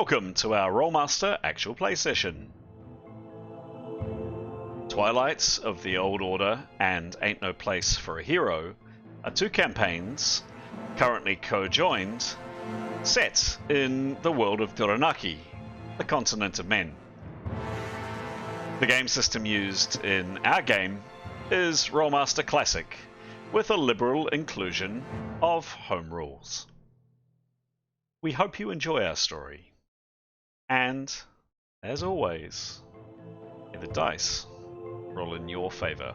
Welcome to our Rolemaster Actual play session. Twilight of the Old Order and Ain't No Place for a Hero are two campaigns, currently co-joined, set in the World of Duranarki, the continent of men. The game system used in our game is Rolemaster Classic, with a liberal inclusion of home rules. We hope you enjoy our story, and, as always, may the dice roll in your favour.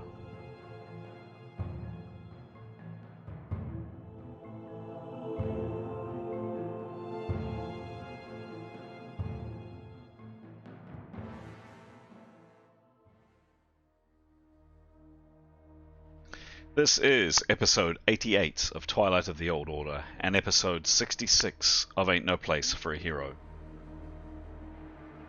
This is episode 88 of Twilight of the Old Order and episode 66 of Ain't No Place for a Hero.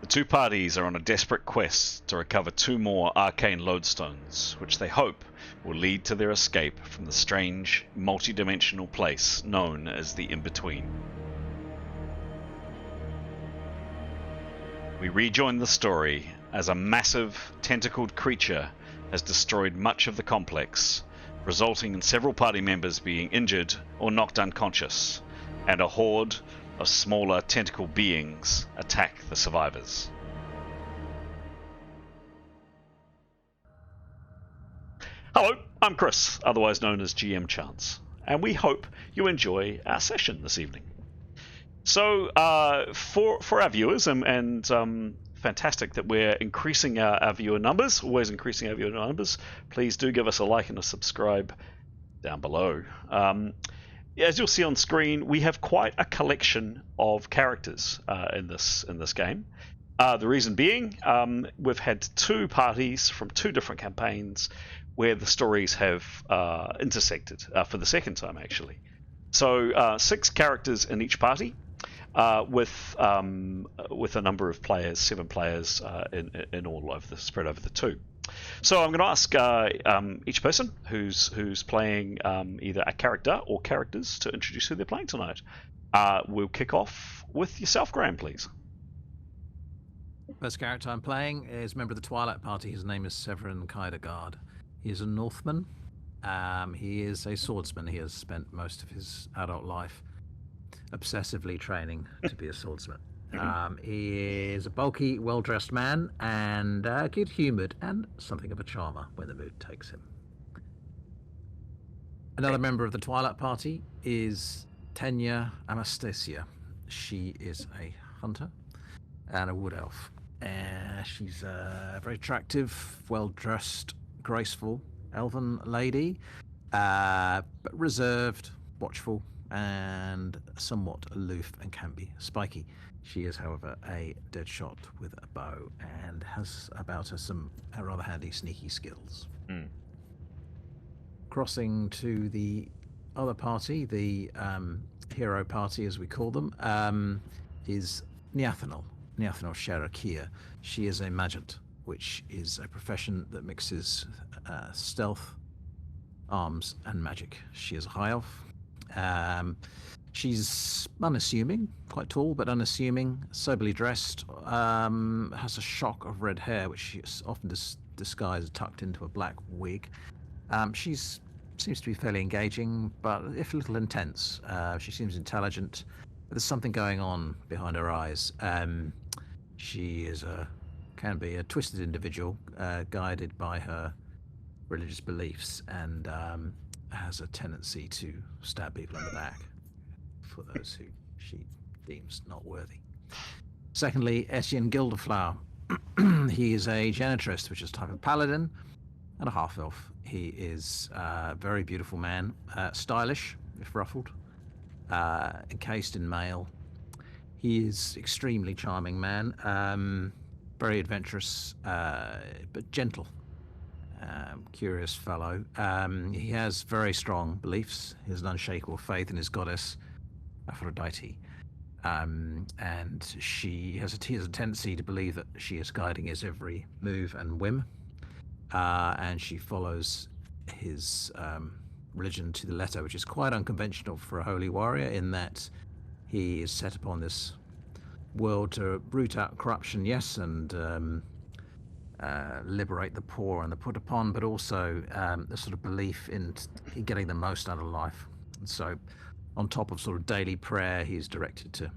The two parties are on a desperate quest to recover two more arcane lodestones, which they hope will lead to their escape from the strange, multi-dimensional place known as the In-Between. We rejoin the story as a massive, tentacled creature has destroyed much of the complex, resulting in several party members being injured or knocked unconscious, and a horde of smaller tentacle beings attack the survivors. Hello, I'm Chris, otherwise known as GM Chance, and we hope you enjoy our session this evening. So, for our viewers, and fantastic that we're increasing our viewer numbers, always increasing our viewer numbers. Please do give us a like and a subscribe down below. As you'll see on screen, we have quite a collection of characters in this game. The reason being, we've had two parties from two different campaigns where the stories have intersected for the second time, actually. So 6 characters in each party. With a number of players, 7 players in all spread over the two. So I'm going to ask each person who's playing either a character or characters to introduce who they're playing tonight. We'll kick off with yourself, Graham, please. First character I'm playing is a member of the Twilight Party. His name is Severin Kaidagard. He is a Northman. He is a swordsman. He has spent most of his adult life obsessively training to be a swordsman. He is a bulky, well-dressed man and good-humoured and something of a charmer when the mood takes him. Another member of the Twilight Party is Tenya Anastasia. She is a hunter and a wood elf. She's a very attractive, well-dressed, graceful elven lady, but reserved, watchful, and somewhat aloof and can be spiky. She is, however, a dead shot with a bow and has about her some rather handy sneaky skills. Crossing to the other party, the hero party as we call them, is Niathanol Sharakia. She is a magent, which is a profession that mixes stealth, arms, and magic. She is a high elf. She's unassuming, quite tall but unassuming, soberly dressed, has a shock of red hair which she often disguised tucked into a black wig. She seems to be fairly engaging, but if a little intense. She seems intelligent, but there's something going on behind her eyes. She can be a twisted individual, guided by her religious beliefs, and has a tendency to stab people in the back for those who she deems not worthy. Secondly, Etienne Gilderflower. He is a janitrist, which is a type of paladin, and a half-elf. He is a very beautiful man, stylish, if ruffled, encased in mail. He is extremely charming man, very adventurous, but gentle. Curious fellow. He has very strong beliefs. He has an unshakable faith in his goddess Aphrodite, and he has a tendency to believe that she is guiding his every move and whim, and she follows his religion to the letter, which is quite unconventional for a holy warrior in that he is set upon this world to root out corruption, yes, and liberate the poor and the put upon, but also the sort of belief in getting the most out of life. And so, on top of sort of daily prayer, he's directed to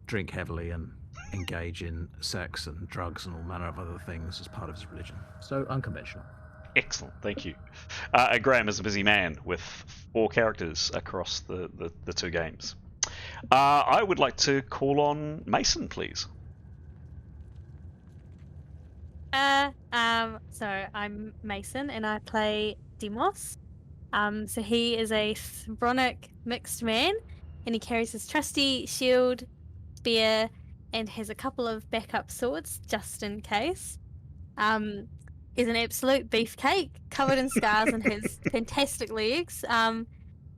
drink heavily and engage in sex and drugs and all manner of other things as part of his religion. So unconventional. Excellent, thank you. Graham is a busy man with 4 characters across the 2 games. I would like to call on Mason, please. So I'm Mason and I play Demos. So he is a Thronic mixed man and he carries his trusty shield, spear, and has a couple of backup swords just in case. He's an absolute beefcake, covered in scars and has fantastic legs.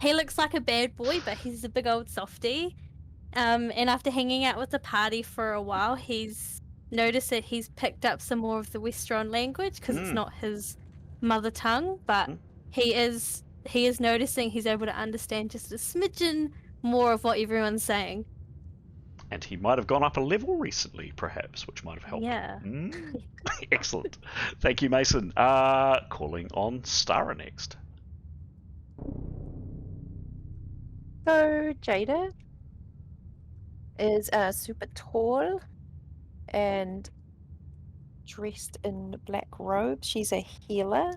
He looks like a bad boy, but he's a big old softie. And after hanging out with the party for a while, he's noticed that he's picked up some more of the Westron language because it's not his mother tongue, but he is noticing he's able to understand just a smidgen more of what everyone's saying. And he might have gone up a level recently, perhaps, which might have helped. Yeah. Excellent. Thank you, Mason. Calling on Stara next. So Jada is super tall and dressed in black robes. She's a healer.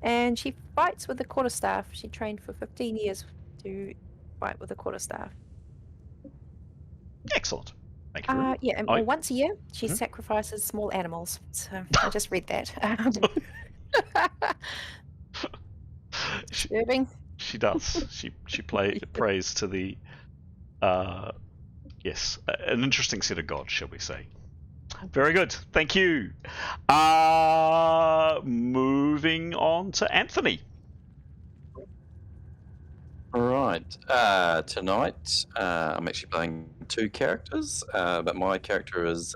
And she fights with the quarterstaff. She trained for 15 years to fight with the quarterstaff. Excellent. Thank you very much. Yeah, and once a year, she sacrifices small animals. So I just read that. Disturbing. She does. She prays to the yes, an interesting set of gods, shall we say. Very good. Thank you. Moving on to Anthony. All right. Tonight, I'm actually playing 2 characters, but my character is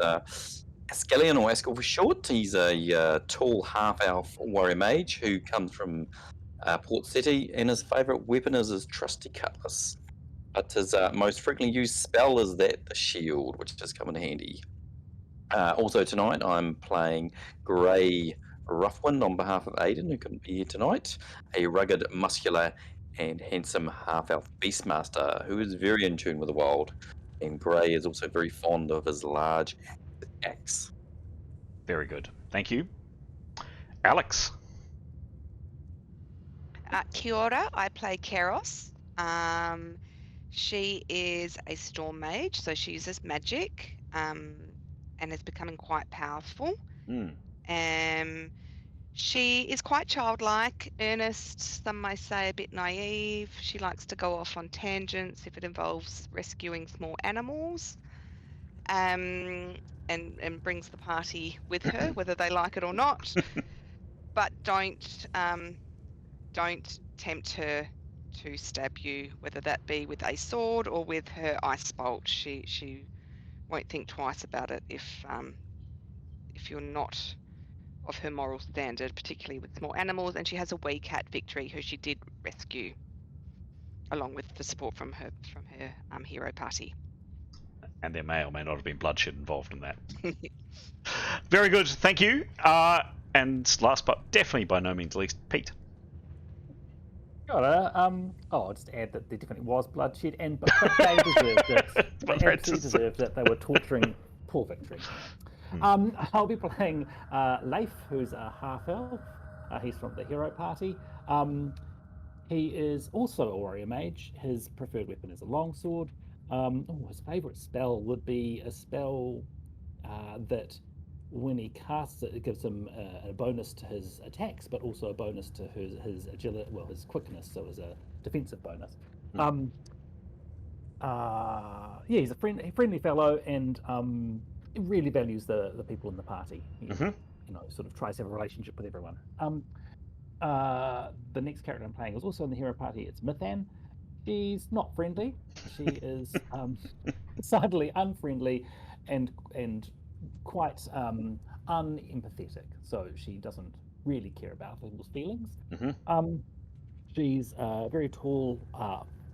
Askellion, or Askel for short. He's a tall half-elf warrior mage who comes from Port City, and his favourite weapon is his trusty cutlass. But his most frequently used spell is the shield, which has come in handy. Also tonight, I'm playing Grey Roughwind on behalf of Aidan, who couldn't be here tonight, a rugged, muscular, and handsome half-elf beastmaster who is very in tune with the wild. And Grey is also very fond of his large axe. Very good. Thank you. Alex. Kia ora, I play Keros. She is a storm mage, so she uses magic and is becoming quite powerful. She is quite childlike, earnest, some may say a bit naive. She likes to go off on tangents if it involves rescuing small animals, and brings the party with her, whether they like it or not. But don't tempt her to stab you, whether that be with a sword or with her ice bolt. She won't think twice about it if you're not of her moral standard, particularly with small animals. And she has a wee cat, Victory, who she did rescue, along with the support from her hero party. And there may or may not have been bloodshed involved in that. Very good, thank you. And last but definitely by no means least, Pete. I'll just add that there definitely was bloodshed, but they deserved it. They absolutely deserved it. They were torturing poor Victory. I'll be playing Leif, who's a half-elf. He's from the hero party. He is also a warrior mage. His preferred weapon is a longsword. His favourite spell would be a spell that when he casts it, it gives him a bonus to his attacks, but also a bonus to his agility, his quickness, so as a defensive bonus. He's a friendly fellow, and really values the people in the party. He, sort of tries to have a relationship with everyone. The next character I'm playing is also in the hero party. It's Mithan. She's not friendly. She is decidedly unfriendly and quite unempathetic. So she doesn't really care about people's feelings. She's a very tall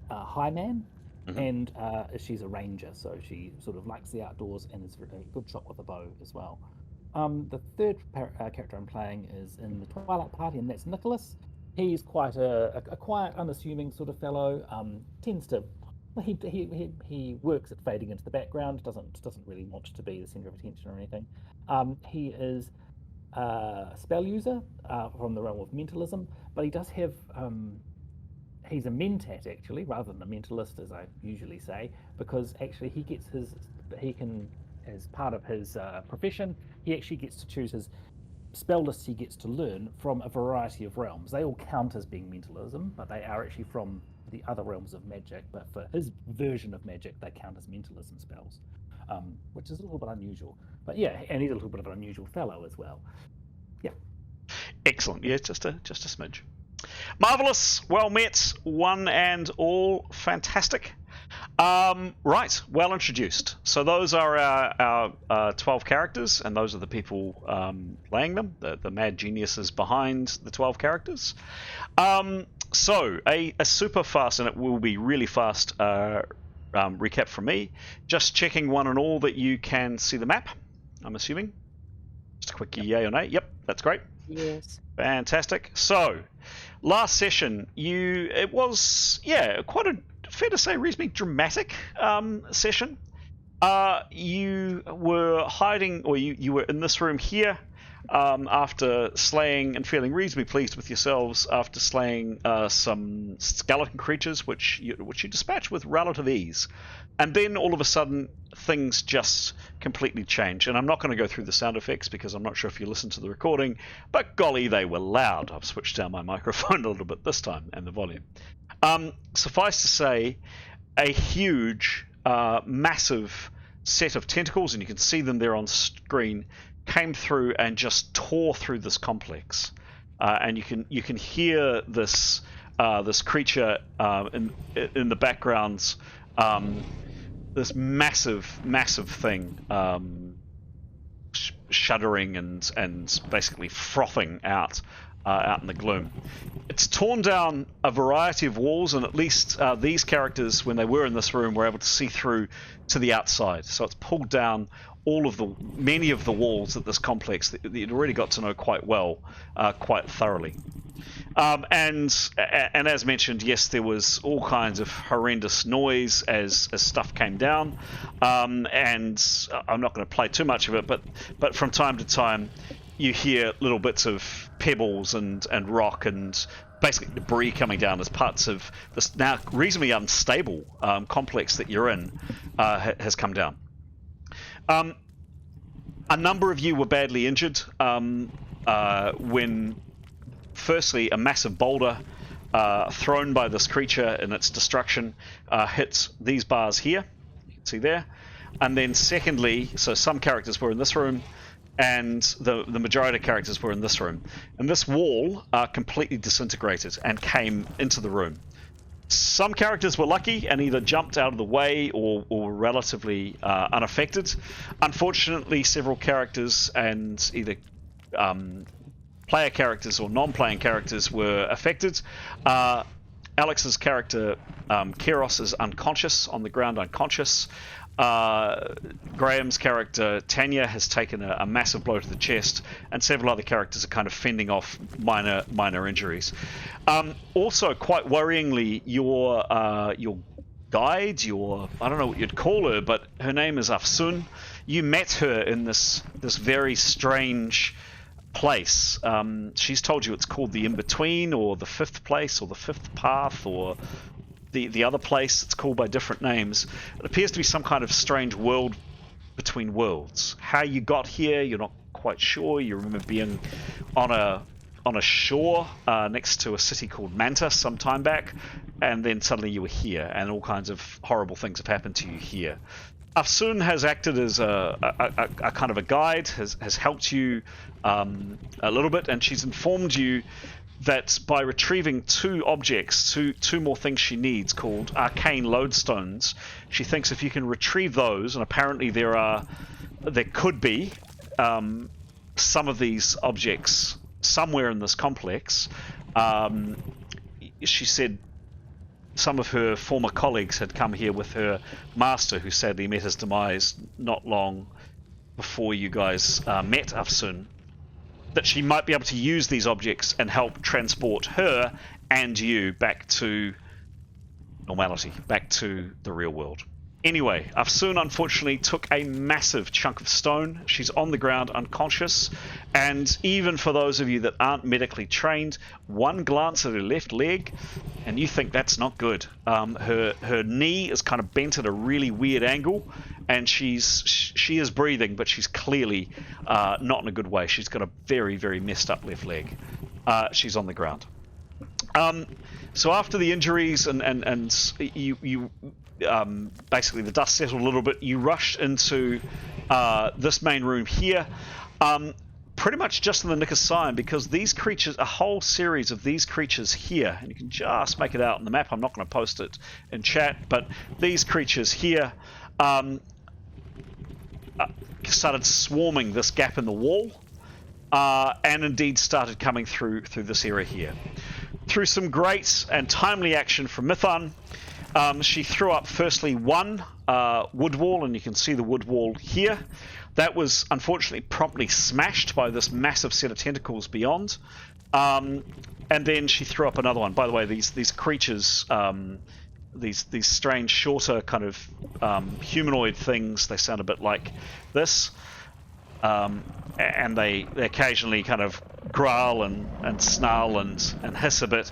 high man, and she's a ranger, so she sort of likes the outdoors and is a good shot with a bow as well. The third character I'm playing is in the Twilight Party, and that's Nicholas. He's quite a quiet, unassuming sort of fellow. Tends to, well, he works at fading into the background. Doesn't really want to be the center of attention or anything. He is a spell user from the realm of mentalism, but he does have. He's a mentat actually, rather than a mentalist, as I usually say, because actually he can, as part of his profession, he actually gets to choose his spell lists he gets to learn from a variety of realms. They all count as being mentalism, but they are actually from the other realms of magic. But for his version of magic, they count as mentalism spells, which is a little bit unusual. But yeah, and he's a little bit of an unusual fellow as well. Yeah. Excellent. Yeah, just a smidge. Marvelous. Well met, one and all. Fantastic. Right, well introduced. So those are our 12 characters, and those are the people playing them, the mad geniuses behind the 12 characters. So a super fast, and it will be really fast, recap from me. Just checking one and all that you can see the map, I'm assuming. Just a quick yay or nay. Yep, that's great. Yes. Fantastic. So, last session, it was quite a, fair to say, reasonably dramatic session. You were hiding, or you were in this room here after slaying and feeling reasonably pleased with yourselves after slaying some skeleton creatures, which you dispatched with relative ease. And then all of a sudden, things just completely change. And I'm not going to go through the sound effects because I'm not sure if you listened to the recording, but golly, they were loud. I've switched down my microphone a little bit this time and the volume. Suffice to say, a huge, massive set of tentacles, and you can see them there on screen, came through and just tore through this complex. And you can hear this creature in the backgrounds. This massive thing shuddering and basically frothing out in the gloom. It's torn down a variety of walls, and at least these characters, when they were in this room, were able to see through to the outside. So it's pulled down many of the walls at this complex that you'd already got to know quite well, quite thoroughly. And as mentioned, yes, there was all kinds of horrendous noise as stuff came down, and I'm not going to play too much of it, but from time to time you hear little bits of pebbles and rock and basically debris coming down as parts of this now reasonably unstable complex that you're in has come down. A number of you were badly injured when firstly a massive boulder thrown by this creature in its destruction hits these bars here, you can see there, and then secondly, so some characters were in this room and the majority of characters were in this room, and this wall completely disintegrated and came into the room. Some characters were lucky and either jumped out of the way or were relatively unaffected. Unfortunately, several characters and either player characters or non-playing characters were affected. Alex's character, Keros, is unconscious, on the ground unconscious. Graham's character, Tanya, has taken a massive blow to the chest, and several other characters are kind of fending off minor injuries. Also, quite worryingly, your guide, I don't know what you'd call her, but her name is Afsun. You met her in this very strange place. She's told you it's called the In-Between, or the Fifth Place, or the Fifth Path, or the other place. It's called by different names. It appears to be some kind of strange world between worlds. How you got here, you're not quite sure. You remember being on a shore next to a city called Manta some time back, and then suddenly you were here, and all kinds of horrible things have happened to you here. Afsun has acted as a kind of a guide, has helped you a little bit, and she's informed you that by retrieving two objects, two more things she needs called arcane lodestones, she thinks if you can retrieve those, and apparently there could be some of these objects somewhere in this complex. She said some of her former colleagues had come here with her master, who sadly met his demise not long before you guys met Afsun, that she might be able to use these objects and help transport her and you back to normality, back to the real world. Anyway, Afsun unfortunately took a massive chunk of stone. She's on the ground unconscious, and even for those of you that aren't medically trained, one glance at her left leg and you think that's not good. Her knee is kind of bent at a really weird angle, and she is breathing, but she's clearly not in a good way. She's got a very, very messed up left leg. She's on the ground. So after the injuries and you basically the dust settled a little bit, you rushed into this main room here, pretty much just in the nick of time, because these creatures, a whole series of these creatures here, and you can just make it out on the map, I'm not going to post it in chat, but these creatures here started swarming this gap in the wall, and indeed started coming through this area here. Through some great and timely action from Mithan, she threw up firstly one wood wall, and you can see the wood wall here. That was unfortunately promptly smashed by this massive set of tentacles beyond. And then she threw up another one. By the way, these creatures, these strange, shorter kind of humanoid things, they sound a bit like this. And they occasionally kind of growl and snarl and hiss a bit.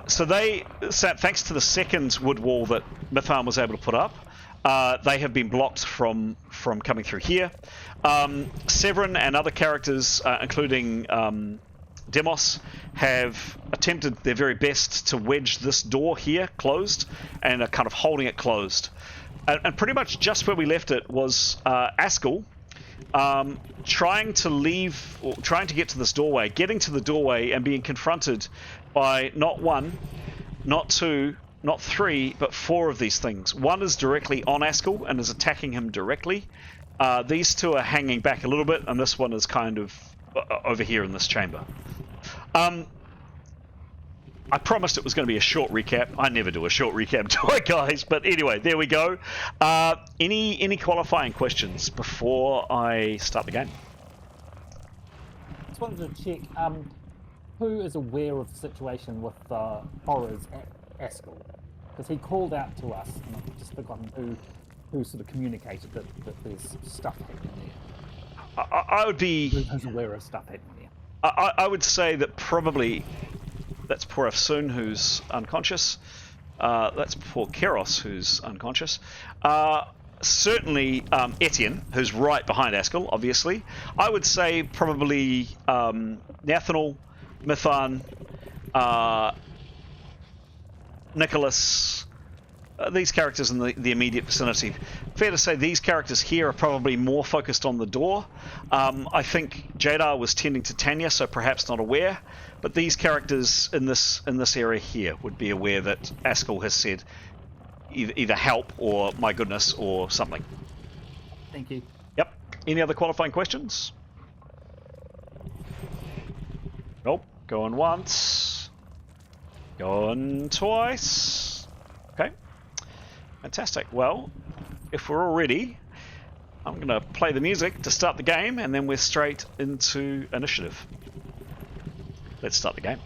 So thanks to the second wood wall that Mithan was able to put up, they have been blocked from coming through here. Severin and other characters, including Demos, have attempted their very best to wedge this door here closed, and are kind of holding it closed. And pretty much just where we left it was Askell trying to get to this doorway, getting to the doorway and being confronted by not one, not two, not three, but four of these things. One is directly on Askell and is attacking him directly. These two are hanging back a little bit, and this one is kind of over here in this chamber. I promised it was going to be a short recap. I never do a short recap, do I, guys? But anyway, there we go. Any qualifying questions before I start the game? Just wanted to check, who is aware of the situation with the horrors at Askell? Because he called out to us, and I've just forgotten who sort of communicated that there's stuff happening there. I would be... Who's aware of stuff happening there? I would say that probably... That's poor Afsun, who's unconscious. That's poor Keros, who's unconscious. Certainly Etienne, who's right behind Askell, obviously. I would say probably Nathanal, Mithan, Nicholas, these characters in the immediate vicinity. Fair to say these characters here are probably more focused on the door. I think Jadar was tending to Tanya, so perhaps not aware. But these characters in this area here would be aware that Askell has said either help or my goodness or something. Thank you. Yep. Any other qualifying questions? Nope. Going once. Going twice. Okay. Fantastic. Well, if we're all ready, I'm going to play the music to start the game, and then we're straight into initiative. Let's start the game.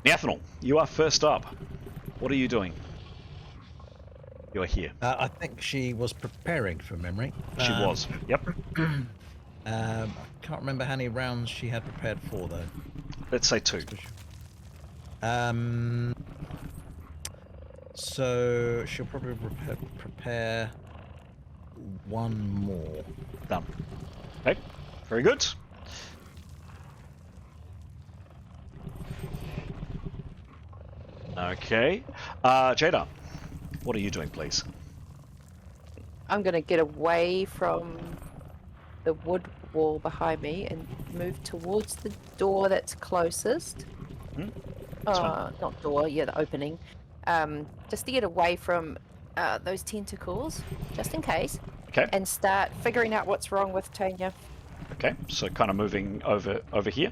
Nathanal, you are first up. What are you doing? You're here. I think she was preparing from memory. She was. Yep. I can't remember how many rounds she had prepared for, though. Let's say 2. So she'll probably prepare one more. Done. Okay. Very good. Okay. Jada, what are you doing, please? I'm going to get away from the wood wall behind me and move towards the door that's closest. That's fine. Not door, yeah, the opening. Just to get away from those tentacles, just in case. Okay. And start figuring out what's wrong with Tanya. Okay, so kind of moving over here.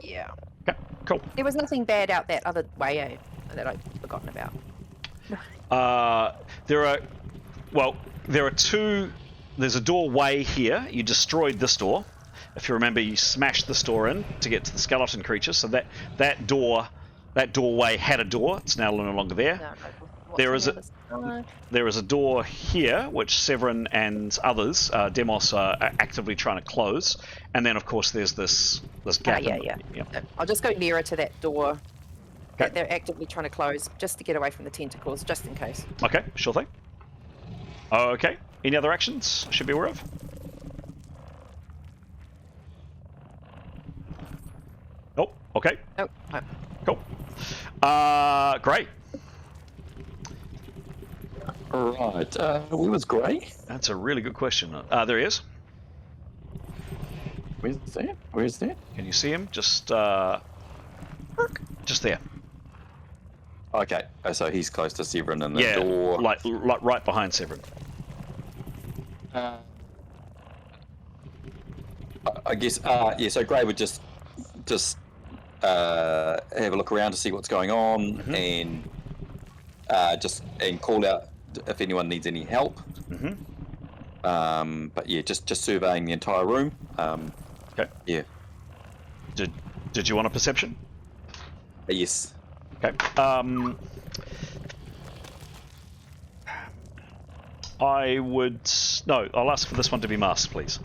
Yeah. Okay, cool. There was nothing bad out that other way that I'd forgotten about. There are two. There's a doorway here. You destroyed this door. If you remember, you smashed this door in to get to the skeleton creature. So that doorway had a door. It's now no longer there. There is a door here which Severin and others, Demos, are actively trying to close, and then of course there's this gap. Yeah. I'll just go nearer to that door that they're actively trying to close, just to get away from the tentacles, just in case. Okay, sure thing. Okay, any other actions I should be aware of? Oh, okay. Oh, Cool. Great. Right. Where was Grey? That's a really good question. There he is. Where's that? Can you see him? Just there. Okay. So he's close to Severin and the door. like right behind Severin. I guess. Yeah. So Grey would just have a look around to see what's going on, and call out if anyone needs any help. But yeah, just surveying the entire room. Okay. Yeah. Did you want a perception? Yes. Okay. I would no. I'll ask for this one to be masked, please.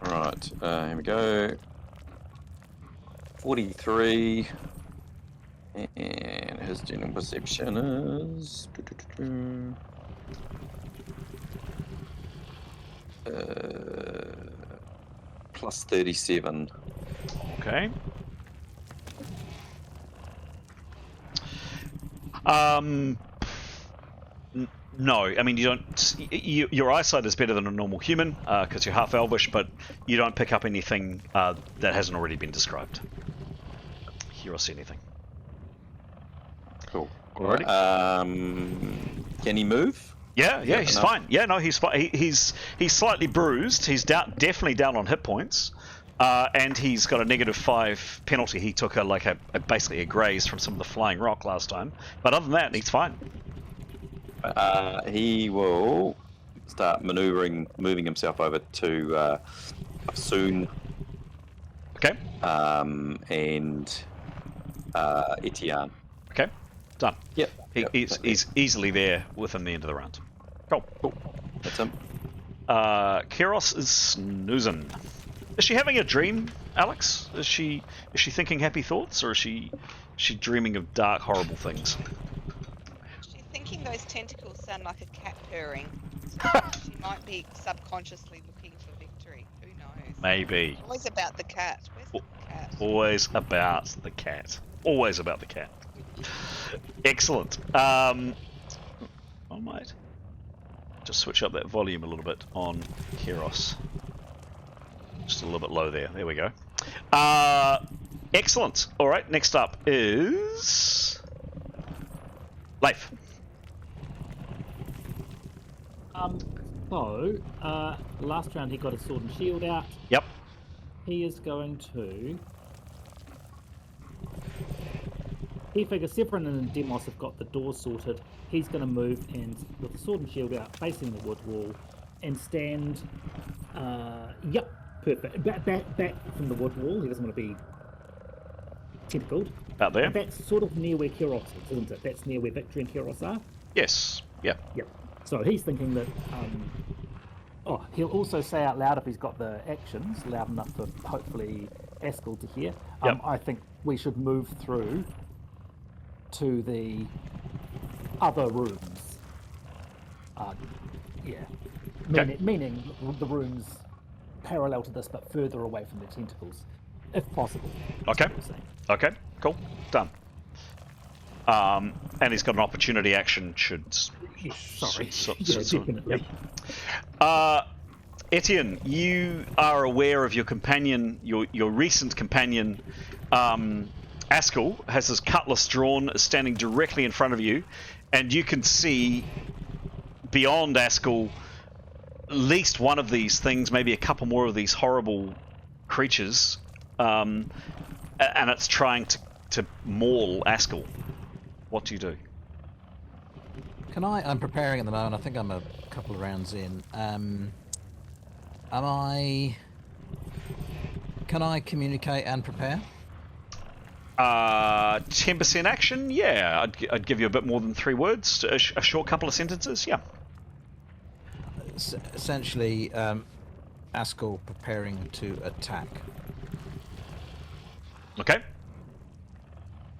Right. Here we go. 43. And his general perception is plus 37. Okay. No, I mean you don't. Your eyesight is better than a normal human because you're half elvish, but you don't pick up anything that hasn't already been described. Hear or see anything? Cool. Alrighty. Can he move? Yeah, he's fine. Yeah, no, he's fine. He's slightly bruised. He's definitely down on hit points, and he's got a -5 penalty. He took basically a graze from some of the flying rock last time. But other than that, he's fine. He will start moving himself over to Soon. Okay. And Etienne. Okay. Done. Yep. He's easily there within the end of the round. Cool. That's him. Kiros is snoozing. Is she having a dream, Alex? Is she thinking happy thoughts, or is she dreaming of dark, horrible things? She's thinking those tentacles sound like a cat purring. So she might be subconsciously looking for victory. Who knows? Maybe. Always about the cat. Where's the cat? Always about the cat. Always about the cat. Excellent. I might just switch up that volume a little bit on Kiros. Just a little bit low there. There we go. Excellent. All right. Next up is Leif. Last round he got his sword and shield out. Yep. He is going to. He figures Severin and Demos have got the door sorted. He's going to move and with the sword and shield out, facing the wood wall, and stand. Yep, perfect. Back from the wood wall. He doesn't want to be tentacled. Out there. And that's sort of near where Kiros is, isn't it? That's near where Victory and Kiros are. Yes. Yep. Yep. So he's thinking that. He'll also say out loud if he's got the actions loud enough for hopefully Askell to hear. Yep. I think we should move through to the other rooms. Meaning the rooms parallel to this, but further away from the tentacles, if possible. Okay. Okay. Cool. Done. And he's got an opportunity action should. Yes, sorry. So- Yeah, so- definitely. Etienne, you are aware of your companion, your recent companion, Askell, has his cutlass drawn, is standing directly in front of you, and you can see beyond Askell at least one of these things, maybe a couple more of these horrible creatures, and it's trying to maul Askell. What do you do? I'm preparing at the moment. I think I'm a couple of rounds in. Can I communicate and prepare? 10% action? Yeah, I'd give you a bit more than 3 words. A short couple of sentences, yeah. Essentially, Askell preparing to attack. Okay.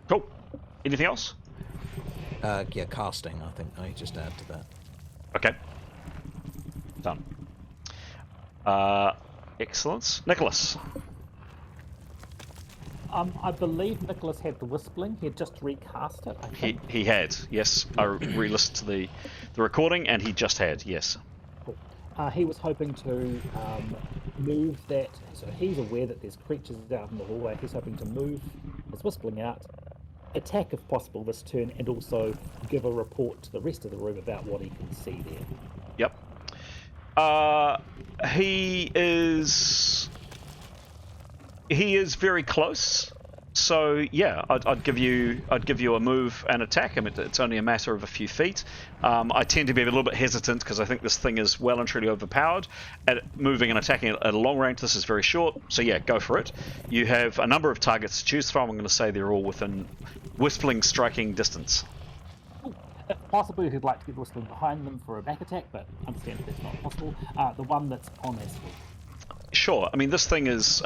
Cool. Anything else? Yeah, casting, I think I just add to that. Okay. Done. Excellence. Nicholas. I believe Nicholas had the whistling. He had just recast it, I think. He had, yes. I re-listened to the recording, and he just had, yes. Cool. He was hoping to move that. So he's aware that there's creatures out in the hallway. He's hoping to move his whistling out, attack if possible this turn, and also give a report to the rest of the room about what he can see there. Yep. He is very close. So yeah, I'd give you a move and attack. I mean, it's only a matter of a few feet. I tend to be a little bit hesitant because I think this thing is well and truly overpowered. At moving and attacking at a long range, this is very short. So yeah, go for it. You have a number of targets to choose from. I'm going to say they're all within whistling striking distance. Possibly he'd like to get the whistling behind them for a back attack, but understand that that's not possible. The one that's on Askell. Sure. I mean, this thing is,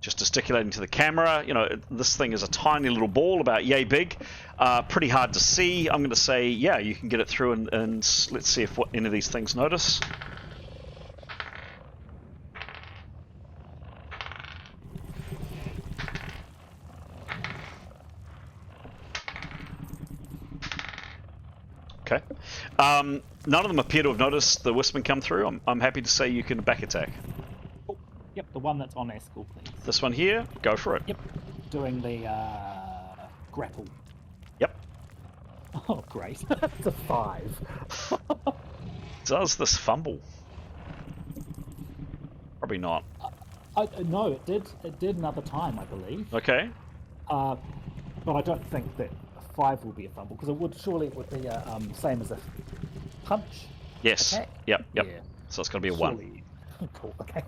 just gesticulating to the camera, you know, this thing is a tiny little ball, about yay big, pretty hard to see. I'm going to say, yeah, you can get it through, and let's see if any of these things notice. Okay. None of them appear to have noticed the whistling come through. I'm happy to say you can back attack. Oh, yep, the one that's on Askell, please. This one here, go for it. Yep, doing the grapple. Yep. Oh, great. It's a 5. Does this fumble? Probably not. No, it did. It did another time, I believe. Okay. But I don't think that 5 will be a fumble, because it would be same as a punch. Yes. Attack? Yep. Yeah. So it's going to be a 1. Surely. Cool. Okay.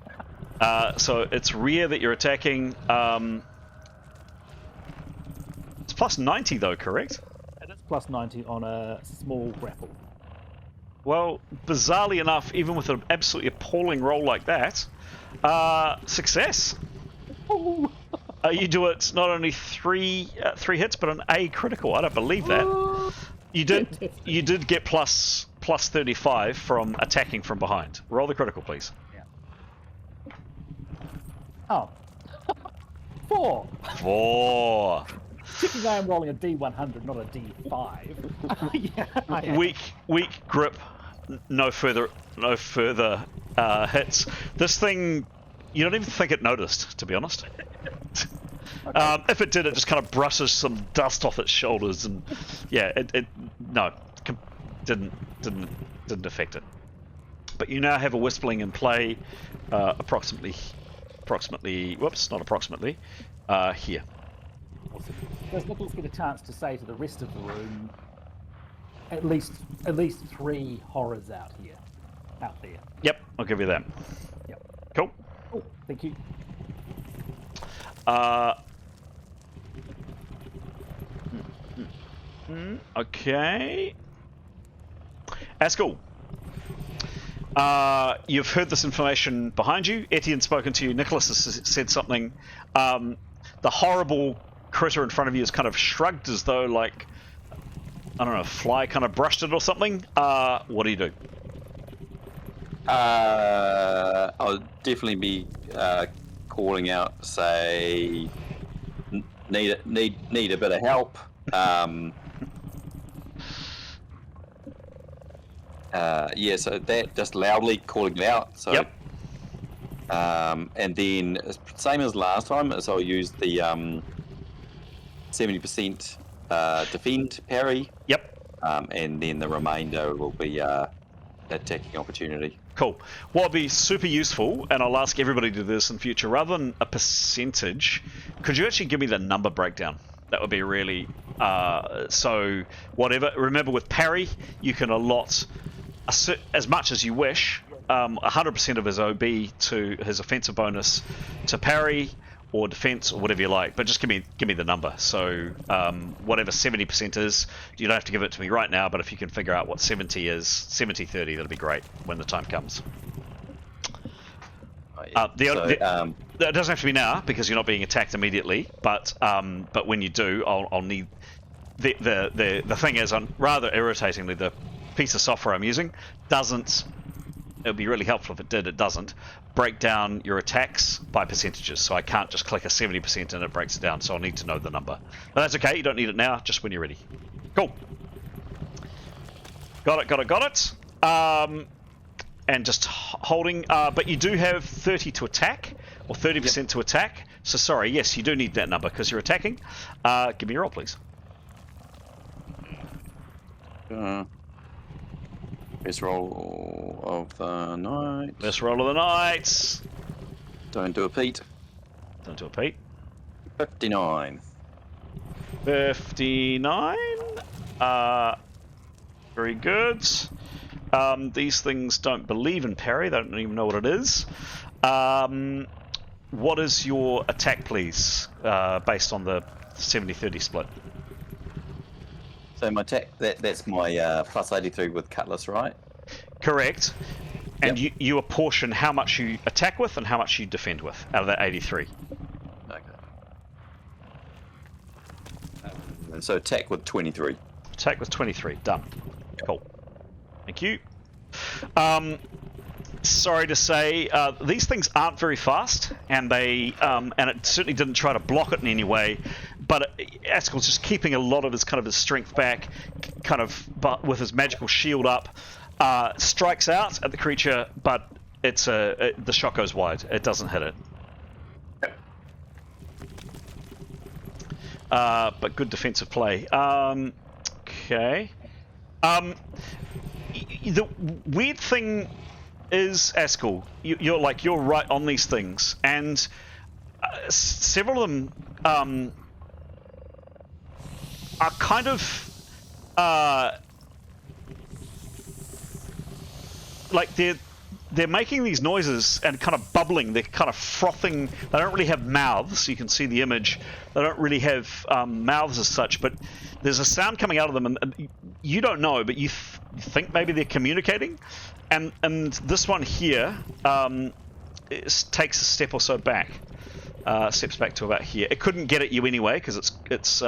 So it's rear that you're attacking. It's plus 90 though, correct? It is plus 90 on a small grapple. Well, bizarrely enough, even with an absolutely appalling roll like that, success. Ooh. You do it not only 3 hits, but an A critical. I don't believe that. You did get plus 35 from attacking from behind. Roll the critical, please. Yeah. Oh. 4. 4. Typically I'm rolling a D100, not a D5. Yeah, I am. Weak grip. No further hits. This thing, you don't even think it noticed, to be honest. Okay. If it did, it just kind of brushes some dust off its shoulders, and yeah, it didn't affect it. But you now have a whistling in play, approximately. Whoops, not approximately. Here. Awesome. Does Nicholas get a chance to say to the rest of the room, at least 3 horrors out there? Yep, I'll give you that. Yep. Cool. Oh, thank you. Okay. Askell. You've heard this information behind you. Etienne's spoken to you. Nicholas has said something. The horrible critter in front of you is kind of shrugged as though, like, I don't know, a fly kind of brushed it or something. What do you do? I'll definitely be calling out, say, need a bit of help. Yeah, so that just loudly calling it out. So, Yep. And then same as last time, so I'll use the 70% defend parry. Yep. And then the remainder will be attacking opportunity. Cool. What would be super useful, and I'll ask everybody to do this in future, rather than a percentage, could you actually give me the number breakdown? That would be really... so, whatever. Remember, with parry, you can allot as much as you wish, 100% of his OB to his offensive bonus to parry, or defense, or whatever you like, but just give me the number. So whatever 70% is, you don't have to give it to me right now, but if you can figure out what 70 is, 70-30, that'll be great when the time comes. It doesn't have to be now because you're not being attacked immediately, but when you do, I'll need the thing is, rather irritatingly, the piece of software I'm using doesn't. It would be really helpful if it did. It doesn't break down your attacks by percentages, so I can't just click a 70% and it breaks it down. So I'll need to know the number. But that's okay. You don't need it now. Just when you're ready. Cool. Got it. And just holding. But you do have 30 to attack, or 30% to attack. So sorry. Yes, you do need that number because you're attacking. Give me your roll, please. Best roll of the night. Best roll of the night. Don't do a Pete. 59. 59. Very good. These things don't believe in parry. They don't even know what it is. What is your attack, please, based on the 70-30 split? So my attack, that's my plus 83 with cutlass, right? Correct. And Yep. you apportion how much you attack with and how much you defend with out of that 83. Okay. So attack with 23. Attack with 23. Done. Cool. Thank you. Sorry to say, these things aren't very fast, and they and it certainly didn't try to block it in any way. But Askel's just keeping a lot of his strength back, but with his magical shield up, strikes out at the creature, but the shot goes wide. It doesn't hit it. But good defensive play. Okay. The weird thing is, Askel, you're right on these things, and several of them are kind of like they're making these noises and kind of bubbling. They're kind of frothing. They don't really have mouths. You can see the image. They don't really have mouths as such, but there's a sound coming out of them, and you don't know, but you think maybe they're communicating. And this one here takes a step or so back. Steps back to about here. It couldn't get at you anyway because its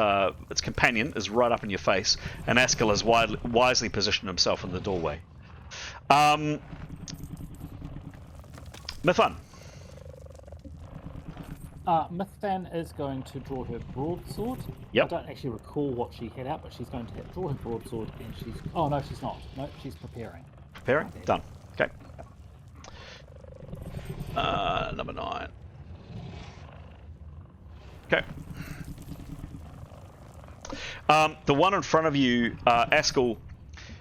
companion is right up in your face, and Askel has wisely positioned himself in the doorway. Mithun. Mithvan is going to draw her broadsword. Yep. I don't actually recall what she had out, but she's going to draw her broadsword, and she's... Oh, no, she's not. No, she's preparing. Preparing? Done. Okay. Number 9. Okay. The one in front of you, Askel,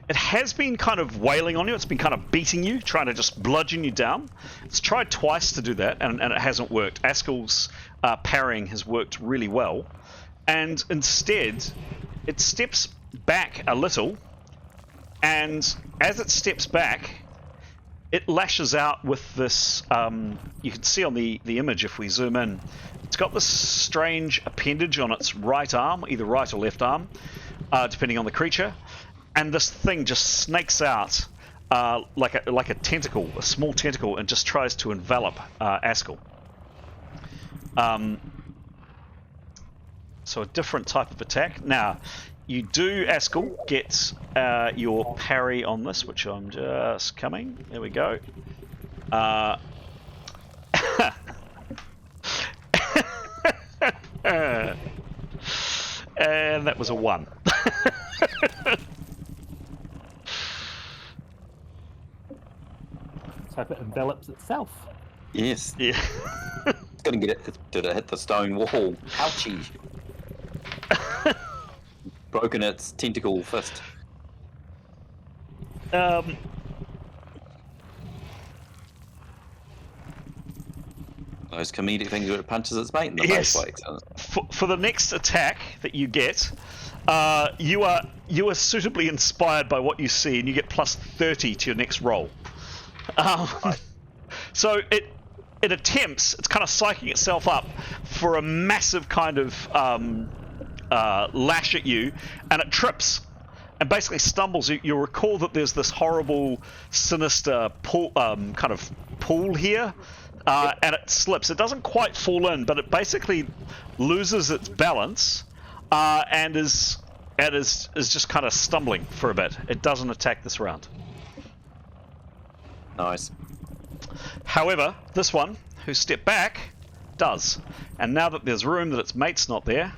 it has been kind of wailing on you. It's been kind of beating you, trying to just bludgeon you down. It's tried twice to do that, and it hasn't worked. Askel's parrying has worked really well. And instead, it steps back a little, and as it steps back, it lashes out with this... you can see on the image, if we zoom in, it's got this strange appendage on its right arm, either right or left arm, depending on the creature. And this thing just snakes out like a tentacle, a small tentacle, and just tries to envelop Askel. So a different type of attack. Now, you do, Askel, get your parry on this, which I'm just coming. There we go. And that was a 1. Let's hope it envelops itself. Yes. Yeah. It's gonna get it. Did it hit the stone wall? Ouchie. Broken its tentacle fist. Those comedic things where it punches its mate in the Yes. face. Like, For the next attack that you get, you are suitably inspired by what you see, and you get plus 30 to your next roll. So it attempts. It's kind of psyching itself up for a massive kind of lash at you, and it trips and basically stumbles. You'll recall that there's this horrible, sinister pool, kind of pool here. And it slips. It doesn't quite fall in, but it basically loses its balance and is just kind of stumbling for a bit. It doesn't attack this round. nice. However, this one, who stepped back, does. And now that there's room, that its mate's not there,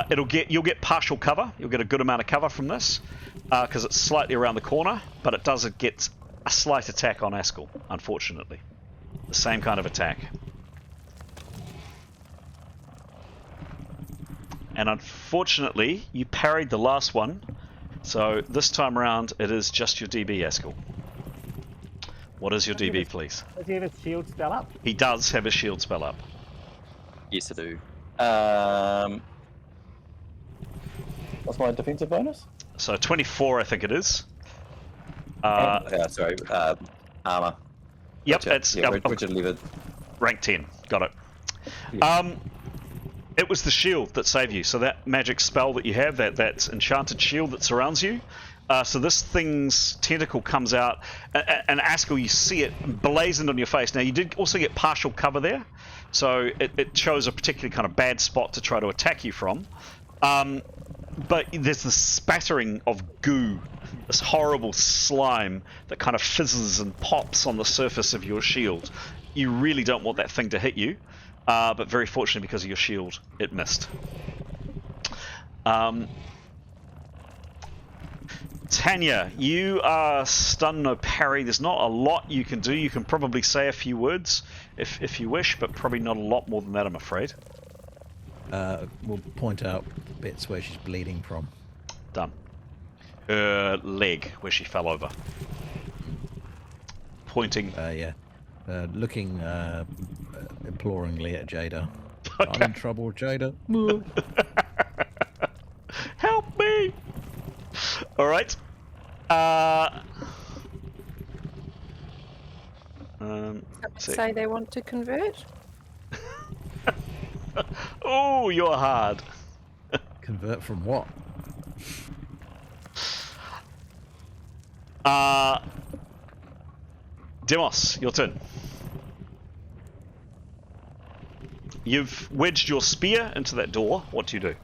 you'll get partial cover. You'll get a good amount of cover from this because it's slightly around the corner, but it does get a slight attack on Askell, unfortunately. The same kind of attack. And unfortunately, you parried the last one, so this time around it is just your DB, Askell. What is your DB, please? Does he have his shield spell up? He does have his shield spell up. Yes, I do. What's my defensive bonus? So 24, I think it is. Sorry, armor. Yep, Gotcha. it's Yeah, Richard Levered. rank 10. Got it. Yeah. It was the shield that saved you. So that magic spell that you have, that enchanted shield that surrounds you. So this thing's tentacle comes out, and Askell, you see it blazoned on your face. Now, you did also get partial cover there, so it chose a particularly kind of bad spot to try to attack you from. But there's this spattering of goo, this horrible slime that kind of fizzes and pops on the surface of your shield. You really don't want that thing to hit you, but very fortunately because of your shield, it missed. Tanya, you are stunned, no parry. There's not a lot you can do. You can probably say a few words if you wish, but probably not a lot more than that, I'm afraid. We'll point out bits where she's bleeding from. Done. Her leg, where she fell over. Pointing. Looking imploringly at Jada. Okay. I'm in trouble, Jada. Help me! Alright. Say they want to convert. Oh, you're hard. Convert from what? Demos, your turn. You've wedged your spear into that door. What do you do?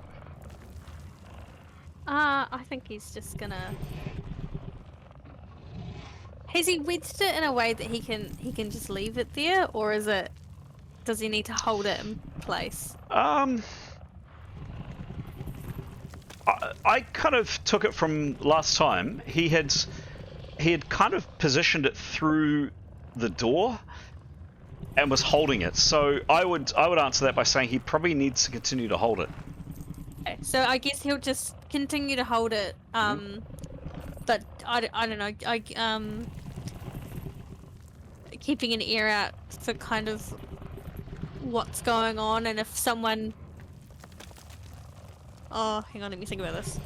I think he's just gonna. Has he wedged it in a way that he can just leave it there, or is it? Does he need to hold it in place? I kind of took it from last time. He had kind of positioned it through the door and was holding it. So I would answer that by saying he probably needs to continue to hold it. Okay, so I guess he'll just continue to hold it. But I don't know. Keeping an ear out for kind of what's going on, and if someone. Oh, hang on, let me think about this.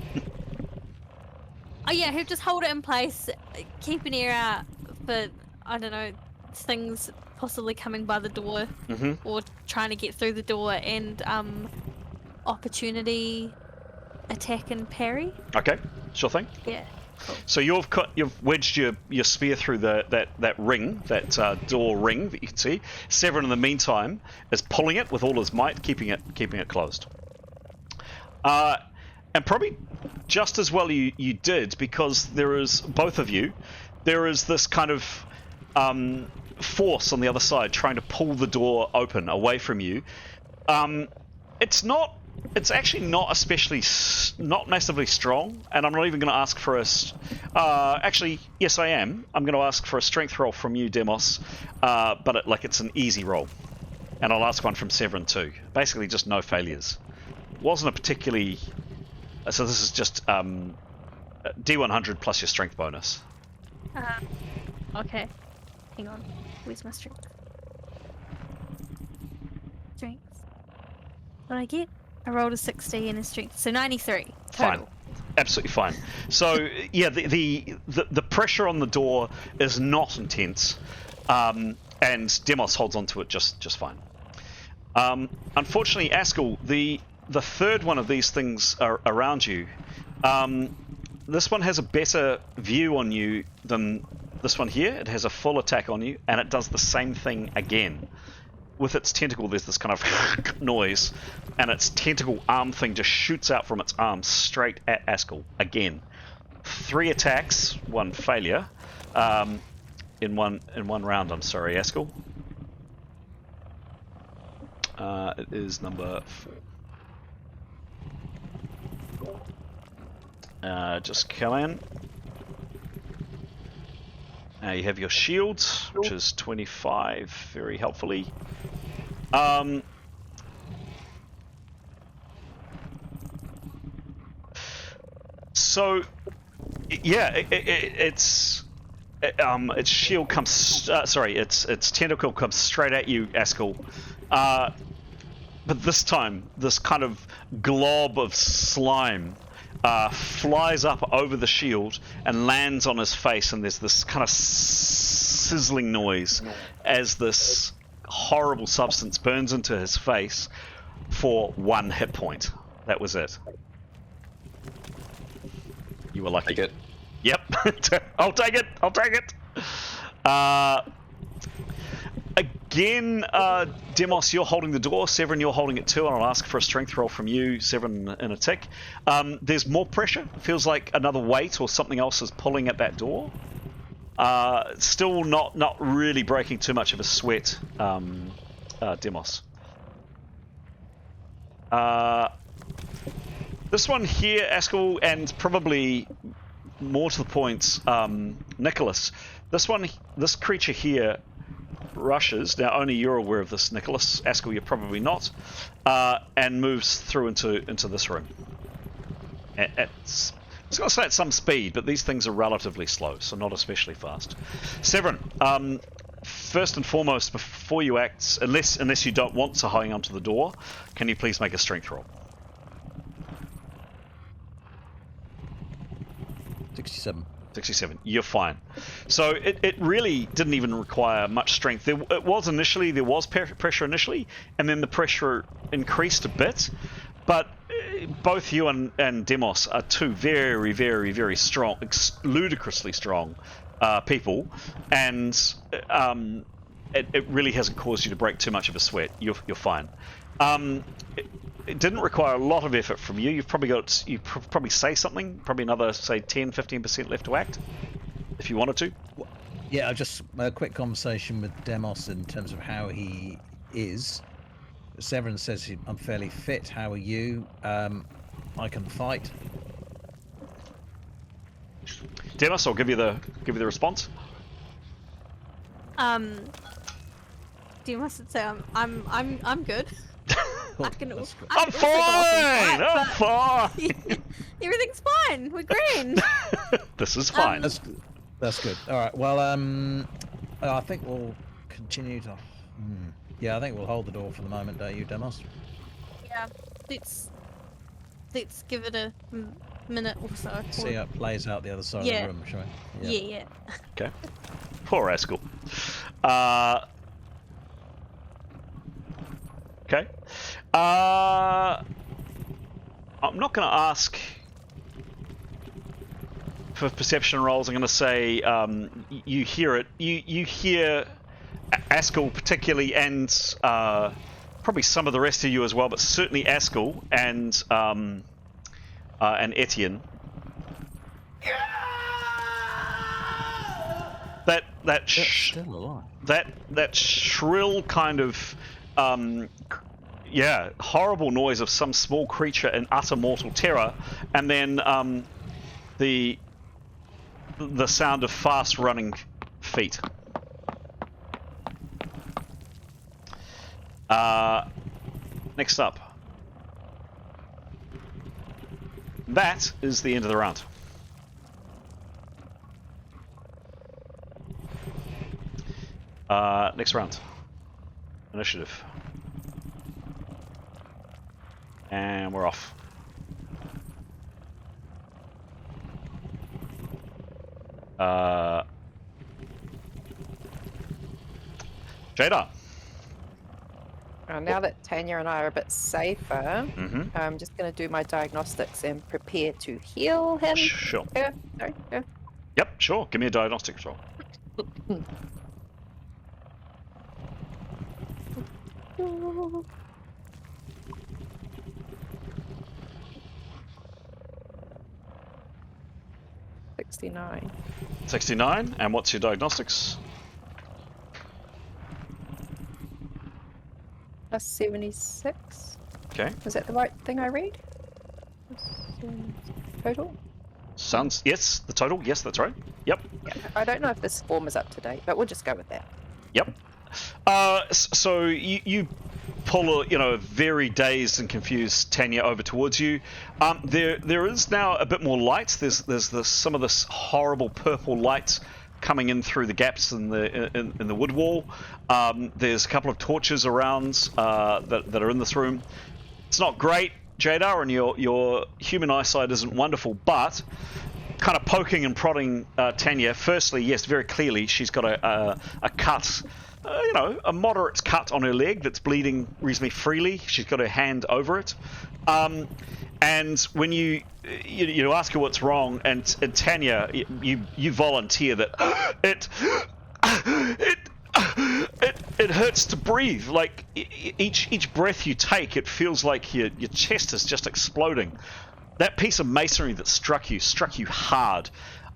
Oh yeah, he'll just hold it in place, keep an ear out for, I don't know, things possibly coming by the door, or trying to get through the door, and opportunity attack and parry. Okay, sure thing. Yeah. Cool. So you've wedged your spear through that ring, that door ring that you can see. Severin, in the meantime, is pulling it with all his might, keeping it closed. And probably just as well you did, because there is, both of you, there is this kind of force on the other side trying to pull the door open away from you. It's not It's actually not especially, not massively strong, and I'm not even going to ask for a. Actually, yes, I am. I'm going to ask for a strength roll from you, Demos, but it's an easy roll, and I'll ask one from Severin too. Basically, just no failures. Wasn't a particularly. So this is just D100 plus your strength bonus. Okay. Hang on. Where's my strength? Strength. What did I get? I rolled a 60 and a strength, so 93 total. Fine, absolutely fine. So yeah, the pressure on the door is not intense, and Demos holds onto it just fine. Unfortunately, Askell, the third one of these things are around you. This one has a better view on you than this one here. It has a full attack on you, and it does the same thing again. With its tentacle, there's this kind of noise, and its tentacle arm thing just shoots out from its arm straight at Askell again. 3 attacks, 1 failure, in one round. I'm sorry, Askell. It is number 4. Just come in. You have your shields, which is 25, very helpfully. So, yeah, its shield comes. Its tentacle comes straight at you, Askell. But this time, this kind of glob of slime flies up over the shield and lands on his face, and there's this kind of sizzling noise as this horrible substance burns into his face for 1 hit point. That was it. You were lucky. Take it. Yep. I'll take it. I'll take it. Again, Demos, you're holding the door. Severin, you're holding it too, and I'll ask for a strength roll from you, Severin, in a tick. There's more pressure. Feels like another weight or something else is pulling at that door. Still not really breaking too much of a sweat, Demos. This one here, Askell, and probably more to the point, Nicholas. This creature here rushes. Now, only you're aware of this, Nicholas. Askell, you're probably not. And moves through into this room. It's got to say at some speed, but these things are relatively slow, so not especially fast. Severin, first and foremost, before you act, unless you don't want to hang onto the door, can you please make a strength roll? 67. 67. You're fine. So it really didn't even require much strength. There was pressure initially, and then the pressure increased a bit. But both you and Demos are 2 very, very, very strong, ludicrously strong people, and it really hasn't caused you to break too much of a sweat. You're fine. It didn't require a lot of effort from you. You probably say something, probably another, say, 10-15% left to act, if you wanted to. Yeah, just a quick conversation with Demos in terms of how he is. Severin says I'm fairly fit. How are you? I can fight. Demos, I'll give you the response. Demos would say I'm good. Cool. I can That's good. I'm fine! I'm fine! Everything's fine. We're green. This is fine. That's good. All right. Well, I think we'll continue to. Yeah, I think we'll hold the door for the moment, don't you, Demos? Yeah. Let's give it a minute or so. See how it plays out the other side of the room, shall we? Yeah. Okay. Poor Askell. Okay. I'm not going to ask for perception rolls. I'm going to say you hear it. You hear Askell particularly, and probably some of the rest of you as well, but certainly Askell and Etienne. That shrill kind of yeah, horrible noise of some small creature in utter mortal terror, and then the sound of fast running feet. Next up. That is the end of the round. Next round. Initiative. And we're off. Jada. Now that Tanya and I are a bit safer, Mm-hmm. I'm just going to do my diagnostics and prepare to heal him. Sure. Sorry. Yep, sure. Give me a diagnostics roll. $69. 69. And what's your diagnostics? Plus 76. Okay. Was that the right thing I read? Total? Sounds... Yes, the total. Yes, that's right. Yep. Yeah. I don't know if this form is up to date, but we'll just go with that. Yep. So you pull a very dazed and confused Tanya over towards you. There is now a bit more light. There's some of this horrible purple light coming in through the gaps in the wood wall. There's a couple of torches around that are in this room. It's not great, Jadar, and your human eyesight isn't wonderful, but kind of poking and prodding Tanya. Firstly, yes, very clearly she's got a cut. A moderate cut on her leg that's bleeding reasonably freely. She's got her hand over it. And when you ask her what's wrong, and Tanya, you volunteer that it hurts to breathe. Like each breath you take, it feels like your chest is just exploding. That piece of masonry that struck you hard.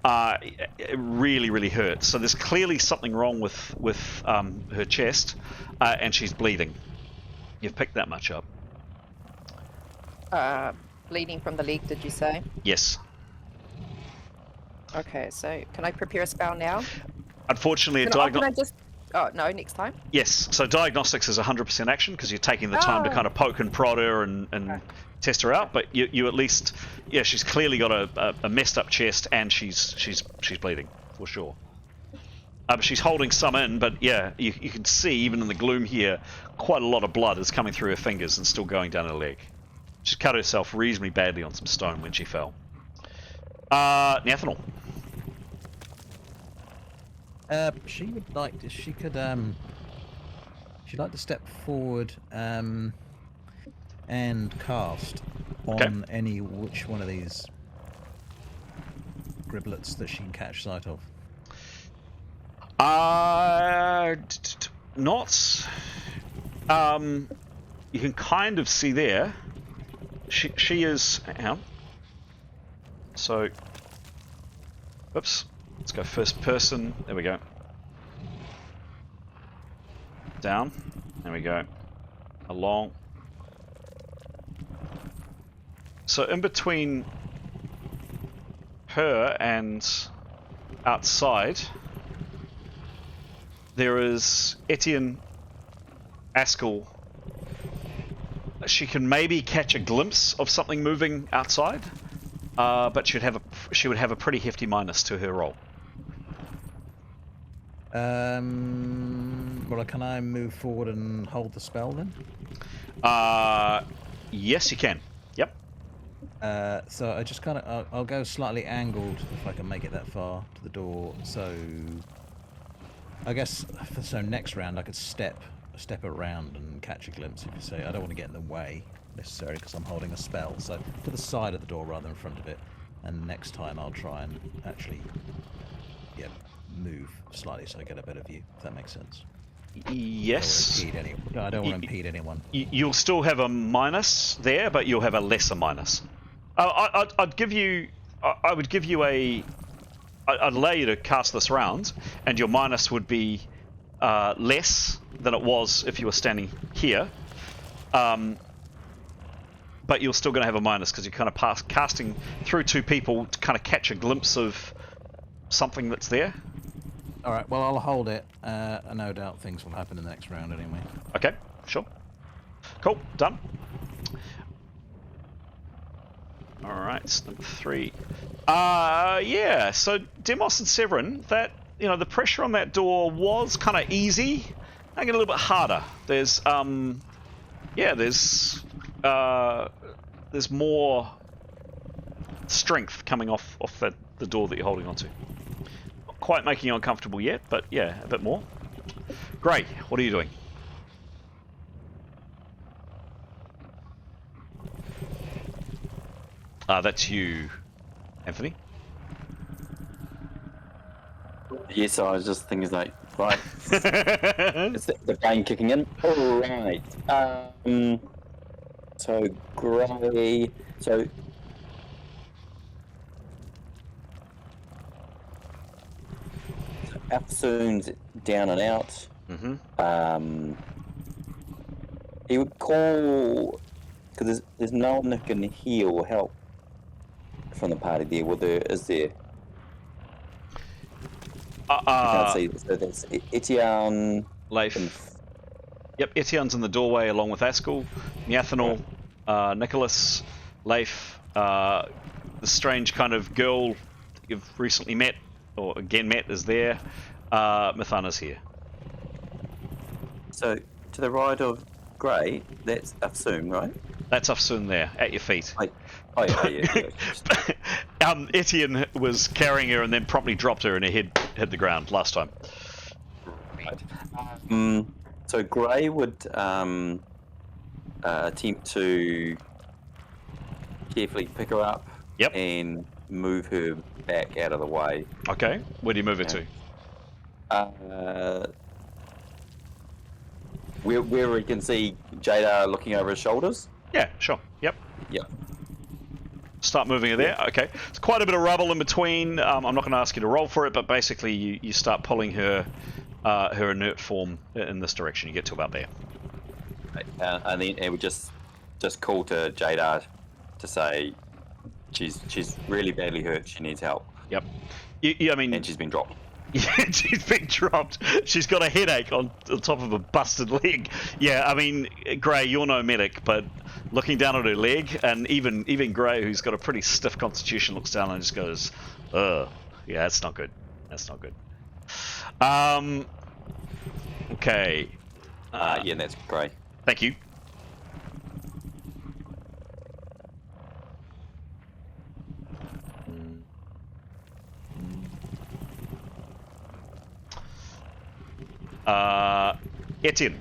It really, really hurt. So there's clearly something wrong with her chest, and she's bleeding. You've picked that much up. Bleeding from the leg, did you say? Yes. Okay, so can I prepare a spell now? Unfortunately, Can I just... Oh, no, next time? Yes. So diagnostics is 100% action because you're taking the time to kind of poke and prod her and test her out. But you at least, yeah, she's clearly got a messed up chest and she's bleeding for sure. She's holding some in, but yeah, you can see even in the gloom here, quite a lot of blood is coming through her fingers and still going down her leg. She's cut herself reasonably badly on some stone when she fell. Nathanal. She would like to. She could. She'd like to step forward and cast on which one of these griblets that she can catch sight of. Not. You can kind of see there. She is. Hang on. So. Oops. Let's go first person. There we go. Down. There we go. Along. So in between her and outside, there is Etienne Askell. She can maybe catch a glimpse of something moving outside, but she would have a pretty hefty minus to her roll. Well, can I move forward and hold the spell then? Yes, you can. Yep. So I just kind of, I'll go slightly angled if I can make it that far to the door. So I guess, so next round I could step around and catch a glimpse, if you say. I don't want to get in the way necessarily because I'm holding a spell. So to the side of the door rather than in front of it. And next time I'll try and actually, move slightly so I get a better view, if that makes sense. Yes. I don't want to impede anyone. You'll still have a minus there, but you'll have a lesser minus. I'd allow you to cast this round, and your minus would be less than it was if you were standing here. But you're still going to have a minus because you're kind of casting through two people to kind of catch a glimpse of something that's there. All right. Well, I'll hold it. No doubt things will happen in the next round anyway. Okay, sure. Cool, done. All right, number 3. Yeah. So Demos and Severin, that the pressure on that door was kind of easy. I get a little bit harder. There's there's more strength coming off the door that you're holding onto. Not quite making you uncomfortable yet, but yeah, a bit more. Gray, what are you doing? That's you, Anthony. Yes, I was just thinking like, right, it's the brain kicking in. All right. So Grey. So Afsoon's down and out. Mm-hmm. He would call because there's no one that can heal or help from the party there. Well, is there? I can't see. So that's Etienne. Leif. Yep, Etienne's in the doorway along with Askell, Nyathonal, Nicholas, Leif, the strange kind of girl you've recently met, or again met, is there. Mithana's here. So to the right of Grey, that's Afsoon, right? That's Afsoon there, at your feet. Oh yeah. Etienne was carrying her and then promptly dropped her and her head hit the ground last time. Right. So Grey would attempt to carefully pick her up. Yep. And move her back out of the way. Okay. Where do you move her to? Where we can see Jada looking over his shoulders. Yeah, sure. Yep. Yep. Start moving her there. Okay. It's quite a bit of rubble in between. I'm not going to ask you to roll for it, but basically you start pulling her inert form in this direction. You get to about there. And then it would just call to Jada to say she's really badly hurt. She needs help. Yep. I mean, and she's been dropped. Yeah, she's been dropped. She's got a headache on top of a busted leg. Yeah, I mean, Gray, you're no medic, but looking down at her leg, and even Gray, who's got a pretty stiff constitution, looks down and just goes, "Ugh, yeah, that's not good. That's not good." Okay. Yeah, that's Gray. Thank you. Etienne,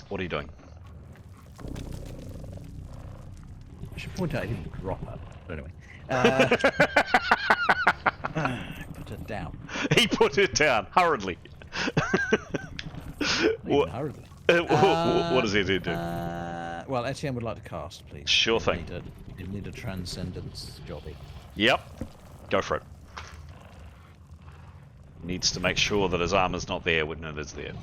what are you doing? I should point out I didn't drop her. But anyway. Put it down. He put it down hurriedly. Hurriedly. What does he do? Well, Etienne would like to cast, please. Sure thing. You need a transcendence jobby. Yep. Go for it. Needs to make sure that his armor's not there when it is there.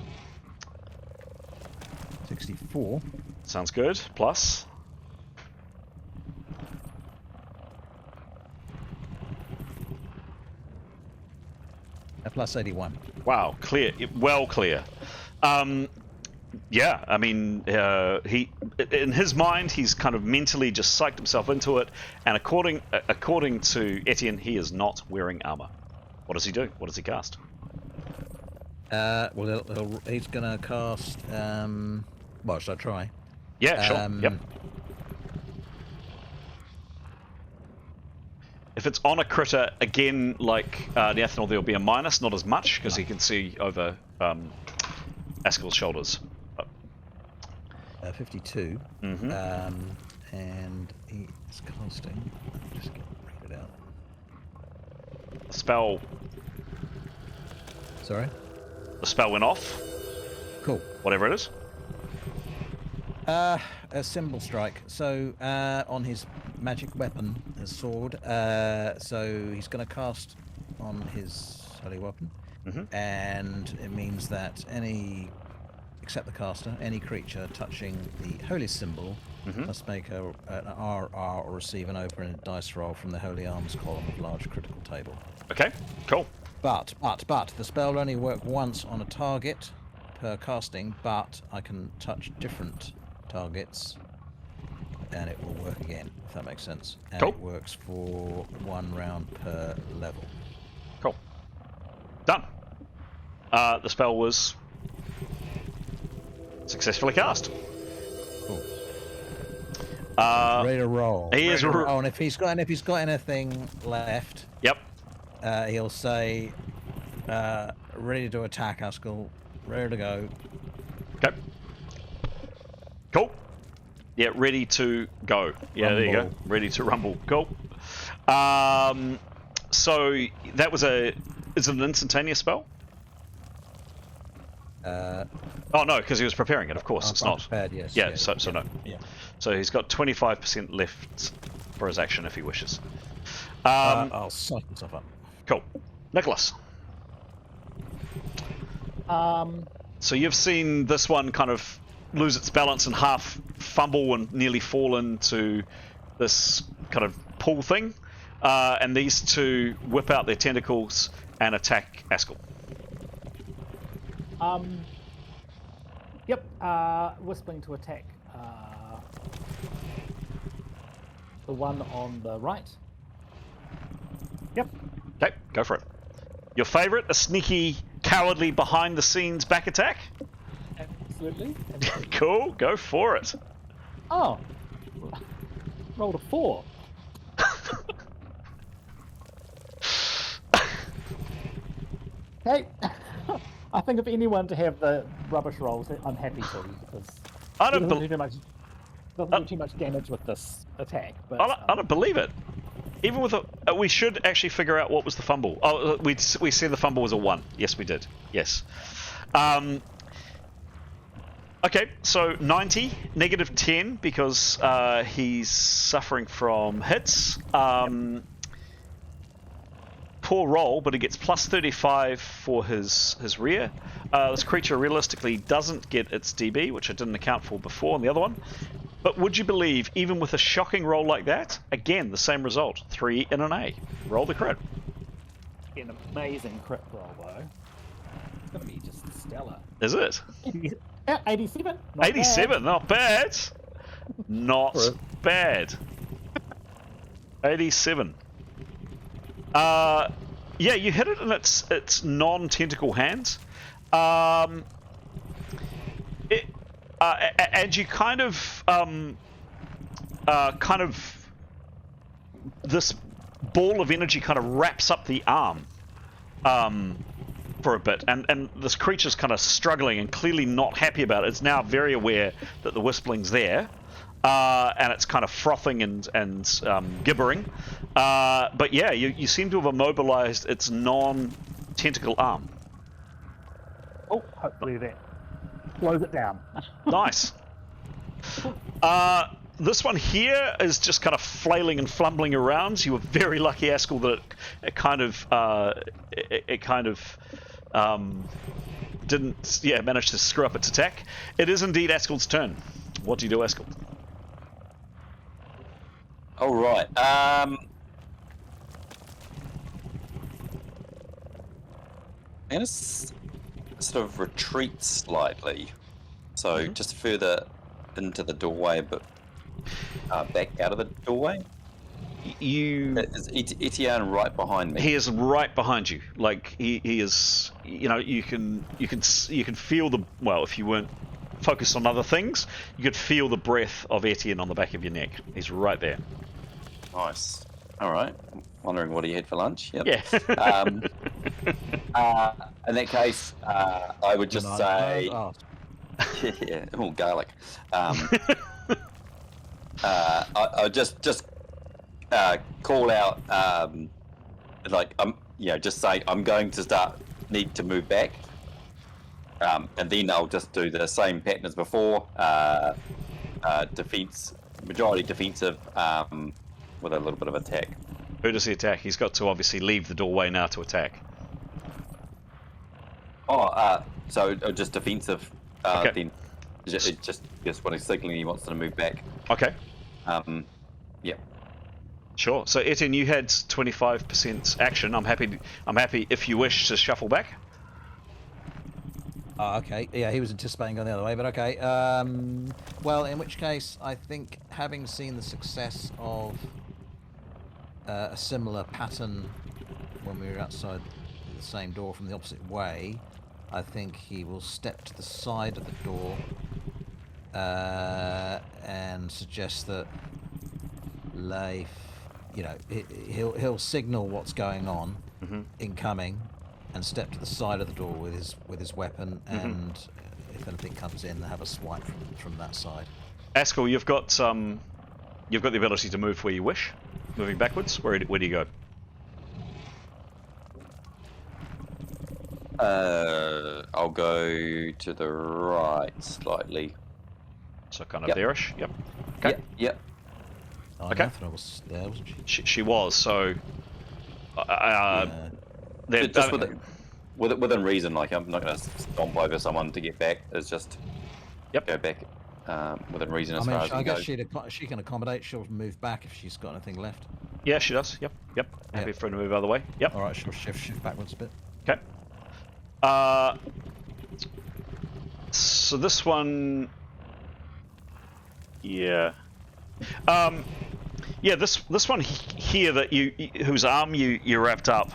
64. Sounds good. Plus. Plus 81. Wow, clear. Well clear. Yeah, I mean, he in his mind, he's kind of mentally just psyched himself into it, and according to Etienne, he is not wearing armor. What does he do? What does he cast? Well, he's going to cast. Well, should I try? Yeah, sure. Yep. If it's on a critter, again, like the Ethanol, there'll be a minus, not as much, because he can see over Askell's shoulders. 52. Mm-hmm. And he is casting. Just read it out. The spell. Sorry? The spell went off. Cool. Whatever it is. A symbol strike. So on his magic weapon, his sword. So he's going to cast on his holy weapon, Mm-hmm. and it means that any except the caster, any creature touching the holy symbol must make an RR or receive an open dice roll from the holy arms column of large critical table. Okay, cool. But the spell will only work once on a target per casting, but I can touch different targets and it will work again, if that makes sense. And Cool. It works for 1 round per level. Cool. Done. The spell was successfully cast. Cool. Uh, Ready to roll. he is Ready to r- roll. And if he's got anything left, Yep. he'll say, ready to attack, Haskell. Ready to go. Okay. Cool. Yeah, ready to go. Yeah, there you go. Rumble. Ready to rumble. Cool. So that was is it an instantaneous spell? Oh no, because he was preparing it. Of course, it's not. Prepared, yes. Yeah, so no. Yeah. So he's got 25% left for his action if he wishes. I'll psych myself up. Cool. Nicholas. So you've seen this one kind of lose its balance and half fumble and nearly fall into this kind of pool thing. And these two whip out their tentacles and attack Haskell. Yep. Whispering to attack. The one on the right. Yep. Okay, go for it. Your favourite, a sneaky, cowardly, behind-the-scenes back attack? Absolutely. Cool, go for it. Oh. Rolled a 4. Hey, I think if anyone to have the rubbish rolls, I'm happy to, because I don't, doesn't bel do too much damage with this attack. But I don't believe it. Even with a, we should actually figure out what was the fumble. Oh, we said the fumble was a 1. Yes, we did. Yes. Okay, so 90, negative 10 because he's suffering from hits. Poor roll, but he gets plus 35 for his rear. This creature realistically doesn't get its DB, which I didn't account for before on the other one. But would you believe, even with a shocking roll like that, again, the same result. 3 in an A. Roll the crit. an amazing crit roll, though. It's going to be just stellar. Is it? 87. Not 87, not bad. Not bad. 87. Yeah, you hit it in its non-tentacle hands. And you kind of this ball of energy kind of wraps up the arm for a bit, and this creature's kind of struggling and clearly not happy about it. It's now very aware that the Wispling's there, and it's kind of frothing and gibbering. But yeah, you seem to have immobilized its non-tentacle arm. Oh, hopefully that slows it down. Nice. This one here is just kind of flailing and fumbling around. You were very lucky, Haskell, that it kind of didn't manage to screw up its attack. It is indeed Haskell's turn. What do you do, Haskell? All right. I'm gonna sort of retreat slightly, so just further into the doorway, but back out of the doorway. Is Etienne right behind me? He is right behind you. Like he is. You can feel the. Well, if you weren't focused on other things, you could feel the breath of Etienne on the back of your neck. He's right there. Nice. All right. Wondering what he had for lunch. Yep. Yeah. In that case, I would just say, yeah, oh, garlic. I just call out, just say I'm going to need to move back, and then I'll just do the same pattern as before. Defense, majority defensive, with a little bit of attack. Who does he attack? He's got to obviously leave the doorway now to attack. So just defensive Okay. Then just when he's signaling, he wants to move back. Okay. Yeah. Sure. So Etienne, you had 25% action. I'm happy if you wish to shuffle back. Okay. Yeah, he was anticipating going the other way, but okay. Well, in which case, I think having seen the success of a similar pattern when we were outside the same door from the opposite way, I think he will step to the side of the door and suggest that Leif, he'll signal what's going on, incoming, and step to the side of the door with his weapon, and if anything comes in, have a swipe from that side. Askell, you've got the ability to move where you wish. Moving backwards, where do you go? I'll go to the right slightly. So kind of Yep. there-ish. Yep. Okay. Yep. Oh, Okay. I thought I was there, wasn't she? She was. So. Then, Just within reason, like I'm not going to stomp over someone to get back. It's just go back within reason as far as I we guess go. she can accommodate. She'll move back if she's got anything left. yeah, she does. Yep. Happy for her to move other way. Yep. All right, she'll shift backwards a bit. Okay. So this one. Yeah. Yeah. This one here that whose arm you wrapped up,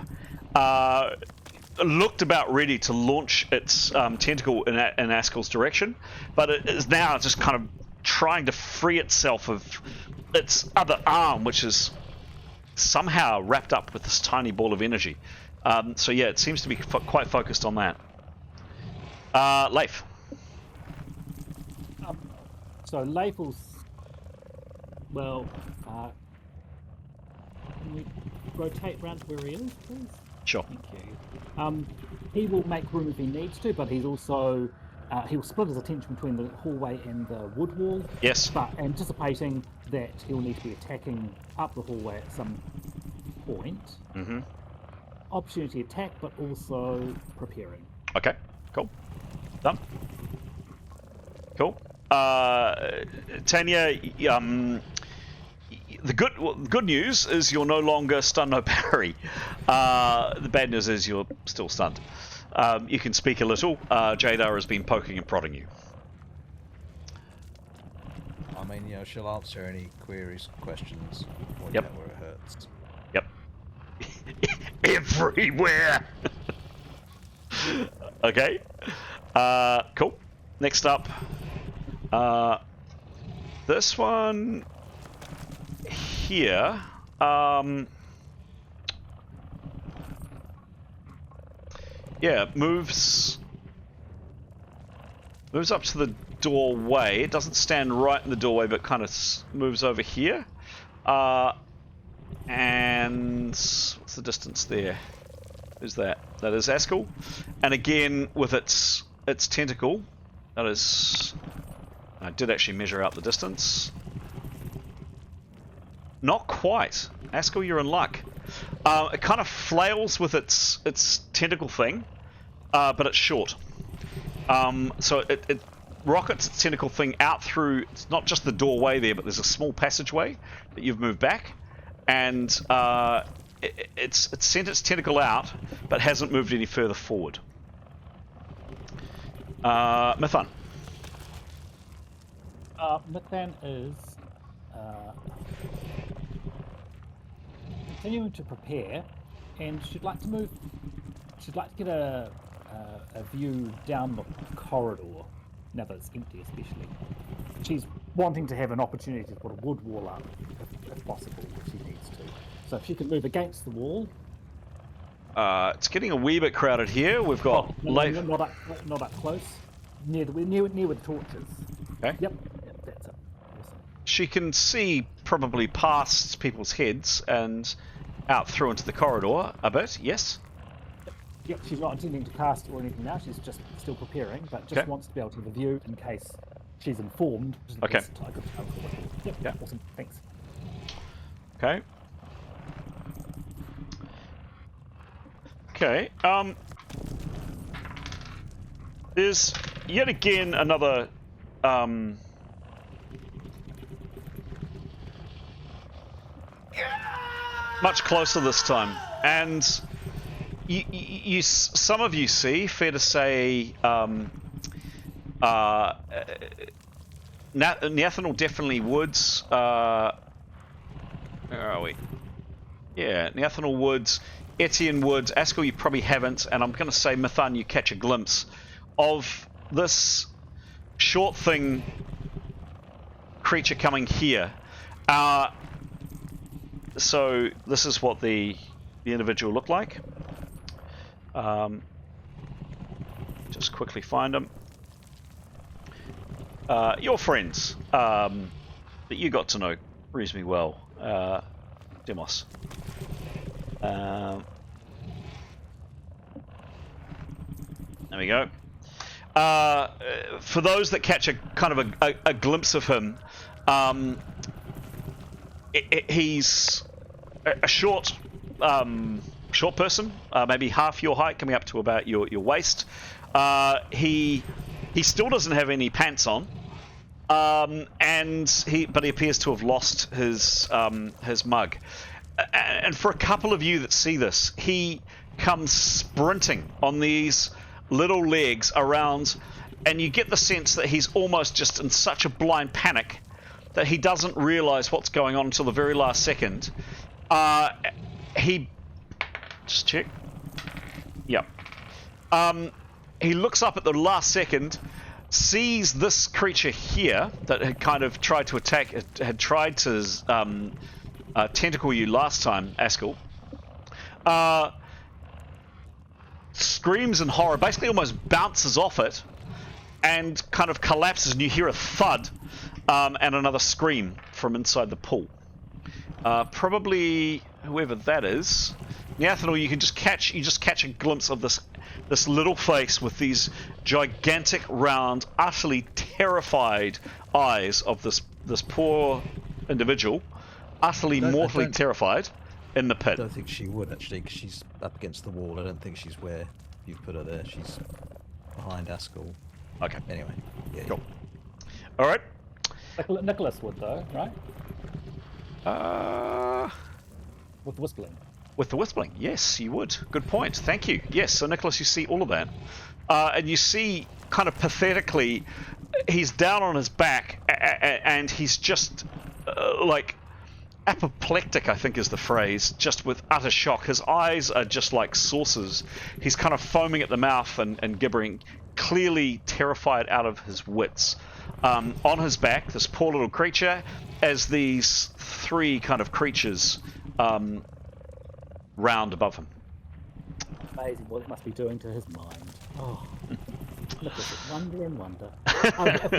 looked about ready to launch its tentacle in Askell's direction, but it is now just kind of trying to free itself of its other arm, which is somehow wrapped up with this tiny ball of energy. So yeah, it seems to be quite focused on that. Leif. So Leif will... Well, can we rotate round to where he is, please? Sure. Thank you. He will make room if he needs to, but he's also... he'll split his attention between the hallway and the wood wall. Yes. But anticipating that he'll need to be attacking up the hallway at some point. Mm-hmm. Opportunity attack, but also preparing. Okay. Cool. Done. Cool. Tanya, the good news is you're no longer stun no parry. The bad news is you're still stunned. You can speak a little. Jadar has been poking and prodding you. I mean, she'll answer any queries, questions, point Yep. out where it hurts. Yep. Everywhere. Okay. Cool. Next up, this one here. Yeah, moves up to the doorway. It doesn't stand right in the doorway, but kind of moves over here. And what's the distance there? Who's that? That is Askell. And again, with its tentacle, that is... I did actually measure out the distance. Not quite. Askell, you're in luck. It kind of flails with its tentacle thing, but it's short. So it rockets its tentacle thing out through... It's not just the doorway there, but there's a small passageway that you've moved back. And it's sent its tentacle out, but hasn't moved any further forward. Mithan. Mithan is continuing to prepare, and she'd like to move. She'd like to get a view down the corridor now that it's empty, especially. She's wanting to have an opportunity to put a wood wall up, if possible, if she needs to. So if she can move against the wall. It's getting a wee bit crowded here. We've got not up close. Near where the torches. Okay. Yep, that's it. Awesome. She can see probably past people's heads and out through into the corridor a bit. Yes. Yep, she's not intending to cast or anything now. She's just still preparing, but just wants to be able to have a view in case she's informed. Okay. Yep. Yeah. Awesome. Thanks. Okay. Okay. There's yet again another much closer this time, and some of you see, fair to say, Neathanel definitely Woods. Where are we? Yeah, Neathanel Woods, Etienne Woods, Askell you probably haven't, and I'm going to say Mithan you catch a glimpse of this short thing creature coming here. So this is what the individual looked like. Just quickly find them. Your friends that you got to know reasonably well, Demos. There we go. For those that catch a kind of a glimpse of him, he's a short person, maybe half your height, coming up to about your waist. He still doesn't have any pants on, but he appears to have lost his mug. And for a couple of you that see this, he comes sprinting on these little legs around, and you get the sense that he's almost just in such a blind panic that he doesn't realize what's going on until the very last second. He just check. Yep. He looks up at the last second, sees this creature here that had kind of tried to attack, had tried to tentacle you last time, Askell. Screams in horror, basically almost bounces off it, and kind of collapses, and you hear a thud and another scream from inside the pool. Probably whoever that is. Neathanel, you just catch a glimpse of this little face with these gigantic, round, utterly terrified eyes of this poor individual, utterly mortally terrified, in the pit. I don't think she would, actually, because she's up against the wall. I don't think she's where you've put her there. She's behind Askell. Okay. Anyway. Yeah. Cool. All right. Nicholas would, though, right? With whistling. With the whistling, yes, you would. Good point. Thank you. Yes, so Nicholas, you see all of that. And you see, kind of pathetically, he's down on his back, and he's just, like, apoplectic, I think is the phrase, just with utter shock. His eyes are just like saucers. He's kind of foaming at the mouth and gibbering, clearly terrified out of his wits. On his back, this poor little creature, as these three kind of creatures round above him. Amazing what it must be doing to his mind. Oh, look at it, wonder and wonder. If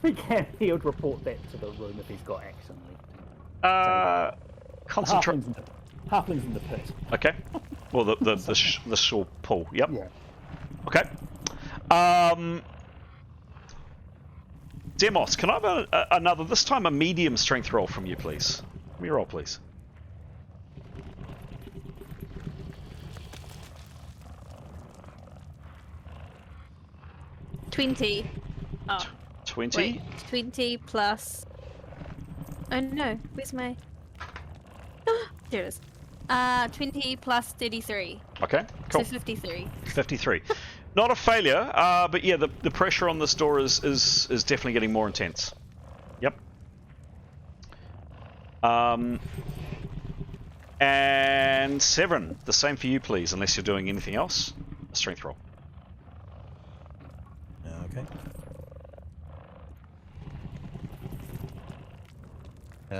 we can, he would report that to the room if he's got action left. Concentrate. Halflings in the pit. Okay. Well, the shore pool. Yep. Yeah. Okay. Demos, can I have another, this time a medium strength roll from you, please? Give me a roll, please. $20. Oh. 20? Wait, 20 plus... Oh no, where's my... there it is. 20 plus 33. Okay, cool. So 53. 53. Not a failure, but yeah, the pressure on this door is definitely getting more intense. Yep. And Severin, the same for you, please, unless you're doing anything else. A strength roll. Okay.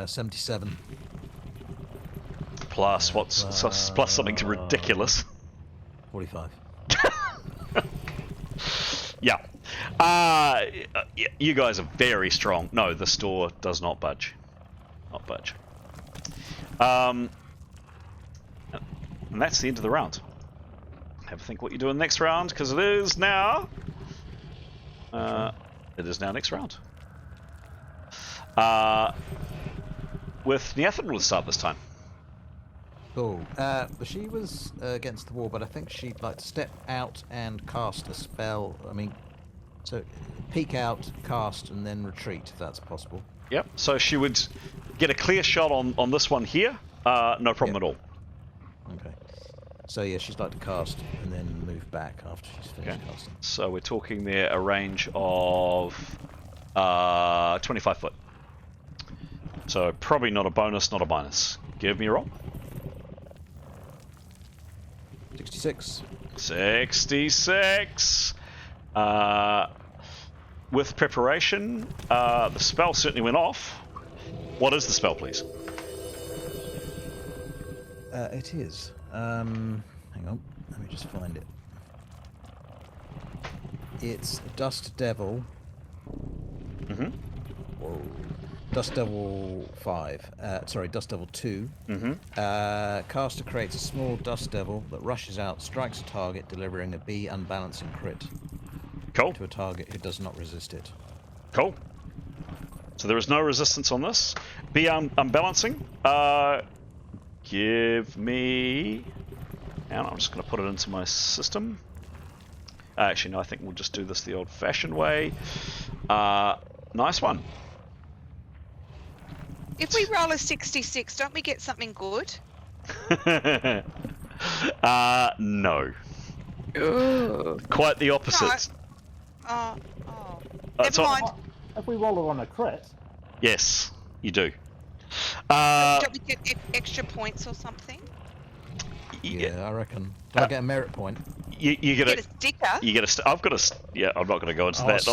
77. Plus what's plus something ridiculous. 45. Yeah. You guys are very strong. No, the store does not budge. Not budge. And that's the end of the round. Have a think what you're doing next round, because it is now... it is now next round. With Neathanel to start this time. Cool. But she was against the wall, but I think she'd like to step out and cast a spell. I mean, So peek out, cast, and then retreat if that's possible. Yep. So she would get a clear shot on this one here. No problem at all. Okay. So yeah, she's like to cast and then move back after she's finished casting. So we're talking there a range of 25 foot. So probably not a bonus, not a minus. Give me a roll. 66. 66. With preparation, the spell certainly went off. What is the spell, please? It is. Hang on, let me just find it. It's Dust Devil. Mm-hmm. Whoa. Dust Devil 5. Sorry, Dust Devil 2. Mm-hmm. Caster creates a small Dust Devil that rushes out, strikes a target, delivering a B unbalancing crit Cool. to a target who does not resist it. Cool. So there is no resistance on this. Be unbalancing. Give me... And I'm just going to put it into my system. Actually, no, I think we'll just do this the old-fashioned way. Nice one. If we roll a 66, don't we get something good? No. Ooh. Quite the opposite. Oh. That's Never all- mind. If we roll it on a crit, Yes, you do. Don't we get extra points or something? Yeah, I reckon. Do I get a merit point? You get Get a a... sticker? You get a... I've got a... Yeah, I'm not going to go into that.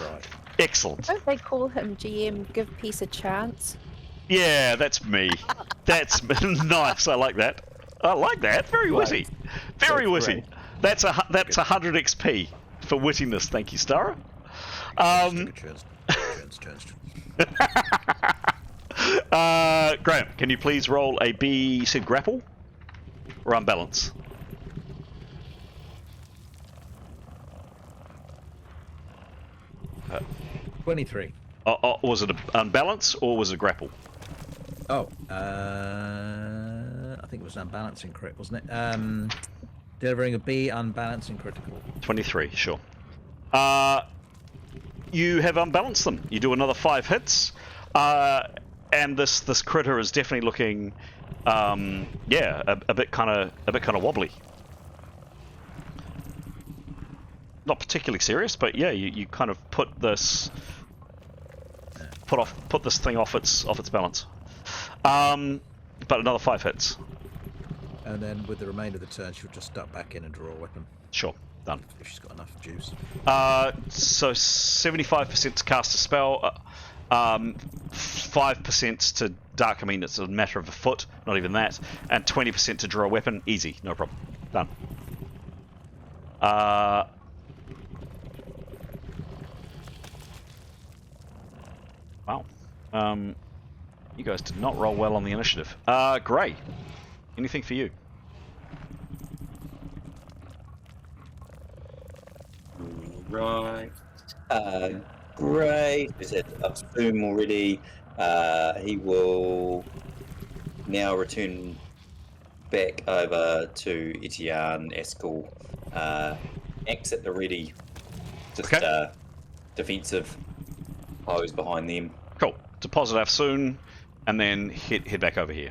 Right. Excellent. Don't they call him GM Give Peace a Chance? Yeah, that's me. That's nice. I like that. I like that. Very witty. Very That's witty. great. That's 100 XP for wittiness. Thank you, Stara. Graham, can you please roll a B? You said grapple or unbalance? Uh, 23. Was it an unbalance or was it a grapple? Oh, I think it was an unbalancing crit, wasn't it? Delivering a B unbalancing critical. 23, sure. You have unbalanced them. You do another 5 hits, and this critter is definitely looking, a bit kind of wobbly. Not particularly serious, but yeah, you kind of put this thing off its balance. But another 5 hits. And then with the remainder of the turn, she'll just duck back in and draw a weapon. Sure, done. If she's got enough juice. So 75% to cast a spell, 5% to dark. I mean, it's a matter of a foot, not even that, and 20% to draw a weapon. Easy, no problem. Done. Wow. You guys did not roll well on the initiative. Gray, anything for you? Right. Great. We said upstream already. He will now return back over to Etienne, Eskel. Axe at the ready. Just Okay. Defensive pose behind them. Cool. Deposit our soon, and then head back over here.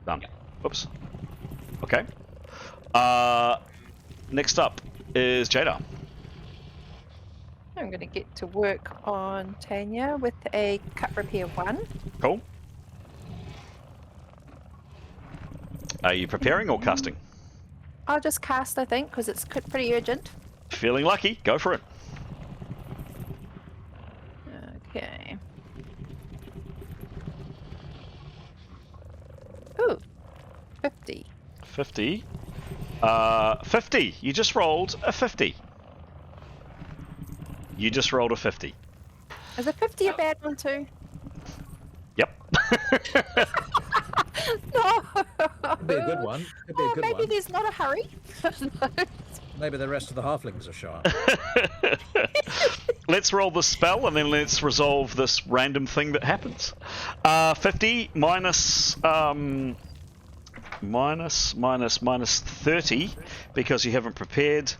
Done. Oops. Okay. Next up is Jada. I'm going to get to work on Tanya with a cut repair 1. Cool. Are you preparing or casting? I'll just cast, I think, because it's pretty urgent. Feeling lucky? Go for it. Okay. Ooh, 50. 50. 50. You just rolled a 50. You just rolled a 50. Is a 50 a bad one too? Yep. No. Could be a good one. Could be a good maybe one. there's not a hurry. Maybe the rest of the halflings are sharp. Let's roll the spell and then let's resolve this random thing that happens. 50 minus minus 30 because you haven't prepared.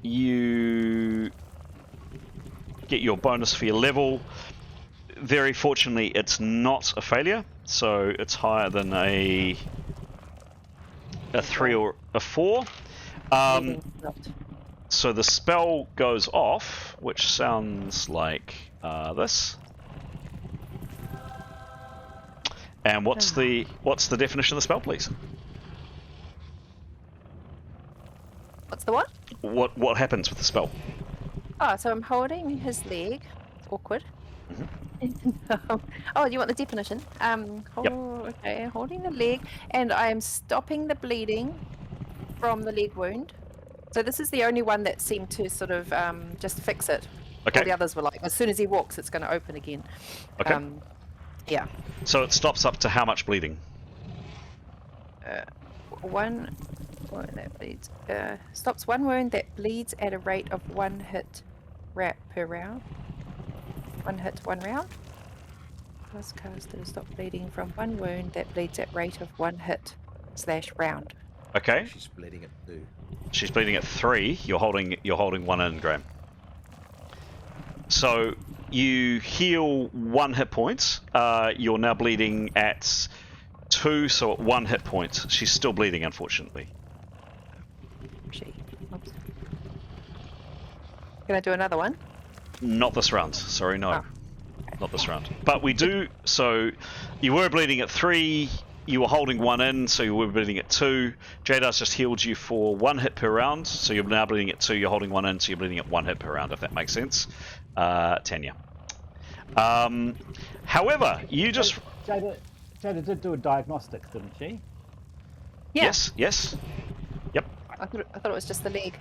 You get your bonus for your level. Very fortunately, it's not a failure, so it's higher than a 3 or a 4. So the spell goes off, which sounds like this. And what's the definition of the spell, please? What's the what? What happens with the spell? Oh, so I'm holding his leg. Awkward. Oh, you want the definition? Okay, holding the leg, and I'm stopping the bleeding from the leg wound. So this is the only one that seemed to sort of just fix it. Okay. All the others were like, as soon as he walks, it's going to open again. Okay. Yeah. So it stops up to how much bleeding? One wound that bleeds. Stops one wound that bleeds at a rate of 1 hit per round. 1 hit, 1 round. Plus caster stop bleeding from one wound that bleeds at rate of 1 hit / round. Okay. She's bleeding at 2. She's bleeding at 3. You're holding 1 in, Graham. So you heal 1 hit point. You're now bleeding at 2, so at 1 hit point. She's still bleeding, unfortunately. Oops. Can I do another one? Not this round. Sorry, no. Oh. Not this round. But we do. So you were bleeding at 3. You were holding 1 in, so you were bleeding at 2. Jadar's just healed you for 1 hit per round, so you're now bleeding at 2. You're holding 1 in, so you're bleeding at 1 hit per round, if that makes sense. Tanya. However, you just... Jada did do a diagnostic, didn't she? Yeah. Yes. Yep. I thought it was just the leg.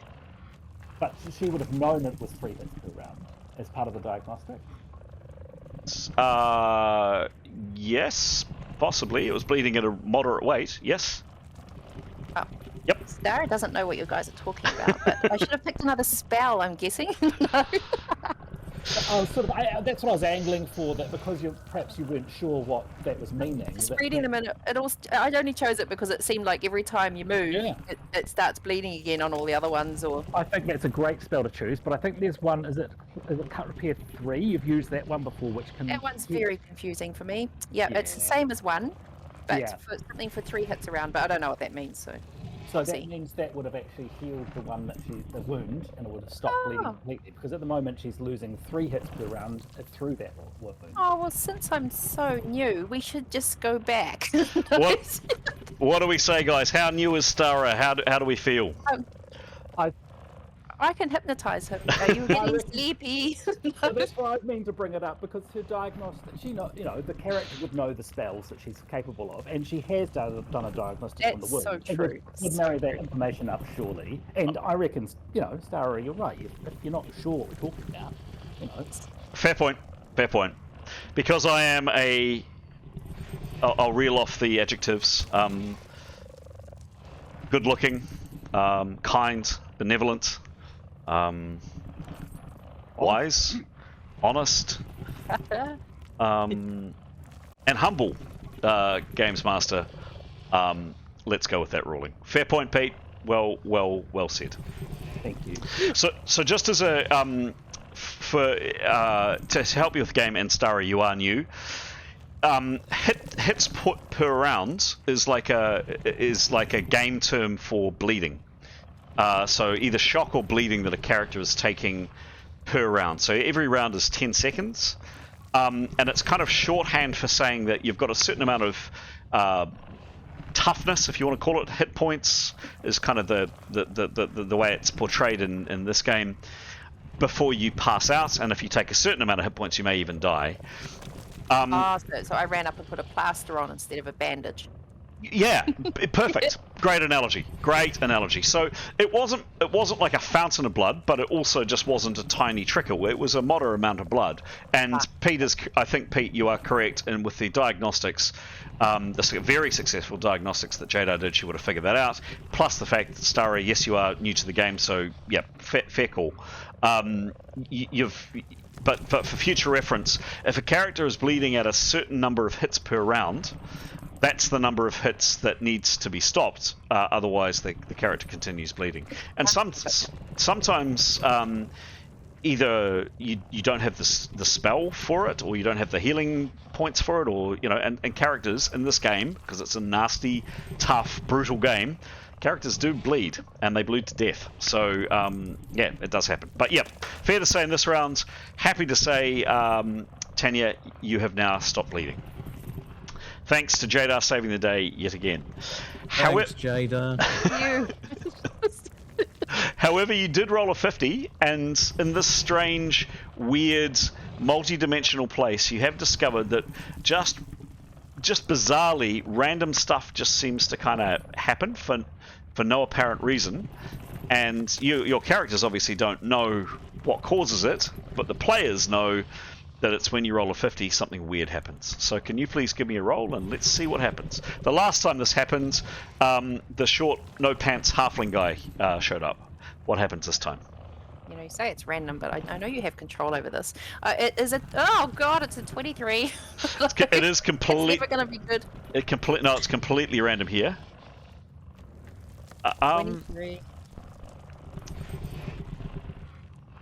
But she would have known it was 3 hits per round as part of the diagnostic. Yes, possibly. It was bleeding at a moderate rate. Yes. Oh. Yep. Sarah doesn't know what you guys are talking about, but I should have picked another spell, I'm guessing. No. I was that's what I was angling for, that because perhaps you weren't sure what that was meaning. Just reading them, and I only chose it because it seemed like every time you move, it starts bleeding again on all the other ones. Or I think that's a great spell to choose, but I think there's one. Is it cut repair 3? You've used that one before, which can. That one's very confusing for me. Yeah, it's the same as 1, but for something for 3 hits around. But I don't know what that means. So that means that would have actually healed the wound, and it would have stopped bleeding completely. Because at the moment she's losing 3 hits per round through that wound. Oh well, since I'm so new, we should just go back. What do we say, guys? How new is Stara? How do we feel? I can hypnotize her. Are you getting sleepy? Well, that's why I mean to bring it up, because her diagnostic, the character would know the spells that she's capable of, and she has done a diagnostic on the wound. That's so true. Would marry that information up, surely. And I reckon, Stara, you're right. If you're not sure what we're talking about, Fair point. Because I am I'll reel off the adjectives. Good looking, kind, benevolent. Wise, honest, and humble, Games Master. Let's go with that ruling. Fair point, Pete. Well said. Thank you. So just as a to help you with the game, and Starry, you are new. Hits per round is like a game term for bleeding. So either shock or bleeding that a character is taking per round. So every round is 10 seconds. And it's kind of shorthand for saying that you've got a certain amount of toughness, if you want to call it. Hit points is kind of the way it's portrayed in this game before you pass out. And if you take a certain amount of hit points, you may even die. So I ran up and put a plaster on instead of a bandage. Yeah, perfect. Great analogy. So it wasn't like a fountain of blood, but it also just wasn't a tiny trickle. It was a moderate amount of blood. And I think Pete, you are correct. And with the diagnostics, the very successful diagnostics that Jada did, she would have figured that out. Plus the fact that Starry, yes, you are new to the game, so yeah, fair call. But for future reference, if a character is bleeding at a certain number of hits per round, that's the number of hits that needs to be stopped. Otherwise, the character continues bleeding. And sometimes either you don't have the spell for it, or you don't have the healing points for it, or and characters in this game, because it's a nasty, tough, brutal game, characters do bleed, and they bleed to death. So yeah, it does happen. But yeah, fair to say in this round, happy to say, Tanya, you have now stopped bleeding. Thanks to Jadar saving the day yet again. Thanks, Jada. However, you did roll a 50, and in this strange, weird, multi-dimensional place, you have discovered that just bizarrely, random stuff just seems to kind of happen for no apparent reason. And your characters obviously don't know what causes it, but the players know that it's when you roll a 50, something weird happens. So can you please give me a roll, and let's see what happens. The last time this happened, the short, no-pants halfling guy showed up. What happens this time? You know, you say it's random, but I know you have control over this. Is it? Oh God, it's a 23. It is completely. It's never gonna be good. No, it's completely random here. 23.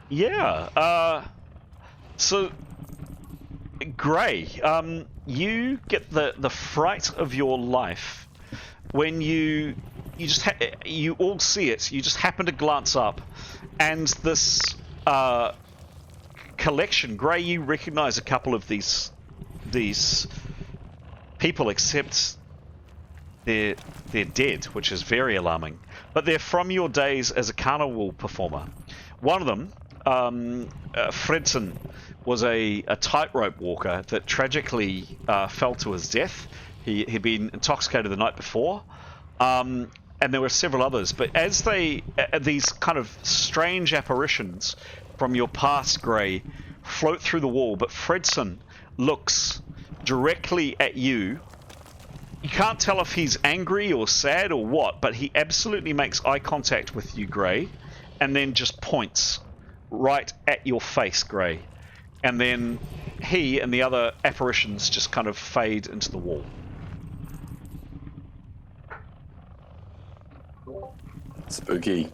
Yeah. So, Gray, you get the fright of your life when you all see it. You just happen to glance up, and this collection, Gray, you recognize a couple of these people, except they're dead, which is very alarming. But they're from your days as a carnival performer. One of them, Fredson, was a tightrope walker that tragically fell to his death. He'd been intoxicated the night before. And there were several others. But as these kind of strange apparitions from your past, Gray, float through the wall, but Fredson looks directly at you. You can't tell if he's angry or sad or what, but he absolutely makes eye contact with you, Gray, and then just points right at your face, Gray. And then he and the other apparitions just kind of fade into the wall. Spooky.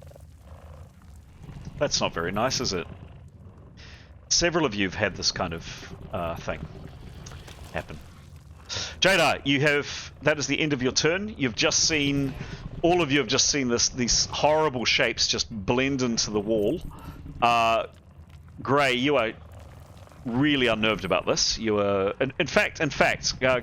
That's not very nice, is it? Several of you have had this kind of thing happen. Jada, that is the end of your turn. All of you have just seen these horrible shapes just blend into the wall. Gray, you are really unnerved about this. You are, in fact,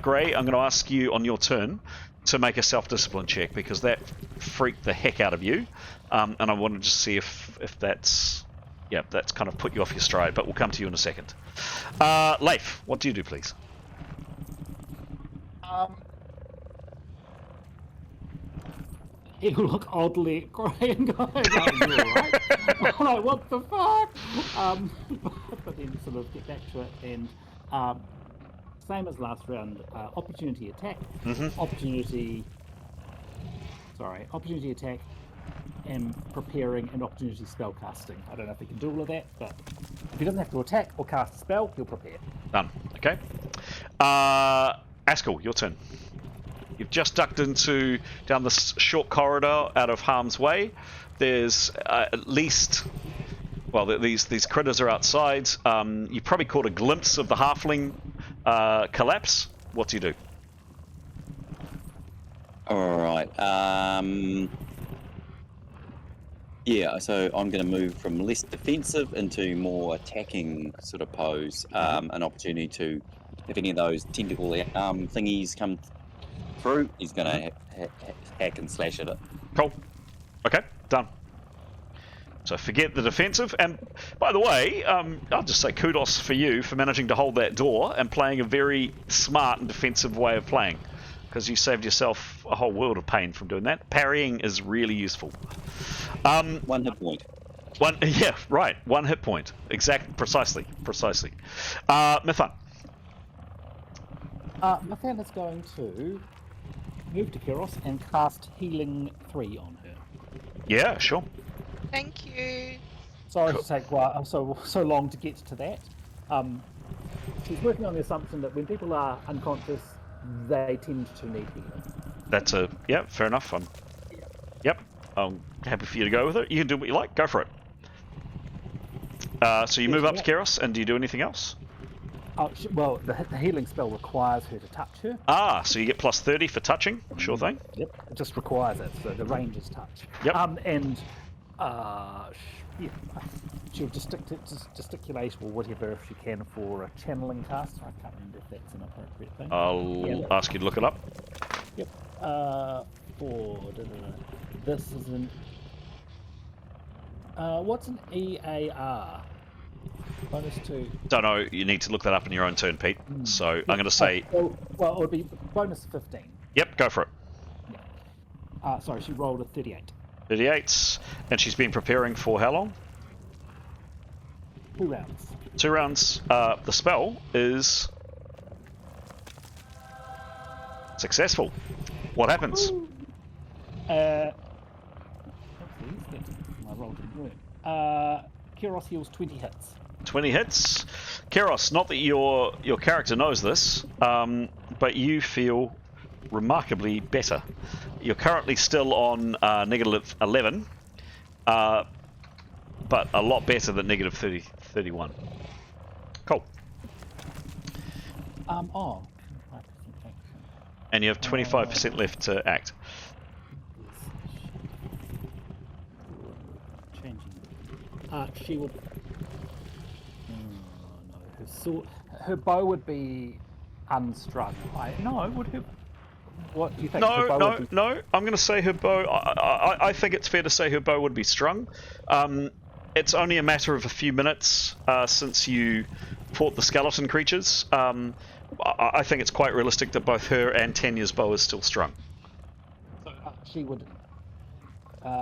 Gray, I'm going to ask you on your turn to make a self-discipline check, because that freaked the heck out of you, and I wanted to see if that's kind of put you off your stride. But we'll come to you in a second. Leif, what do you do, please? You look oddly grey and going, "Oh, you're right." I'm like, what the fuck? But then sort of get back to it, and same as last round, opportunity attack, opportunity attack, and preparing an opportunity spell casting. I don't know if he can do all of that, but if he doesn't have to attack or cast a spell, he'll prepare. Done. Okay. Askell, your turn. You've just ducked down this short corridor out of harm's way. There's at least, well, these critters are outside. You probably caught a glimpse of the halfling collapse. What do you do? All right. Yeah, so I'm going to move from less defensive into more attacking sort of pose. An opportunity to, if any of those tentacle arm thingies come through, he's going to hack and slash at it. Cool. Okay, done. So forget the defensive. And by the way, I'll just say kudos for you for managing to hold that door and playing a very smart and defensive way of playing, because you saved yourself a whole world of pain from doing that. Parrying is really useful. 1 hit point. Yeah, right. 1 hit point. Precisely. Mithan. Mithan is going to move to Kiros and cast Healing 3 on her. Yeah, sure. Thank you. Sorry to take so long to get to that. She's working on the assumption that when people are unconscious, they tend to need healing. That's a fair enough. Yep, I'm happy for you to go with it. You can do what you like. Go for it. So you move up to Keros, and do you do anything else? Well, the healing spell requires her to touch her. So you get plus 30 for touching. Sure thing. Yep, it just requires it, so the range is touch. Yep. She'll gesticulate or whatever if she can for a channeling cast. I can't remember if that's an appropriate thing. I'll ask you to look it up. Yep. This is an. What's an EAR? Bonus 2. Don't know. You need to look that up in your own turn, Pete. So I'm going to say. Well, it would be bonus 15. Yep, go for it. Sorry, she rolled a 38. 38, and she's been preparing for how long? 2 rounds. 2 rounds. The spell is successful. What happens? My roll didn't work. Keros heals 20 hits. 20 hits. Keros, not that your character knows this, but you feel remarkably better. You're currently still on negative 11, but a lot better than negative 31. Cool. And you have 25% left to act. She would. No, her bow would be unstrung. Would her? What do you think? No. I'm going to say her bow. I think it's fair to say her bow would be strung. It's only a matter of a few minutes since you fought the skeleton creatures. I think it's quite realistic that both her and Tanya's bow is still strung. So she would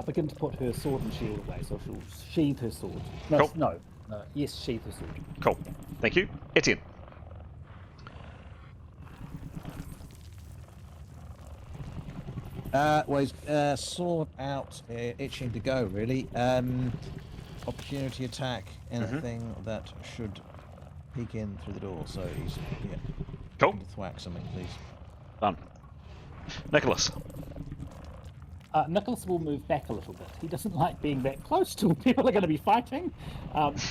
begin to put her sword and shield away. So she'll sheathe her sword. No, cool. Yes, sheathe her sword. Cool. Thank you, Etienne. Well, he's sword out, itching to go, really. Opportunity attack, anything that should peek in through the door. So he's cool. To thwack something, please. Done. Nicholas. Nicholas will move back a little bit. He doesn't like being that close to people are going to be fighting.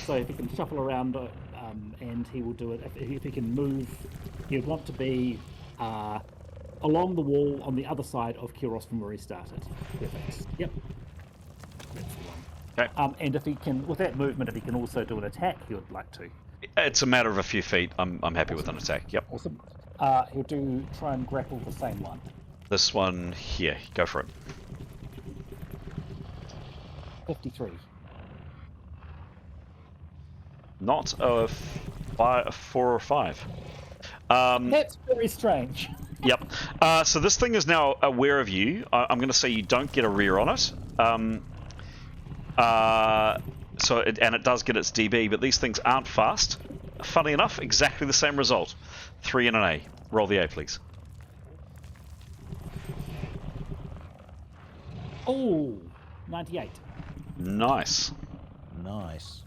So if he can shuffle around, and he will do it. If he can move, he would want to be along the wall on the other side of Keros from where he started. Perfect. Yep. That's the one. Okay. And if he can, with that movement, if he can also do an attack, he would like to. It's a matter of a few feet. I'm happy with an attack. Yep. Awesome. He'll try and grapple the same one. This one here. Go for it. 53. Not a 4 or 5. That's very strange. Yep. So this thing is now aware of you. I'm going to say you don't get a rear on it. And it does get its DB, but these things aren't fast. Funny enough, exactly the same result. 3 and an A. Roll the A, please. Oh, 98. Nice. Nice.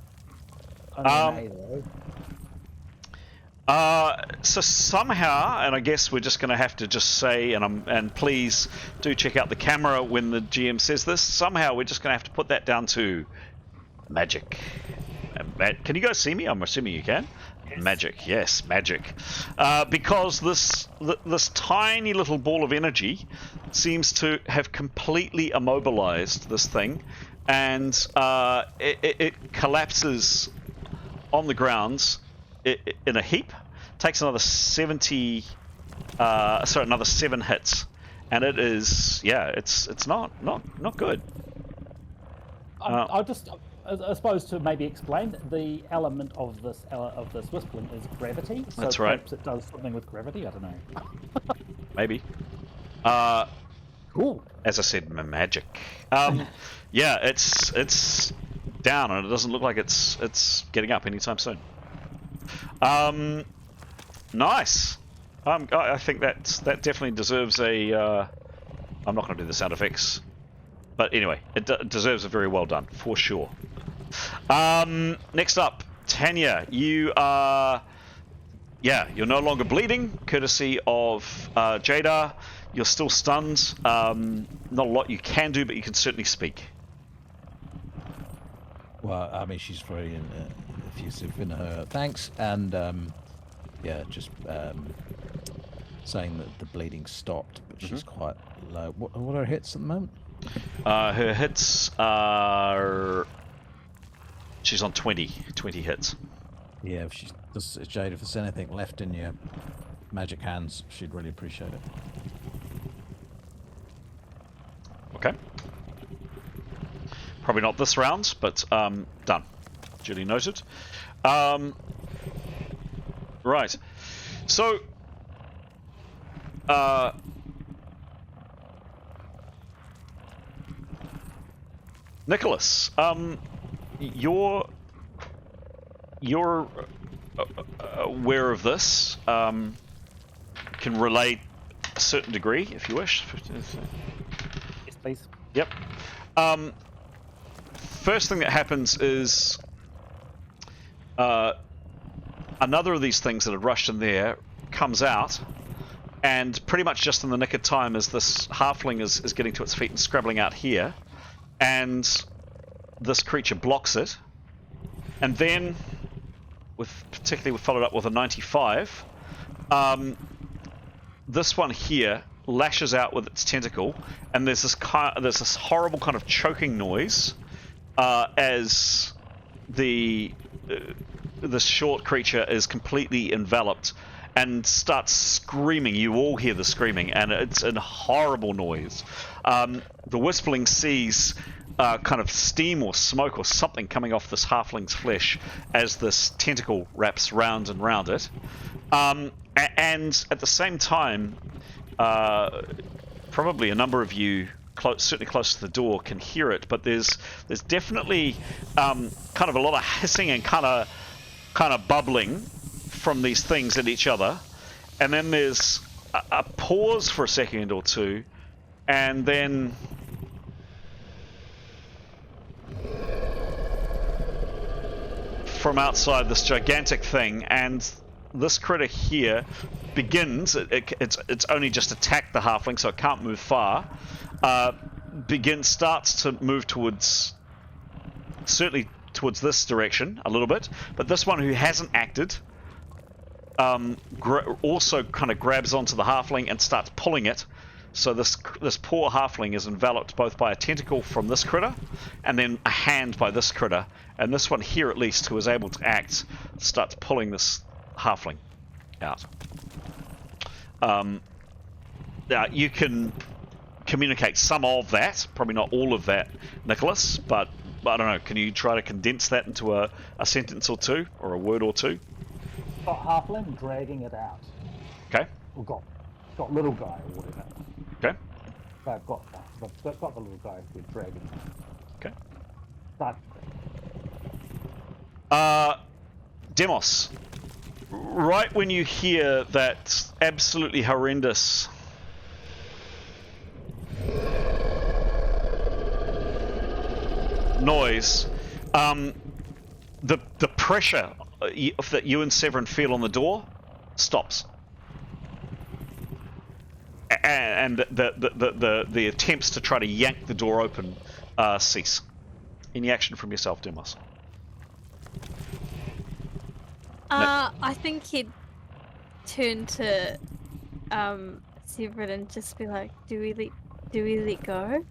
So somehow, and I guess we're just going to have to just say, and please do check out the camera when the GM says this. Somehow we're just going to have to put that down to magic. Can you guys see me? I'm assuming you can. Yes. Magic, yes, magic. Because this tiny little ball of energy seems to have completely immobilized this thing, and it collapses on the grounds in a heap. Takes another 7 hits, and it is it's not good. I'll just, I suppose, to maybe explain the element of this whispering is gravity. So that's right. Perhaps it does something with gravity. I don't know. Maybe. Cool. As I said, magic. Yeah, it's down, and it doesn't look like it's getting up anytime soon. Nice. I think that definitely deserves a. I'm not going to do the sound effects, but anyway, it deserves a very well done for sure. Next up, Tanya, you are Yeah, you're no longer bleeding, courtesy of Jada. You're still stunned. Not a lot you can do, but you can certainly speak. Well, I mean, she's very effusive in her thanks, and yeah, just saying that the bleeding stopped, but she's quite low. What are her hits at the moment? Her hits are... She's on 20 hits. Yeah, if she's Jade, if there's anything left in your magic hands, she'd really appreciate it. Okay. Probably not this round, but done. Duly noted. Right. So, Nicholas, you're aware of this. Can relate a certain degree, if you wish. Yes, please. Yep. First thing that happens is another of these things that had rushed in there comes out, and pretty much just in the nick of time as this halfling is getting to its feet and scrabbling out here, and this creature blocks it, and then, particularly followed up with a 95, this one here lashes out with its tentacle, and there's this horrible kind of choking noise as this short creature is completely enveloped and starts screaming. You all hear the screaming, and it's a horrible noise. The Whispling sees kind of steam or smoke or something coming off this halfling's flesh as this tentacle wraps round and round it. And at the same time, probably a number of you, certainly close to the door, can hear it. But there's definitely kind of a lot of hissing and kind of bubbling from these things at each other, and then there's a pause for a second or two, and then from outside this gigantic thing, and this critter here begins, it's only just attacked the halfling, so it can't move far, starts to move certainly towards this direction a little bit, but this one who hasn't acted also kind of grabs onto the halfling and starts pulling it. So this poor halfling is enveloped both by a tentacle from this critter and then a hand by this critter, and this one here at least, who is able to act, starts pulling this halfling out. Now you can communicate some of that, probably not all of that, Nicholas, but I don't know, can you try to condense that into a sentence or two, or a word or two? Got halfling dragging it out. Okay. Or got little guy or whatever. Okay. So I've got the little guy we're dragging. Okay. Start. Demos, right when you hear that absolutely horrendous noise, the pressure that you and Severin feel on the door stops, and the attempts to try to yank the door open cease. Any action from yourself, Demos? I think he'd turn to Severin and just be like, "Do we let go?"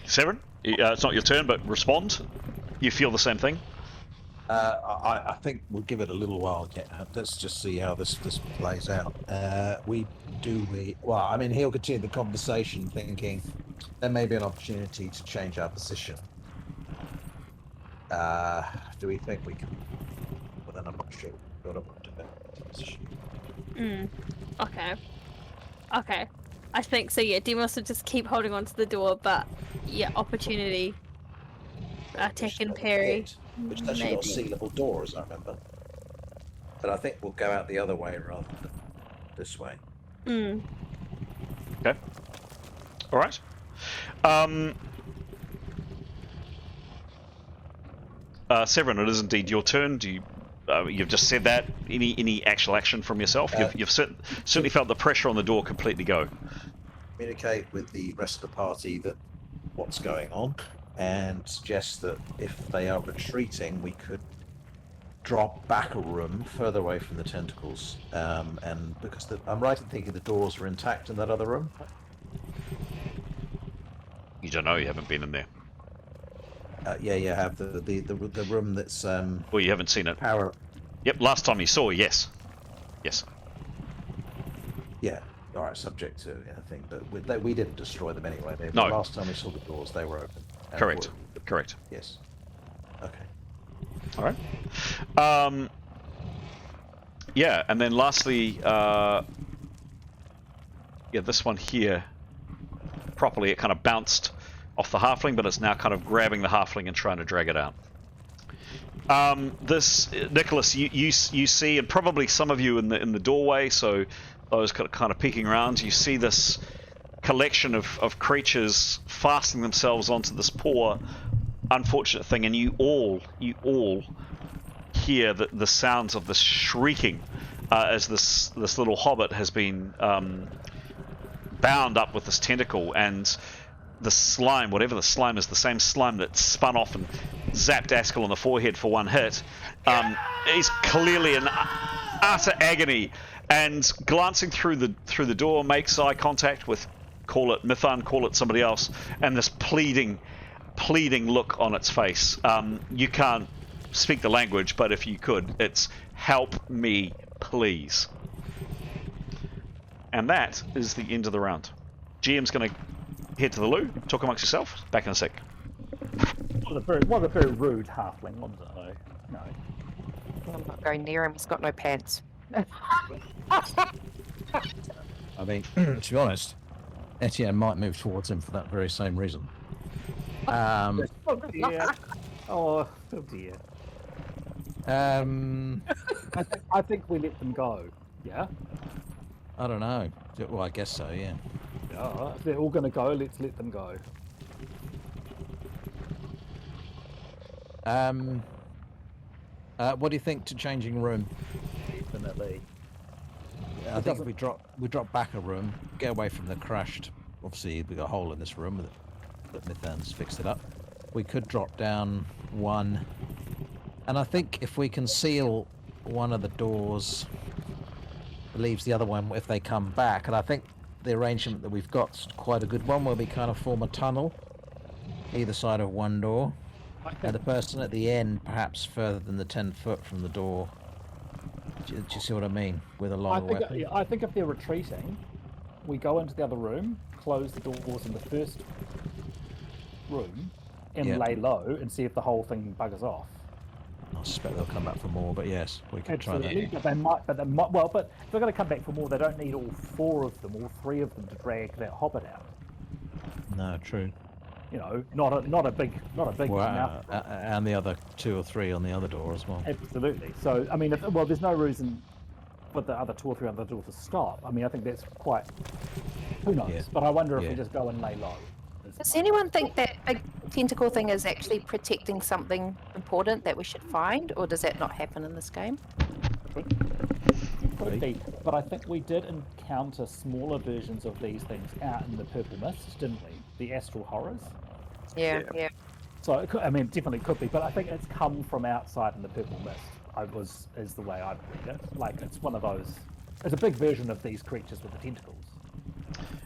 Severin, it's not your turn, but respond. You feel the same thing? I think we'll give it a little while. Let's just see how this plays out. Well, I mean, he'll continue the conversation thinking there may be an opportunity to change our position. Do we think we can? Well, then I'm not sure. Got up to that position. Okay. I think so. Yeah, Demos will just keep holding on to the door, but yeah, opportunity. Attack and parry. Which has actually got sealable doors, I remember. But I think we'll go out the other way rather than this way. Okay. All right. Severin, it is indeed your turn. Do you? You've just said that. Any actual action from yourself? You've certainly felt the pressure on the door completely go. Communicate with the rest of the party that what's going on, and suggest that if they are retreating, we could drop back a room further away from the tentacles. And because I'm right in thinking the doors were intact in that other room. You don't know. You haven't been in there. Yeah, I have the room that's Well, you haven't seen it. power. Yep. Last time you saw, yes. Yeah. All right, subject to anything, but we didn't destroy them anyway. No. Last time we saw the doors, they were open. Correct. Correct. Yes. Okay. All right. Yeah, and then lastly, this one here, properly, it kind of bounced off the halfling, but it's now kind of grabbing the halfling and trying to drag it out. This Nicholas, you see, and probably some of you in the doorway, so those kind of peeking around, you see this collection of creatures fastening themselves onto this poor, unfortunate thing, and you all hear the sounds of this shrieking as this little hobbit has been bound up with this tentacle, and the slime, whatever the slime is, the same slime that spun off and zapped Askell on the forehead for one hit, is clearly in utter agony, and glancing through the door, makes eye contact with, call it Mithan, call it somebody else, and this pleading look on its face. You can't speak the language, but if you could, it's "help me, please." And that is the end of the round. GM's going to head to the loo, talk amongst yourself. Back in a sec. Was a very rude halfling, wasn't it? Though? No. I'm not going near him. He's got no pants. I mean, to be honest, Etienne might move towards him for that very same reason. Oh dear. Oh dear. I think we let them go. Yeah. I don't know. Well, I guess so. Yeah. Yeah. If they're all going to go, let's let them go. What do you think to changing room? Definitely. I think we drop back a room, get away from the crashed. Obviously, we got a hole in this room that Mithan's fixed it up. We could drop down one, and I think if we can seal one of the doors, it leaves the other one if they come back. And I think the arrangement that we've got's quite a good one, where we kind of form a tunnel either side of one door, and the person at the end perhaps further than the 10 foot from the door. Do you see what I mean? With a longer weapon. I think if they're retreating, we go into the other room, close the doors in the first room, and lay low and see if the whole thing buggers off. I suspect they'll come back for more, but yes, we can try that. But they might. But if they're going to come back for more, they don't need all four of them, all three of them, to drag that hobbit out. No, true. You know, not a big. Well, and the other 2 or 3 on the other door as well. Absolutely. So I mean, there's no reason for the other 2 or 3 on the door to stop. I mean, I think that's quite. Who knows? Yeah. But I wonder if we just go and lay low. Does anyone think that big tentacle thing is actually protecting something important that we should find, or does that not happen in this game? Could be, but I think we did encounter smaller versions of these things out in the Purple Mist, didn't we? The Astral Horrors. Yeah. So it could, I mean, definitely could be, but I think it's come from outside in the Purple Mist. Is the way I'd read it. Like it's one of those. It's a big version of these creatures with the tentacles.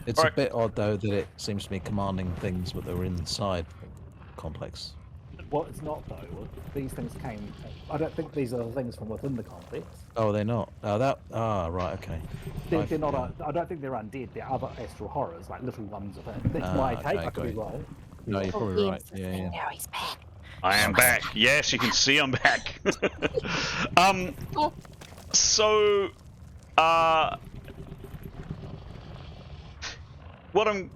It's a bit odd though that it seems to be commanding things that are inside the complex. Well, it's not though. These things came. I don't think these are the things from within the complex. Oh, they're not. Right, okay. They're not. I don't think they're undead. They're other astral horrors, like little ones of it. That's my take. Okay, I could be got wrong. No, you're probably right. Yes, Yeah. now he's back. I am back. Yes, you can see I'm back. So, what I'm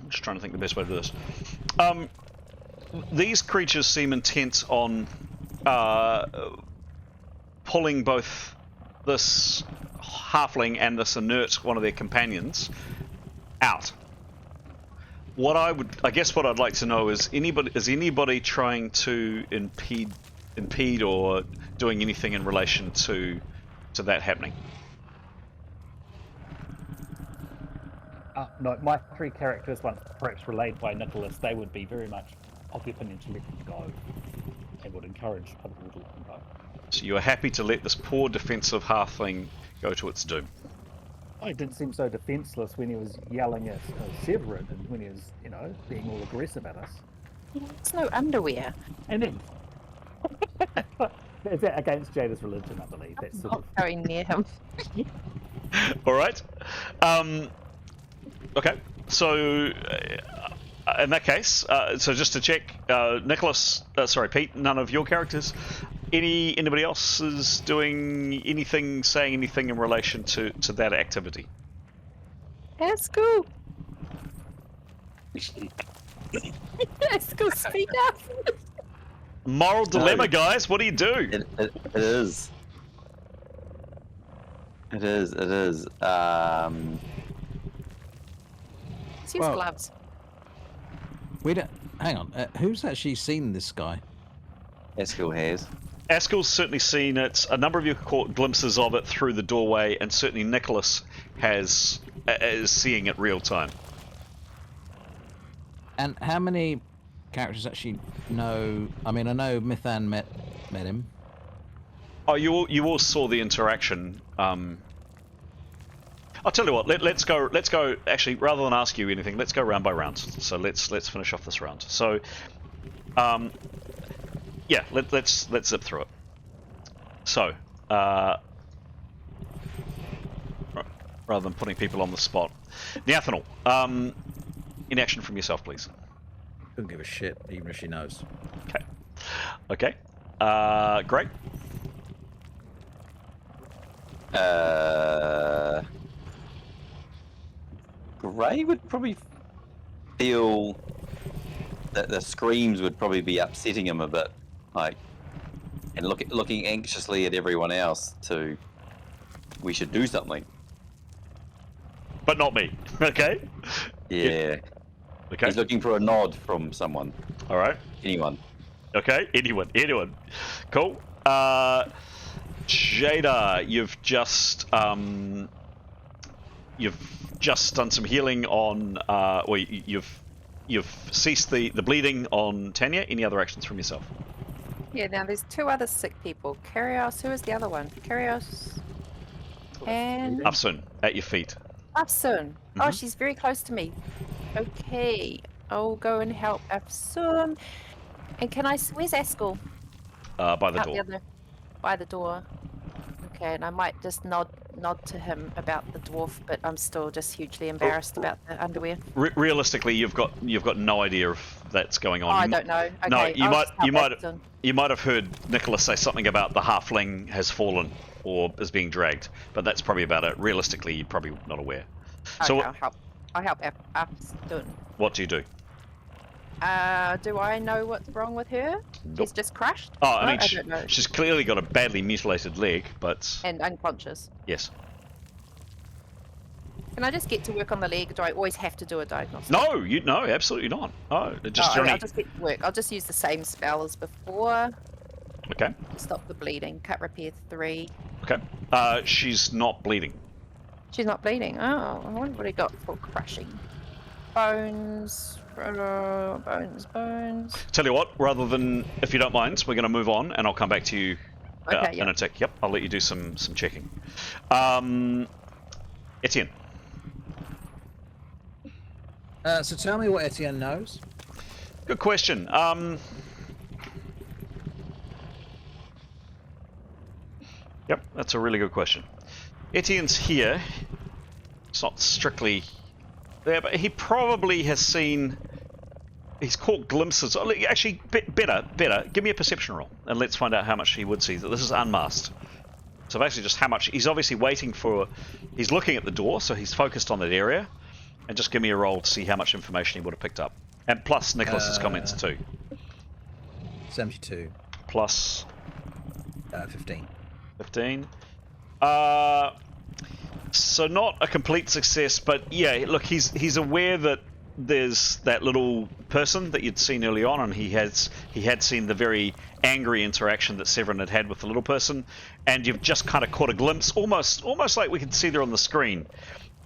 just trying to think the best way to do this. These creatures seem intent on pulling both this halfling and this inert one of their companions out. what I'd like to know is anybody trying to impede or doing anything in relation to that happening? No, my 3 characters, once perhaps relayed by Nicholas, they would be very much of the opinion to let them go, and would encourage other people to let them go. So you are happy to let this poor defensive halfling go to its doom? I didn't seem so defenseless when he was yelling at Severin, and when he was, being all aggressive at us. It's no underwear. And then, is that against Jada's religion, I believe? That's sort Not going near him. All right. Okay. So in that case, so just to check, Nicholas, Pete, none of your characters. Anybody else is doing anything, saying anything in relation to that activity? Let's go. Let's go speak up. Moral dilemma, guys. What do you do? It is. It is. Let's use Well- gloves. We don't. Hang on. Who's actually seen this guy? Eskil has. Askell's certainly seen it. A number of you caught glimpses of it through the doorway, and certainly Nicholas is seeing it real time. And how many characters actually know? I mean, I know Mythan met him. Oh, you all saw the interaction. I'll tell you what. Let's go. Actually, rather than ask you anything, let's go round by round. So let's finish off this round. So, yeah, let's zip through it. So, rather than putting people on the spot, Neathanal, in action from yourself, please. Couldn't give a shit, even if she knows. Okay. Great. Gray would probably feel that the screams would probably be upsetting him a bit, and looking anxiously at everyone else we should do something. But not me. Okay. Yeah. Okay. He's looking for a nod from someone. All right. Anyone. Okay. Anyone. Cool. Jada, you've just done some healing on. You've ceased the bleeding on Tanya. Any other actions from yourself? Yeah, now there's 2 other sick people. Kyrios, who is the other one? Kyrios and Afsun, at your feet. Afsun. Oh, Mhm. she's very close to me. Okay, I'll go and help Afsun. And where's Eskil? By the Out door. by the door. Okay, and I might just nod to him about the dwarf, but I'm still just hugely embarrassed about the underwear. Realistically, you've got no idea if that's going on. Oh, I don't know. Okay, No, I'll just help Afsun. you might have heard Nicholas say something about the halfling has fallen or is being dragged, but that's probably about it. Realistically, you're probably not aware. So Okay, I'll help Afsun. what do you do? Do I know what's wrong with her? Nope. She's just crushed? Oh, I No, mean, don't know. she's clearly got a badly mutilated leg, but And unconscious. yes. Can I just get to work on the leg? Do I always have to do a diagnostic? No, absolutely not. Oh, just I'll Johnny. just get to work. I'll just use the same spell as before. Okay. Stop the bleeding. Cut repair 3. Okay. She's not bleeding. She's not bleeding. Oh, I wonder what he got for crushing. Bones. Bones. Tell you what, rather than, if you don't mind, we're going to move on, and I'll come back to you Okay, in yeah. a tick. Yep, I'll let you do some checking. Etienne. So tell me what Etienne knows. Good question. Yep, that's a really good question. Etienne's here. It's not strictly there, but he probably has seen. He's caught glimpses. Actually, better. Give me a perception roll, and let's find out how much he would see. This is unmasked. So basically, just how much he's obviously waiting for. He's looking at the door, so he's focused on that area. And just give me a roll to see how much information he would have picked up. And plus Nicholas's comments too. 72. Plus 15. 15. So not a complete success, but yeah, look, he's aware that there's that little person that you'd seen early on, and he had seen the very angry interaction that Severin had with the little person, and you've just kind of caught a glimpse, almost like we can see there on the screen,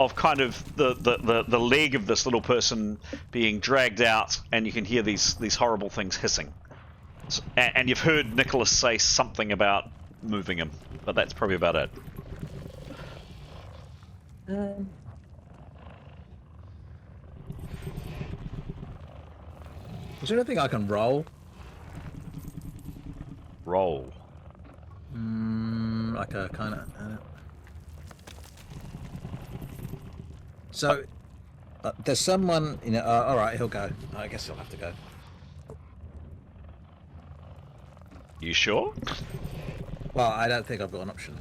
of kind of the leg of this little person being dragged out, and you can hear these horrible things hissing. So, and you've heard Nicholas say something about moving him, but that's probably about it. Is there anything I can roll? Roll. Like a kind of. So, there's someone. All right, he'll go. I guess he'll have to go. You sure? Well, I don't think I've got an option.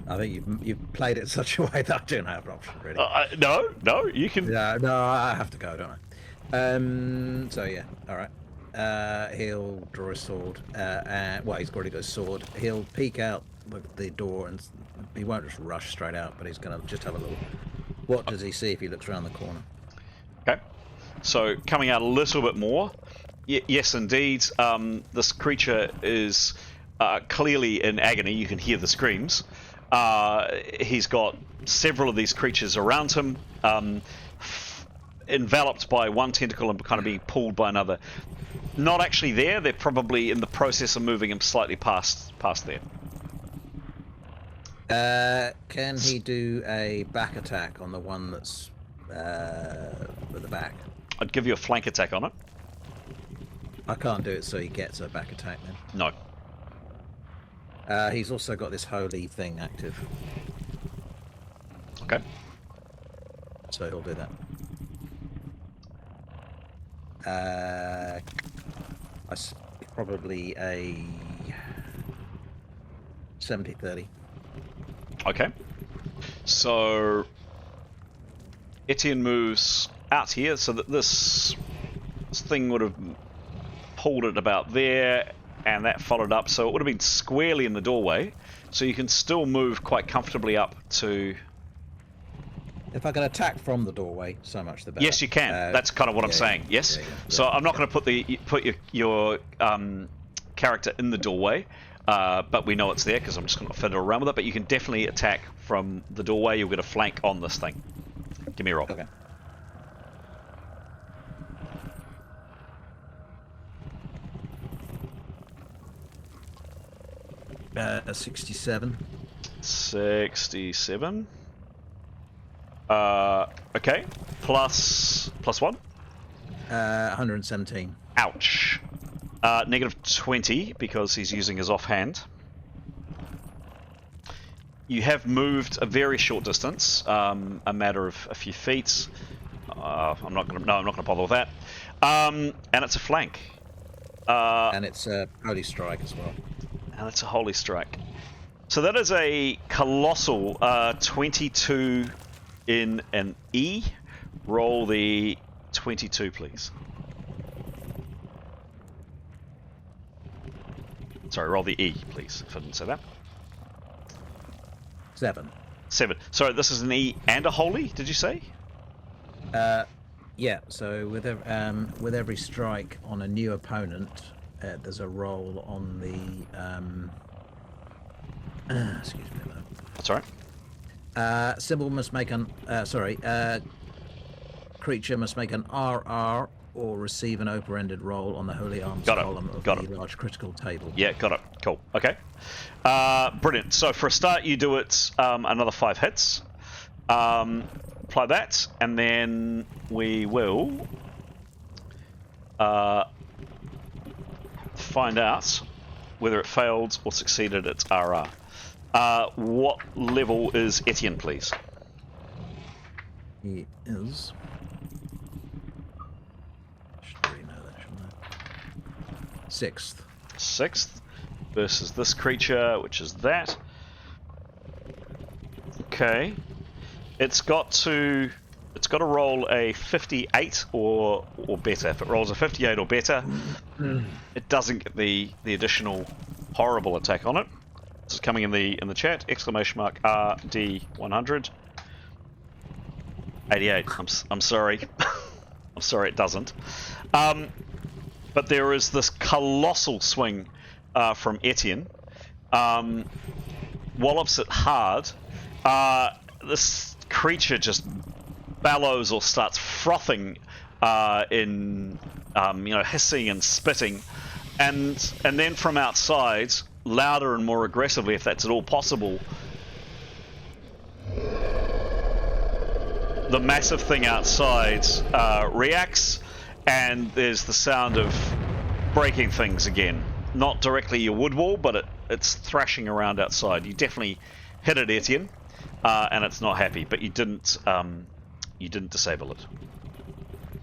I think you've played it in such a way that I don't have an option, really. No, you can. Yeah, no, I have to go, don't I? So yeah, all right. He'll draw a sword. Well, he's already got a sword. He'll peek out the door, and he won't just rush straight out, but he's gonna just have a little. What does he see if he looks around the corner? Okay. So coming out a little bit more. Yes, indeed. This creature is clearly in agony. You can hear the screams. He's got several of these creatures around him, enveloped by one tentacle and kind of being pulled by another. Not actually there. They're probably in the process of moving him slightly past there. Can he do a back attack on the one that's at the back? I'd give you a flank attack on it. I can't do it, so he gets a back attack then. No. He's also got this holy thing active. Okay. So he'll do that. Probably a 70-30. Okay. So Etienne moves out here so that this thing would have pulled it about there, and that followed up, so it would have been squarely in the doorway, so you can still move quite comfortably up to... If I can attack from the doorway, so much the better. Yes, you can. That's kind of what I'm saying. Yes. Yeah. So I'm not going to put your character in the doorway, but we know it's there because I'm just going to fiddle around with it. But you can definitely attack from the doorway. You'll get a flank on this thing. Give me a roll. Okay. A 67. 67. Okay. Plus one. 117. Ouch. Negative 20 because he's using his offhand. You have moved a very short distance, a matter of a few feet. I'm not going to bother with that. And it's a flank. And it's a holy strike as well. And it's a holy strike. So that is a colossal 22 in an E. Roll the 22, please. Sorry, roll the E, please, if I didn't say that. 7. 7. Sorry, this is an E and a holy, did you say? Yeah, so with every strike on a new opponent, there's a roll on the... excuse me a moment. That's all right. Symbol must make an... creature must make an RR or receive an open-ended roll on the Holy Arms column of the large critical table. Yeah, got it. Cool. Okay. Brilliant. So for a start, you do it another 5 hits. Apply that, and then we will find out whether it failed or succeeded its RR. What level is Etienne, please? He is... should already know that, shouldn't I? 6th. 6th versus this creature, which is that. Okay. It's got to roll a 58 or better. If it rolls a 58 or better, it doesn't get the additional horrible attack on it. This is coming in the chat. ! RD100. 88. I'm sorry. I'm sorry it doesn't. But there is this colossal swing from Etienne. Wallops it hard. This creature just bellows or starts frothing in, hissing and spitting. And then from outside, louder and more aggressively, if that's at all possible, the massive thing outside reacts, and there's the sound of breaking things again. Not directly your wood wall, but it's thrashing around outside. You definitely hit it, Etienne, and it's not happy. But you didn't disable it.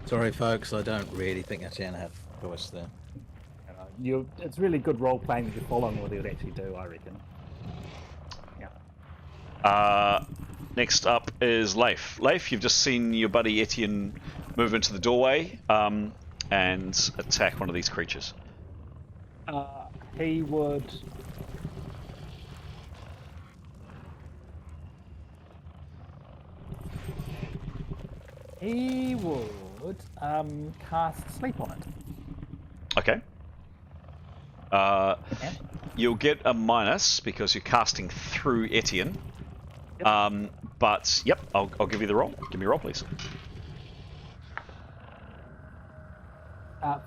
Sorry, folks. I don't really think Etienne had a voice there. It's really good role playing that you're following what he would actually do, I reckon. Yeah. Next up is Leif. Leif, you've just seen your buddy Etienne move into the doorway and attack one of these creatures. He would... cast Sleep on it. Okay. You'll get a minus because you're casting through Etienne. Yep. But, yep, I'll give you the roll. Give me a roll, please.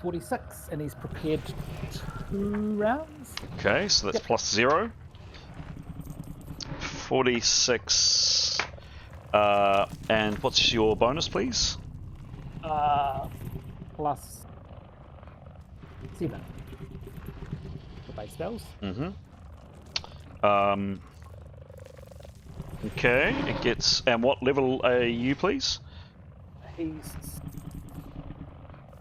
46, and he's prepared 2 rounds. Okay, so that's plus 0. 46. And what's your bonus, please? Plus 7. For base spells. Mm-hmm. Okay, it gets... And what level are you, please? He's...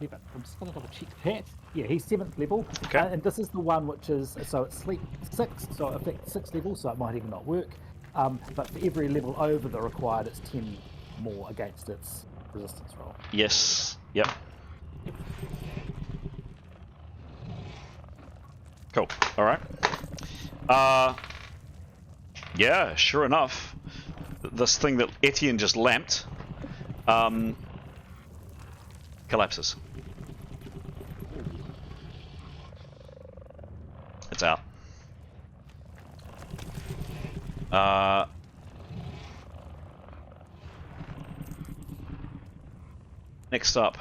I'm just going to double check that. Yeah, he's 7th level. Okay. And this is the one which is... So it's sleep 6, so it affects 6 levels, so it might even not work. But for every level over the required, it's 10 more against its resistance roll. Yes. Yep. Cool. All right. Yeah, sure enough, this thing that Etienne just lamped collapses. It's out. Next up.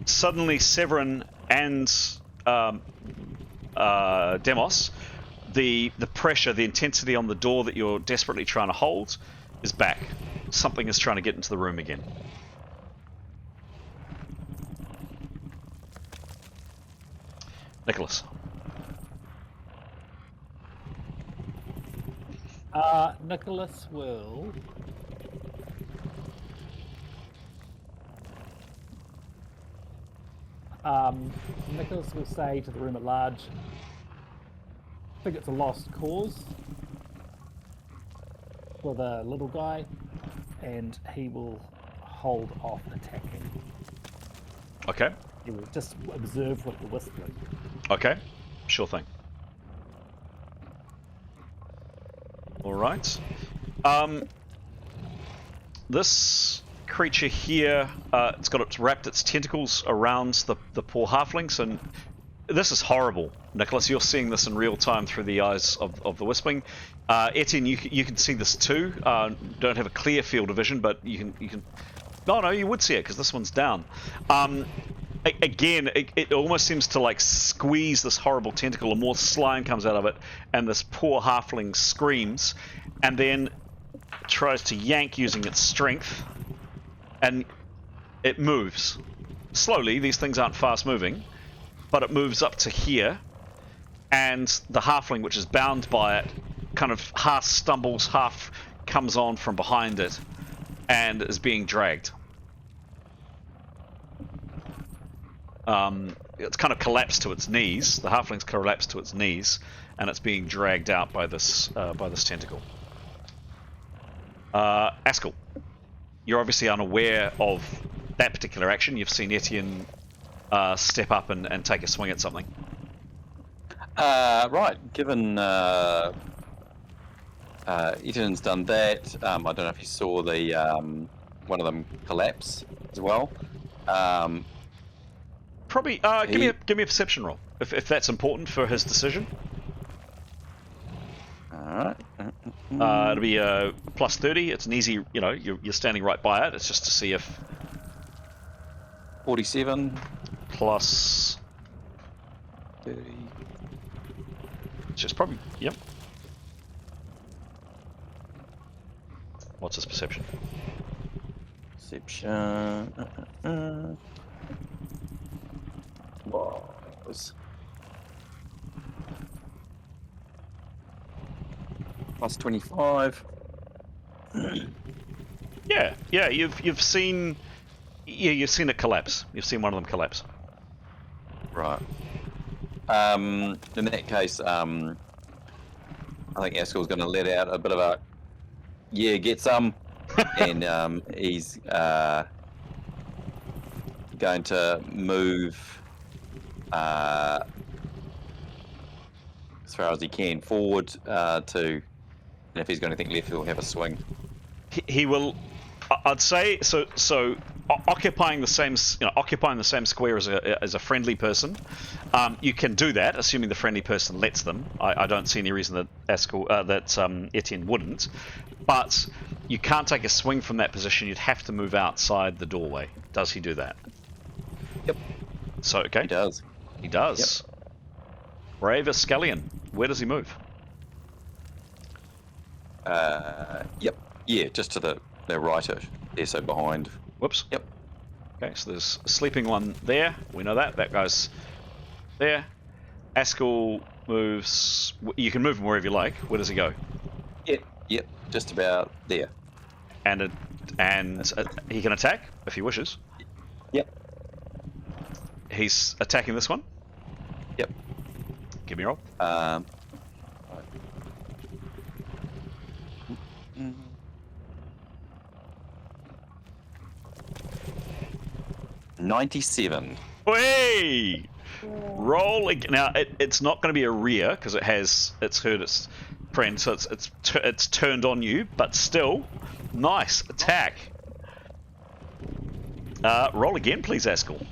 Suddenly Severin and Demos, the pressure, the intensity on the door that you're desperately trying to hold is back. Something is trying to get into the room again. Nicholas. Nicholas will... Nicholas will say to the room at large, I think it's a lost cause for the little guy, and he will hold off attacking. Okay. He will just observe with the whispering. Okay. Sure thing. All right. This creature here, it's wrapped its tentacles around the poor halflings, and this is horrible, Nicholas. You're seeing this in real time through the eyes of the Wisping. Etienne, you can see this too. Don't have a clear field of vision, but you can. No, you would see it because this one's down. Again, it almost seems to like squeeze this horrible tentacle, and more slime comes out of it, and this poor halfling screams, and then tries to yank using its strength, and it moves slowly. These things aren't fast moving, but it moves up to here, and the halfling, which is bound by it, kind of half stumbles, half comes on from behind it, and is being dragged. It's kind of collapsed to its knees. The halfling's collapsed to its knees, and it's being dragged out by this tentacle. Askell, you're obviously unaware of that particular action. You've seen Etienne step up and take a swing at something. Right. Given Eton's done that. I don't know if you saw the one of them collapse as well. Probably. Give me a perception roll if that's important for his decision. All right. It'll be a plus 30. It's an easy. You're standing right by it. It's just to see if 47 plus 30. It's just probably. Yep. What's his perception? Perception. Was plus 25. Yeah. You've seen. Yeah, you've seen it collapse. You've seen one of them collapse. Right. In that case, I think Askel's going to let out a bit of a get some, and he's going to move as far as he can forward to, and if he's got anything left, he'll have a swing. He will. I'd say so. Occupying the same square as a friendly person, you can do that, assuming the friendly person lets them. I don't see any reason that Etienne wouldn't. But you can't take a swing from that position. You'd have to move outside the doorway. Does he do that? Yep. So okay. He does. He does. Yep. Brave Escallion. Where does he move? Yep. Yeah, just to the right-ish. Yeah, so behind. Whoops. Yep. Okay, so there's a sleeping one there. We know that. That guy's there. Askel moves. You can move him wherever you like. Where does he go? Yep. Just about there. And he can attack if he wishes. Yep. He's attacking this one. Yep. Give me a roll. 97. Hey! Roll again. Now it's not going to be a rear because it's heard its friend, so it's turned on you. But still, nice attack. Roll again, please, Askel.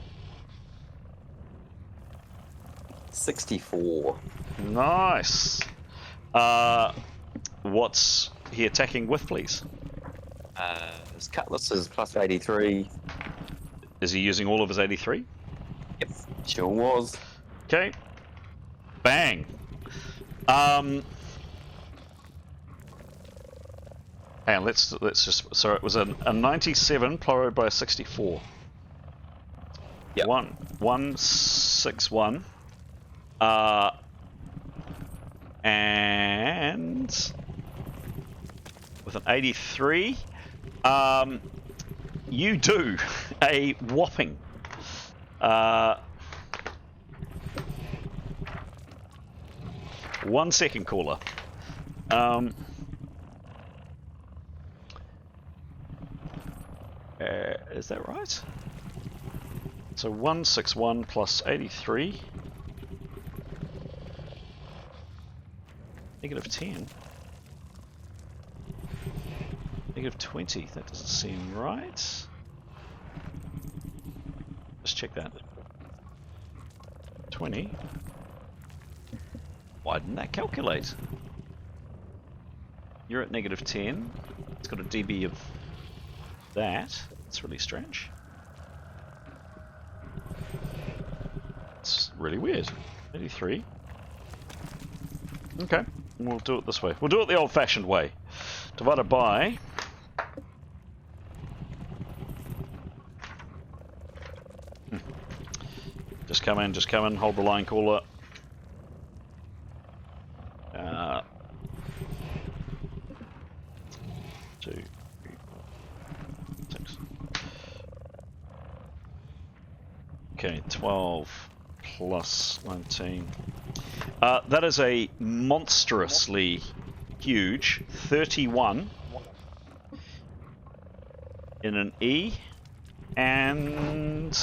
64. Nice. What's he attacking with, please? His cutlass is plus 83. Is he using all of his 83? Yep, sure was. Okay. Bang. Hang on, let's just. So it was a 97 followed by a 64. Yep. 161. And with an 83, you do a whopping 1 second, caller. Is that right? So 161 plus 83. Negative 10. Negative 20. That doesn't seem right. Just check that. 20. Why didn't that calculate? You're at negative 10. It's got a dB of that. That's really strange. It's really weird. 83. Okay, we'll do it this way. We'll do it the old-fashioned way. Divided by... Just come in, hold the line, caller. 2, 3, 4, 6. Okay, 12 plus 19. That is a monstrously huge 31 in an E and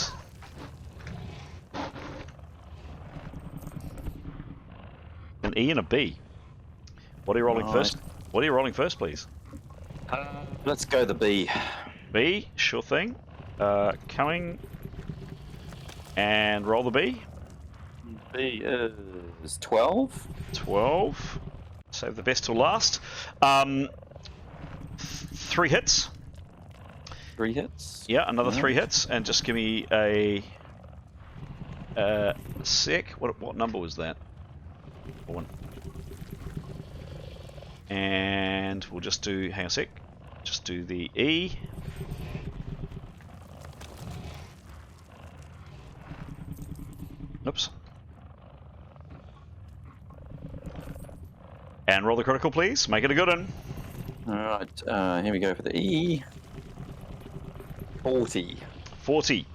an E and a B. What are you rolling first? What are you rolling first, please? Let's go the B. B, sure thing. Coming. And roll the B. B is 12. 12. Save the best till last. 3 hits. 3 hits. Yeah, another 3 hits. And just give me a sec. What number was that? 1. And we'll just do, hang on a sec. Just do the E. Oops. And roll the critical, please. Make it a good one. Alright, here we go for the E. 40. 40.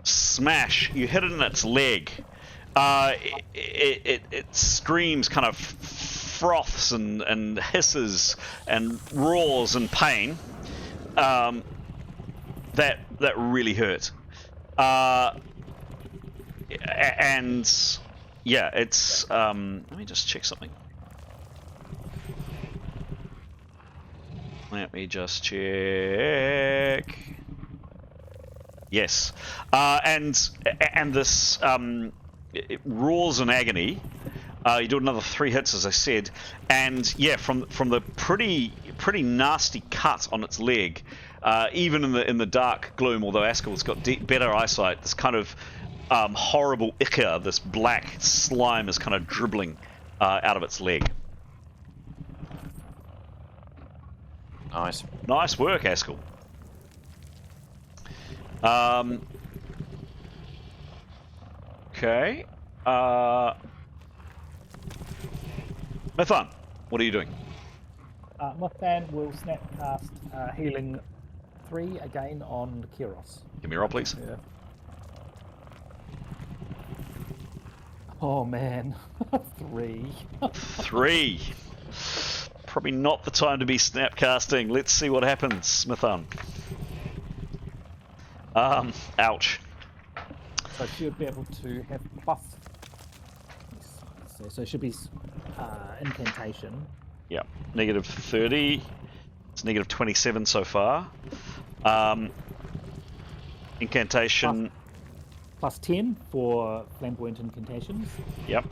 Smash. You hit it in its leg. It screams, kind of froths and hisses and roars in pain. That really hurt. And yeah, it's let me just check something. Let me just check. Yes, and this it roars in agony. You do another 3 hits, as I said, and yeah, from the pretty nasty cut on its leg, even in the dark gloom. Although Askell's got better eyesight, this kind of horrible ichor, this black slime, is kind of dribbling out of its leg. Nice. Nice work, Askell. Okay. Methan, what are you doing? Mothman will snapcast healing 3 again on Kiros. Give me a roll, please. Yeah. Oh man, 3. 3. Probably not the time to be snapcasting. Let's see what happens, Methan. Ouch. So she would be able to have plus. So it should be incantation. Yeah, negative 30. It's negative 27 so far. Incantation. Plus 10 for flamboyant incantations. Yep.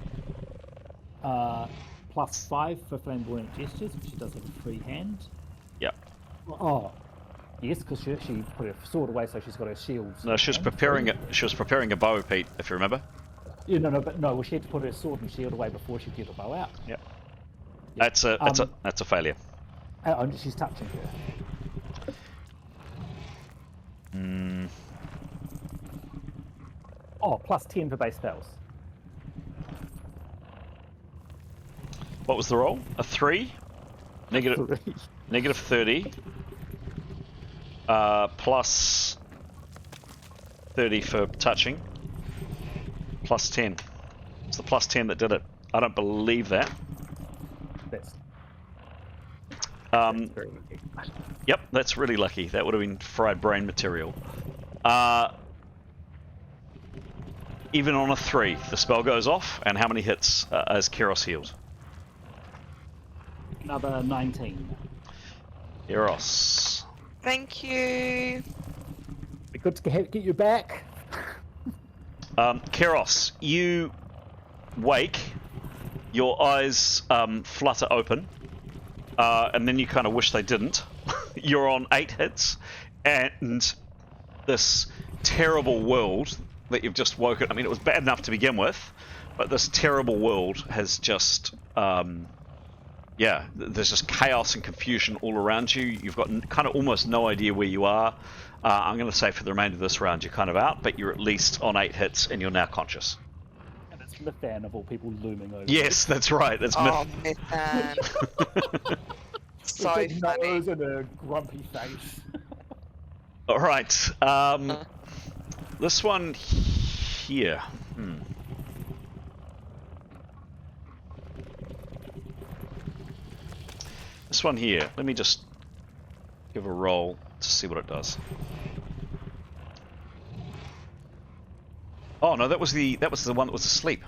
Plus 5 for flamboyant gestures, if she does have a free hand. Yep. Oh, yes, because she put her sword away, so she's got her shields. No, she was preparing it. She was preparing a bow, Pete, if you remember. Yeah, well, she had to put her sword and shield away before she could get the bow out. Yep. Yeah. That's a failure. Oh, she's touching her. Oh, plus 10 for base spells. What was the roll? A 3? Negative 3. negative 30. Plus 30 for touching. Plus 10. It's the plus 10 that did it. I don't believe that. That's Um, very lucky. Yep, that's really lucky. That would have been fried brain material. Even on a 3, the spell goes off, and how many hits has Kiros healed? Another 19. Kiros. Thank you. Be good to get you back. Kiros, you wake, your eyes flutter open, and then you kind of wish they didn't. You're on 8 hits, and this terrible world that you've just woken. I mean, it was bad enough to begin with, but this terrible world has just, there's just chaos and confusion all around you. You've got kind of almost no idea where you are. I'm going to say for the remainder of this round, you're kind of out, but you're at least on 8 hits, and you're now conscious. And it's Mythan of all people looming over. Yes, that's right. That's Mythan. So Big funny. nose and a grumpy face. All right. This one here. This one here. Let me just give a roll to see what it does. Oh no, that was the one that was asleep.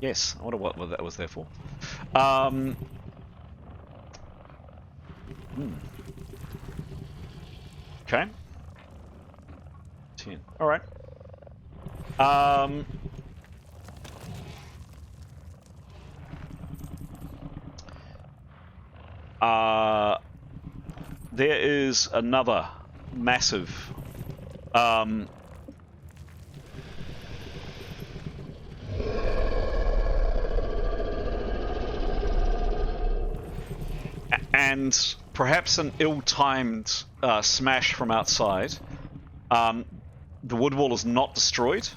Yes, I wonder what that was there for. Okay. 10. All right. There is another massive and perhaps an ill-timed smash from outside. The wood wall is not destroyed,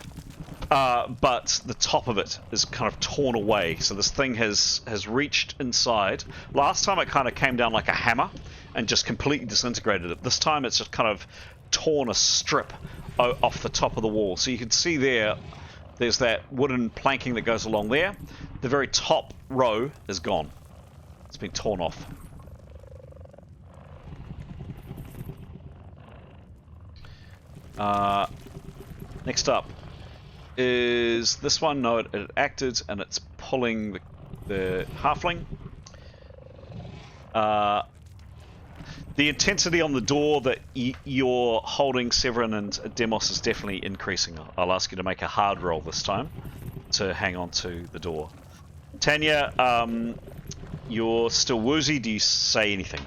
but the top of it is kind of torn away. So this thing has reached inside. Last time it kind of came down like a hammer and just completely disintegrated it. This time it's just kind of torn a strip off the top of the wall. So you can see there's that wooden planking that goes along there. The very top row is gone. It's been torn off. Next up is this one. No, it acted and it's pulling the halfling. The intensity on the door that you're holding, Severin and Demos, is definitely increasing. I'll ask you to make a hard roll this time to hang on to the door. Tanya, you're still woozy. Do you say anything?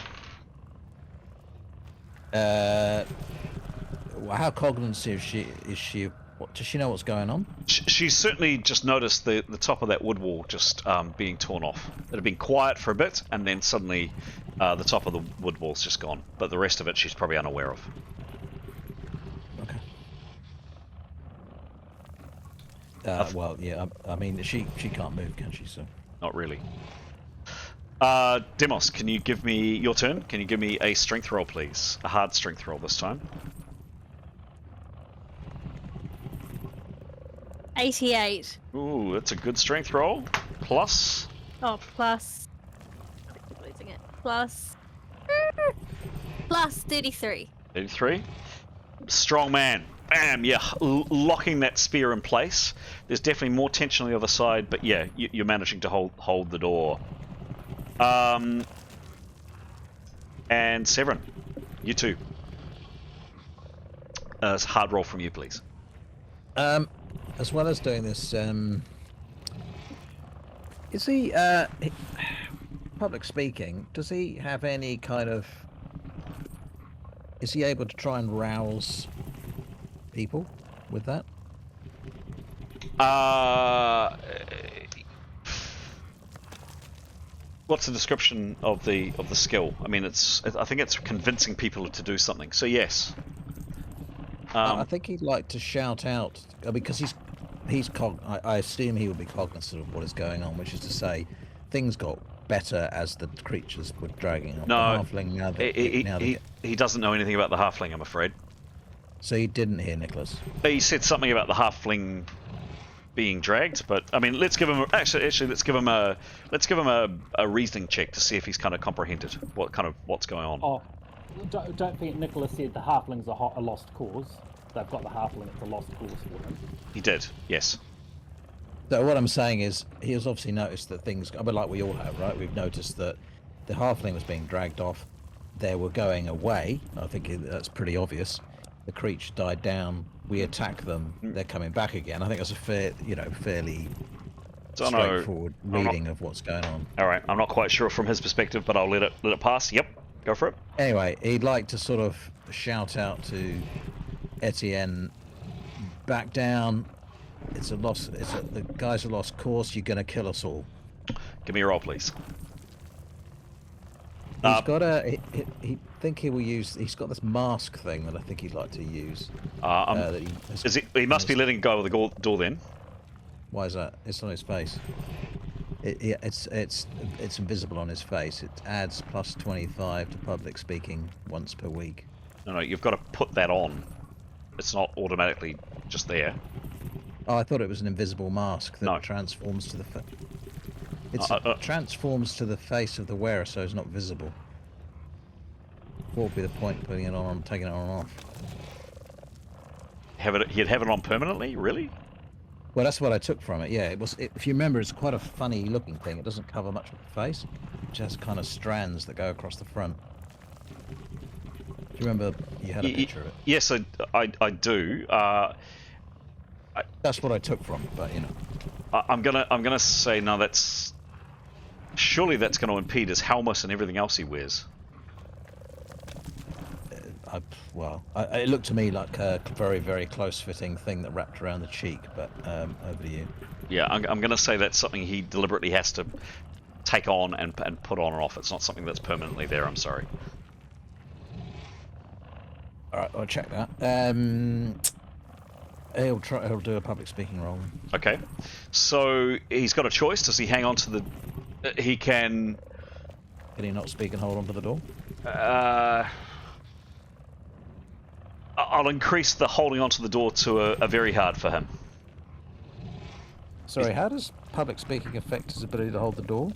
How cognizant is she? What, does she know what's going on? She's certainly just noticed the top of that wood wall just being torn off. It had been quiet for a bit, and then suddenly the top of the wood wall's just gone. But the rest of it she's probably unaware of. Okay. Well, yeah. I mean, she can't move, can she? So. Not really. Demos, can you give me your turn? Can you give me a strength roll, please? A hard strength roll this time. 88. Ooh, that's a good strength roll. Plus. Oh, plus. I think I'm losing it. Plus 33. 83. Strong man. Bam! Yeah, locking that spear in place. There's definitely more tension on the other side, but yeah, you're managing to hold the door. And Severin, you too. It's a hard roll from you, please. As well as doing this, is he, public speaking, does he have any kind of, is he able to try and rouse people with that? What's the description of the skill? I mean, I think it's convincing people to do something. So yes. I think he'd like to shout out because I assume he would be cognizant of what is going on, which is to say, things got better as the creatures were dragging on. No, the halfling, he doesn't know anything about the halfling, I'm afraid. So he didn't hear Nicholas. He said something about the halfling being dragged, but I mean, let's give him let's give him a reasoning check to see if he's kind of comprehended what's going on. Oh, don't think Nicholas said the halfling's a lost cause. They've got the halfling; it's a lost cause for him. He did, yes. So what I'm saying is, he has obviously noticed that things, I mean, like we all have, right? We've noticed that the halfling was being dragged off. They were going away. I think that's pretty obvious. The creature died down. We attack them. They're coming back again. I think that's a fairly straightforward reading of what's going on. All right, I'm not quite sure from his perspective, but I'll let it pass. Yep, go for it. Anyway, he'd like to sort of shout out to Etienne, back down. The guy's a lost cause. You're going to kill us all. Give me a roll, please. He's got he think he will use. He's got this mask thing that I think he'd like to use. He must be letting go of the door then. Why is that? It's on his face. It's invisible on his face. It adds plus 25 to public speaking once per week. No, you've got to put that on. It's not automatically just there. Oh, I thought it was an invisible mask that transforms to the transforms to the face of the wearer, so it's not visible. What would be the point putting it on, taking it on and off? He'd have it on permanently, really? Well, that's what I took from it. Yeah, it was. If you remember, it's quite a funny looking thing. It doesn't cover much of the face. It just kind of strands that go across the front. Do you remember you had a picture of it? Yes, I do. That's what I took from it, but you know. I'm gonna say no. Surely that's going to impede his helmet and everything else he wears. It looked to me like a very, very close-fitting thing that wrapped around the cheek, but over to you. Yeah, I'm going to say that's something he deliberately has to take on and put on and off. It's not something that's permanently there, I'm sorry. Alright, I'll check that. He'll do a public speaking roll. Okay. So, he's got a choice. Does he hang on to the... He can... Can he not speak and hold on to the door? I'll increase the holding onto the door to a very hard for him. Sorry, how does public speaking affect his ability to hold the door?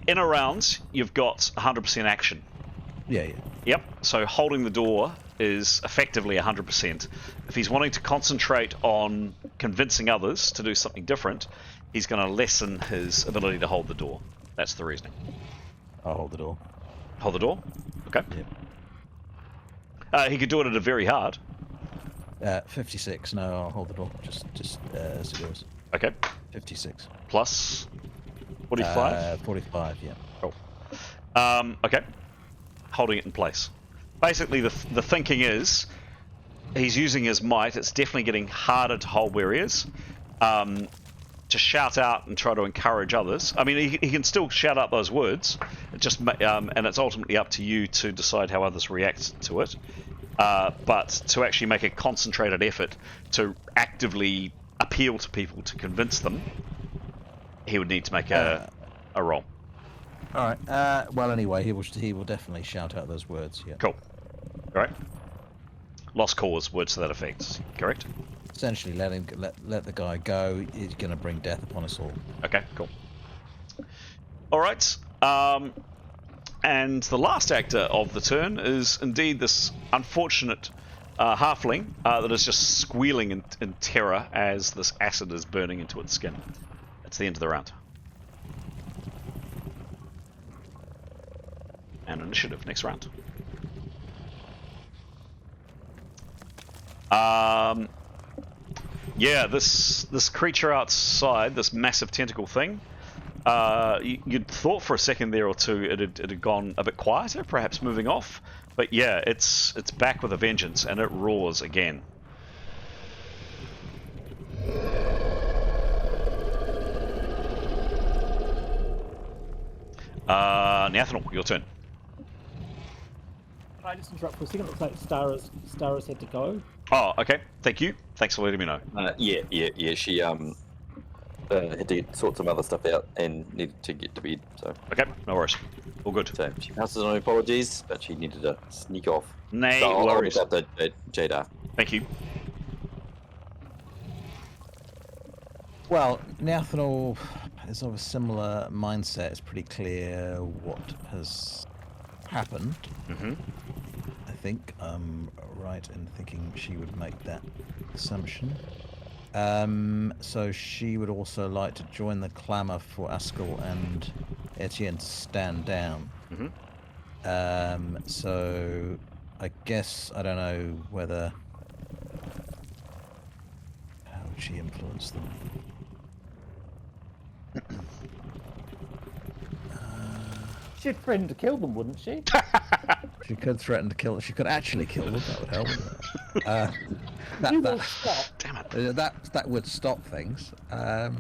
In a round, you've got 100% action. Yeah. Yep, so holding the door is effectively 100%. If he's wanting to concentrate on convincing others to do something different, he's going to lessen his ability to hold the door. That's the reasoning. I'll hold the door. Hold the door? Okay. Yep. He could do it at a very hard. 56. No, I'll hold the door. Just as it goes. Okay. 56. Plus 45? 45, yeah. Cool. Okay. Holding it in place. Basically, the thinking is he's using his might. It's definitely getting harder to hold where he is. To shout out and try to encourage others. I mean, he can still shout out those words. And it's ultimately up to you to decide how others react to it. But to actually make a concentrated effort to actively appeal to people to convince them, he would need to make a roll. All right. Well, anyway, he will definitely shout out those words. Yeah. Cool. All right. Lost cause, words to that effect. Correct. Essentially, let the guy go. He's going to bring death upon us all. Okay. Cool. All right. And the last actor of the turn is indeed this unfortunate halfling that is just squealing in terror as this acid is burning into its skin. That's the end of the round. And initiative next round. Yeah, this creature outside, this massive tentacle thing, you'd thought for a second there or two it had gone a bit quieter, perhaps moving off, but yeah, it's back with a vengeance and it roars again. Nathanal, your turn. Can I just interrupt for a second? It looks like Stara's had to go. Oh, okay. Thank you. Thanks for letting me know. Yeah. She had to sort some other stuff out and needed to get to bed. So Okay, no worries. All good. so she passes on apologies, but she needed to sneak off. No So I'll worries. look up the Jada. Thank you. Well, Nathanal is of a similar mindset. It's pretty clear what has happened. Mm-hmm. I think I'm right in thinking she would make that assumption. So she would also like to join the clamour for Askel and Etienne to stand down. Mm-hmm. So I guess I don't know whether how would she influence them. She'd threaten to kill them, wouldn't she? She could threaten to kill. She could actually kill them. That would help. You will stop. Damn it. That would stop things. I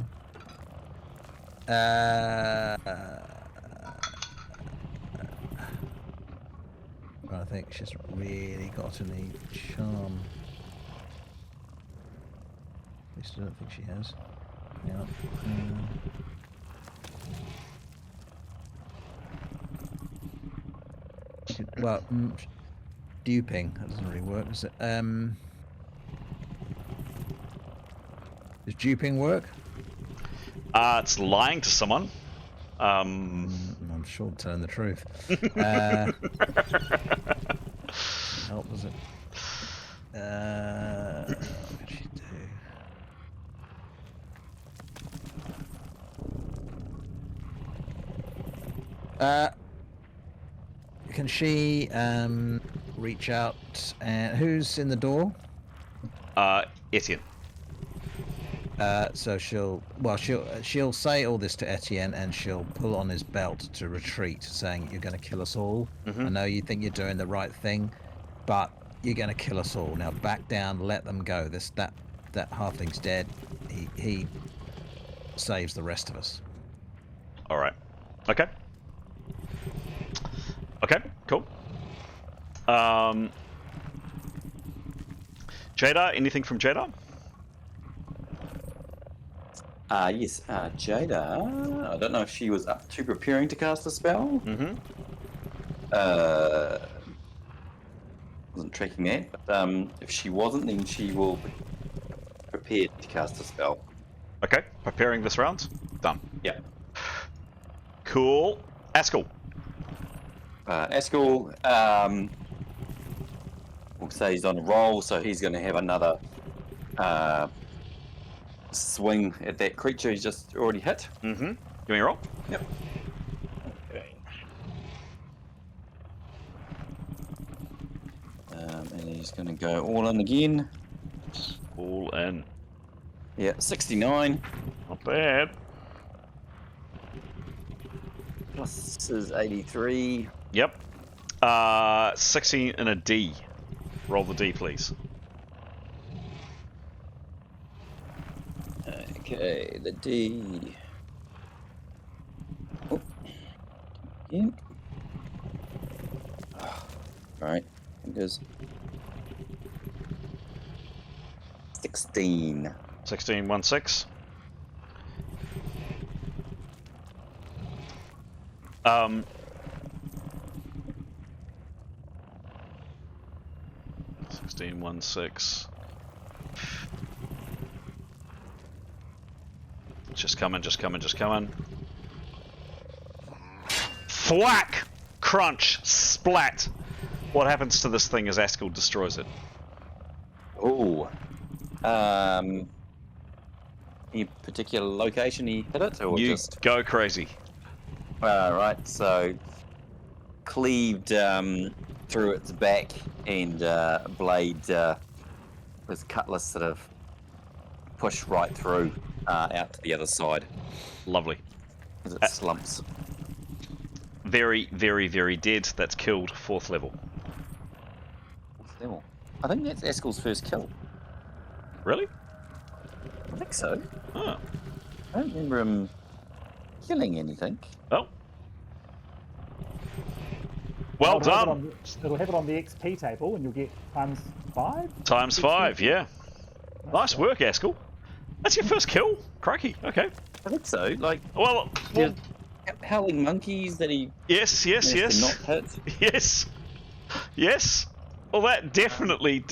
think she's really got any charm. At least I don't think she has. Yeah. Well, duping, that doesn't really work, does it? Does duping work? It's lying to someone. I'm sure telling the truth. Help, does it? What could she do? Can she reach out? And who's in the door? Etienne. So she'll say all this to Etienne, and she'll pull on his belt to retreat, saying, "You're going to kill us all. I know you think you're doing the right thing, but you're going to kill us all. Now back down. Let them go. That halfling's dead. He saves the rest of us." All right. Okay. Okay. Cool. Jada, anything from Jada? Yes, Jada. I don't know if she was up to preparing to cast a spell. Mm-hmm. Wasn't tracking that, but if she wasn't, then she will prepare to cast a spell. Okay. Preparing this round. Done. Yeah. Cool. Askell. Askell, we'll say he's on a roll, so he's going to have another swing at that creature he's just already hit. Mm-hmm. Give me a roll. Yep. Okay. And he's going to go all in again. All in. Yeah, 69. Not bad. Plus is 83. Yep. 16 and a D. Roll the D, please. Okay, the D. Oh. Again. Oh. Alright, it goes 16. 16, 1, 6. Sixteen, 1, 6. Just coming. Thwack! Crunch! Splat! What happens to this thing as Askell destroys it? Oh. Any particular location he hit it, or You just go crazy. right? So cleaved through its back, and blade with cutlass sort of pushed right through out to the other side Lovely. as it slumps. Very, very, very dead. That's killed. 4th level. I think that's Askell's first kill. Really? I think so. Oh. I don't remember him killing anything. Oh. Well It'll have it done. it'll have it on the XP table, and you'll get ×5. Times 5, yeah. Nice work, Askell. That's your first kill? Crikey, okay. I think so. Like, Well, howling monkeys that he yes. managed to not hit. Yes. Yes. Well, that definitely.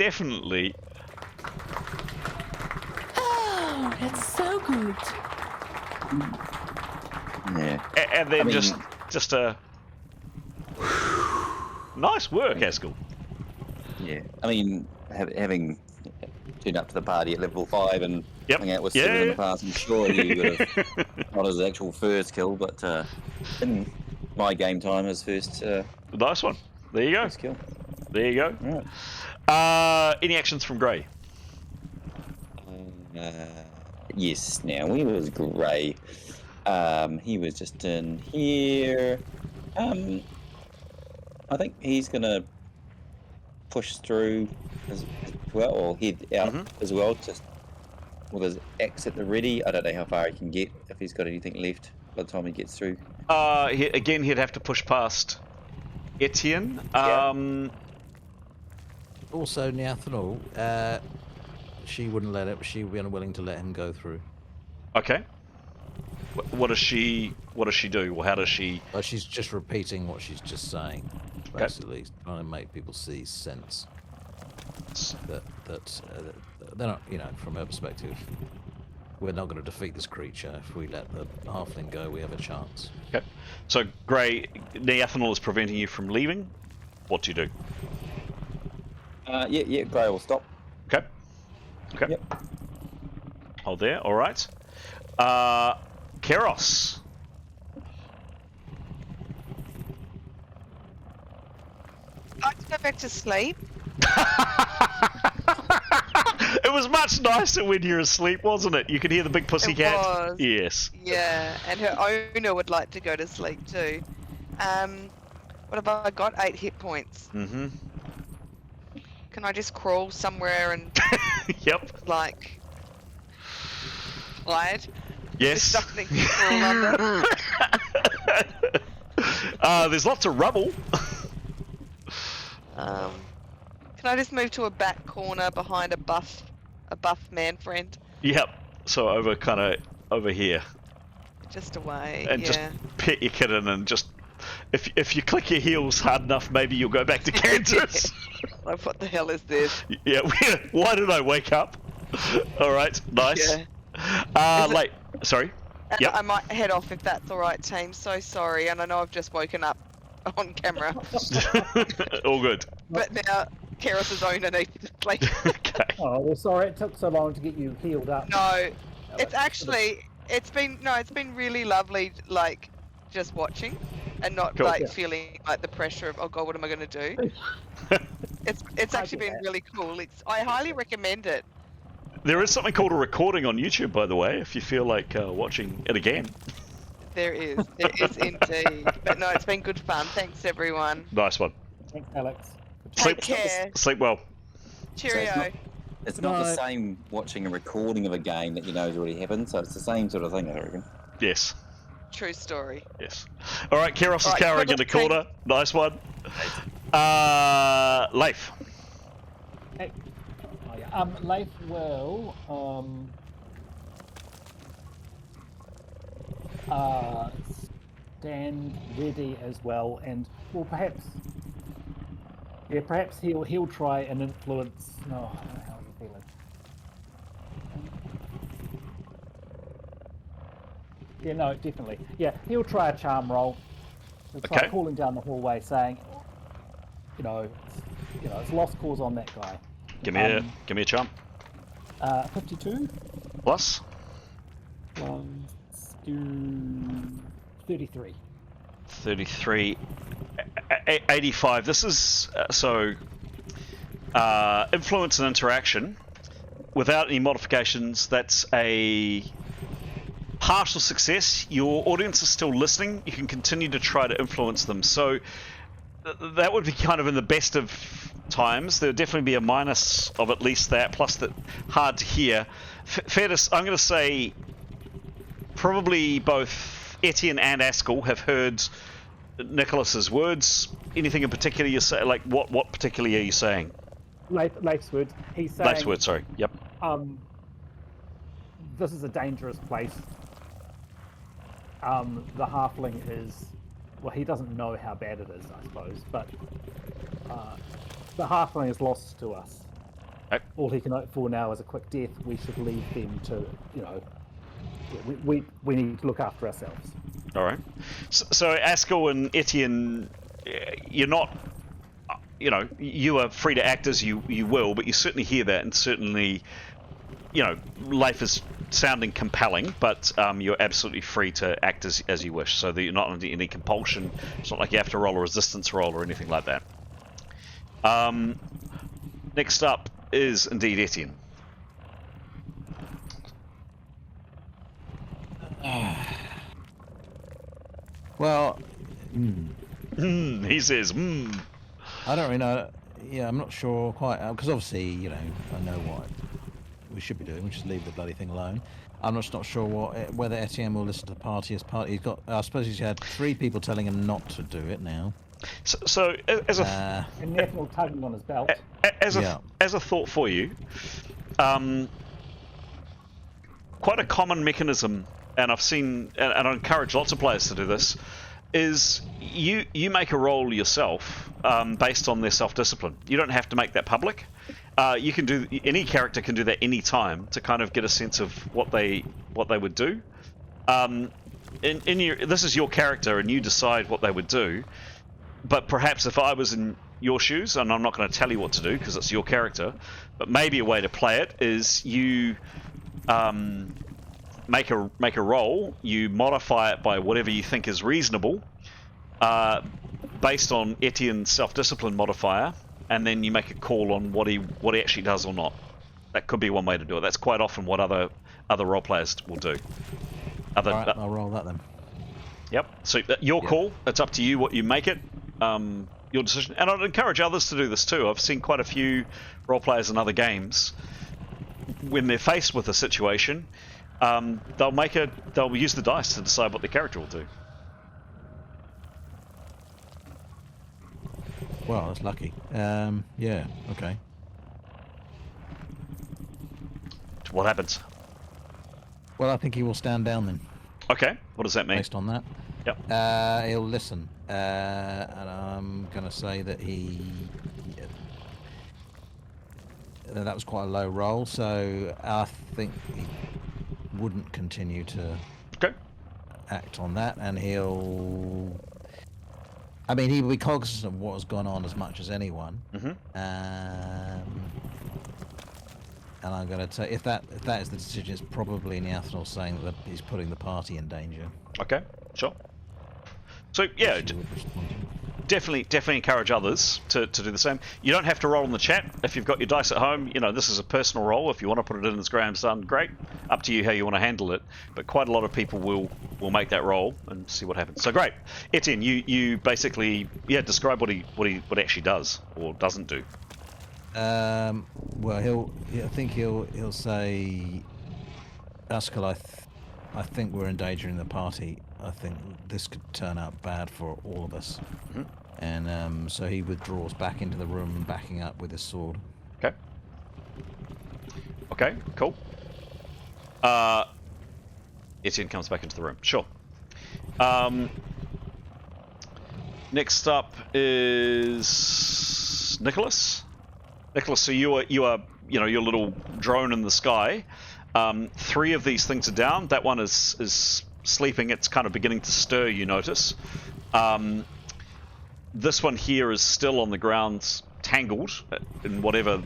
Oh, that's so good. Yeah. And then I mean- just a nice work, Askell. Yeah. I mean, having turned up to the party at level 5 and Yep. hung out with Yeah, 7 in yeah. the past, I'm sure he would have not his actual first kill, but in my game time, his first Nice one. There you go. first kill. There you go. Right. Any actions from Grey? Yes. Now he was grey. He was just in here. I think he's gonna push through as well, or head out as well, just with his axe at the ready. I don't know how far he can get, if he's got anything left by the time he gets through. He'd have to push past Etienne. Also, Neathanol, she wouldn't let it. She would be unwilling to let him go through. Okay. What does she do? Well, how does she? She's just repeating what she's just saying, basically trying to make people see sense that they're not, from her perspective, we're not going to defeat this creature. If we let the halfling go, we have a chance. Okay. So, Grey, Neathanol is preventing you from leaving. What do you do? Yeah, Grey will stop. Okay. Yep. Hold there. All right. Keros. back to sleep? It was much nicer when you were asleep, wasn't it? You could hear the big pussy cat. was. Yes. Yeah, and her owner would like to go to sleep too. What have I got? 8 hit points. Mm-hmm. Can I just crawl somewhere and Yep. like hide? Yes. There's nothing to crawl under. There's lots of rubble. Can I just move to a back corner behind a buff man friend? Yep. So over here, Just away. and yeah. just pet your kitten, and just if you click your heels hard enough, maybe you'll go back to Kansas. Like, what the hell is this? Yeah. Why did I wake up? All right. Nice. Yeah. Late. Sorry. Yep. I might head off if that's all right, team. So sorry, and I know I've just woken up on camera, All good. but now Keros's owner needs to sleep. Okay. Oh, well, sorry it took so long to get you healed up. No, it's actually it's been really lovely, like just watching, and not Cool. like Yeah. feeling like the pressure of, oh god, what am I going to do? It's actually get been that. really cool. I highly recommend it. There is something called a recording on YouTube, by the way, if you feel like watching it again. There is indeed. But no, it's been good fun. Thanks everyone. Nice one. Thanks, Alex. Take care. Sleep well. Cheerio. It's not the No. same watching a recording of a game that you know has already happened, so it's the same sort of thing, I reckon. Yes. True story. Yes. All right, Keros is All right, cowering in good the luck, corner. Nice one. Leif. Hey. Oh, yeah. Leif will stand ready as well, and well, perhaps he'll try and influence. No, I don't know how I'm feeling. Yeah, no, definitely. Yeah, he'll try a charm roll. He'll try Okay. calling down the hallway, saying, it's lost cause on that guy. Give me a charm. 52 Plus. plus 33. 33. 85. This is influence and interaction without any modifications. That's a partial success. Your audience is still listening. You can continue to try to influence them. So that would be kind of in the best of times. There would definitely be a minus of at least that, plus that hard to hear. I'm going to say probably both Etienne and Askell have heard Nicholas's words. Anything in particular you say? Like what particularly are you saying? Leif's words. He's saying, Leif's words, sorry. Yep. this is a dangerous place. The halfling is, well, he doesn't know how bad it is, I suppose, but the halfling is lost to us. Okay. All he can hope for now is a quick death. We should leave them to, we need to look after ourselves. All right. So Askell and Etienne, you're not, you are free to act as you will, but you certainly hear that, and certainly, life is sounding compelling, but you're absolutely free to act as you wish, so that you're not under any compulsion. It's not like you have to roll a resistance roll or anything like that. Next up is indeed Etienne. Well, He says, I don't really know. Yeah, I'm not sure quite, because obviously, I know what we should be doing. We should leave the bloody thing alone. I'm just not sure whether Etienne will listen to the party as party. He's got, I suppose he's had 3 people telling him not to do it now. So as a And Nathaniel tugging on his belt. as a thought for you, quite a common mechanism, and I've seen, and I encourage lots of players to do this, is you make a roll yourself based on their self-discipline. You don't have to make that public. You can do, any character can do that any time to kind of get a sense of what they would do. This is your character, and you decide what they would do. But perhaps if I was in your shoes, and I'm not going to tell you what to do because it's your character, but maybe a way to play it is you make a roll, you modify it by whatever you think is reasonable, based on Etienne's self-discipline modifier, and then you make a call on what he actually does or not. That could be one way to do it. That's quite often what other role players will do. Alright, I'll roll that then. Yep. So your call. It's up to you what you make it. Your decision. And I'd encourage others to do this too. I've seen quite a few role players in other games, when they're faced with a situation, they'll use the dice to decide what the character will do. Well, that's lucky. Yeah, okay. What happens? Well, I think he will stand down then, Okay. What does that mean? based on that. Yep. He'll listen. And I'm going to say that that was quite a low roll, so I think he wouldn't continue to Okay. act on that, and he'll be cognizant of what has gone on as much as anyone. And I'm going to say, if that is the decision, it's probably Neathanol saying that he's putting the party in danger. Okay. Sure. So yeah, She would respond. definitely encourage others to do the same. You don't have to roll in the chat if you've got your dice at home. This is a personal roll. If you want to put it in as Graham's done, great. Up to you how you want to handle it. But quite a lot of people will make that roll and see what happens. So great, Etienne, you basically describe what he actually does or doesn't do. Well, I think he'll say, Askel, I think we're endangering the party. I think this could turn out bad for all of us. And so he withdraws back into the room, backing up with his sword. Okay. Okay, cool. Etienne comes back into the room. Sure. Next up is Nicholas. Nicholas, so you are your little drone in the sky. 3 of these things are down. That one is sleeping. It's kind of beginning to stir, you notice. This one here is still on the ground, tangled in whatever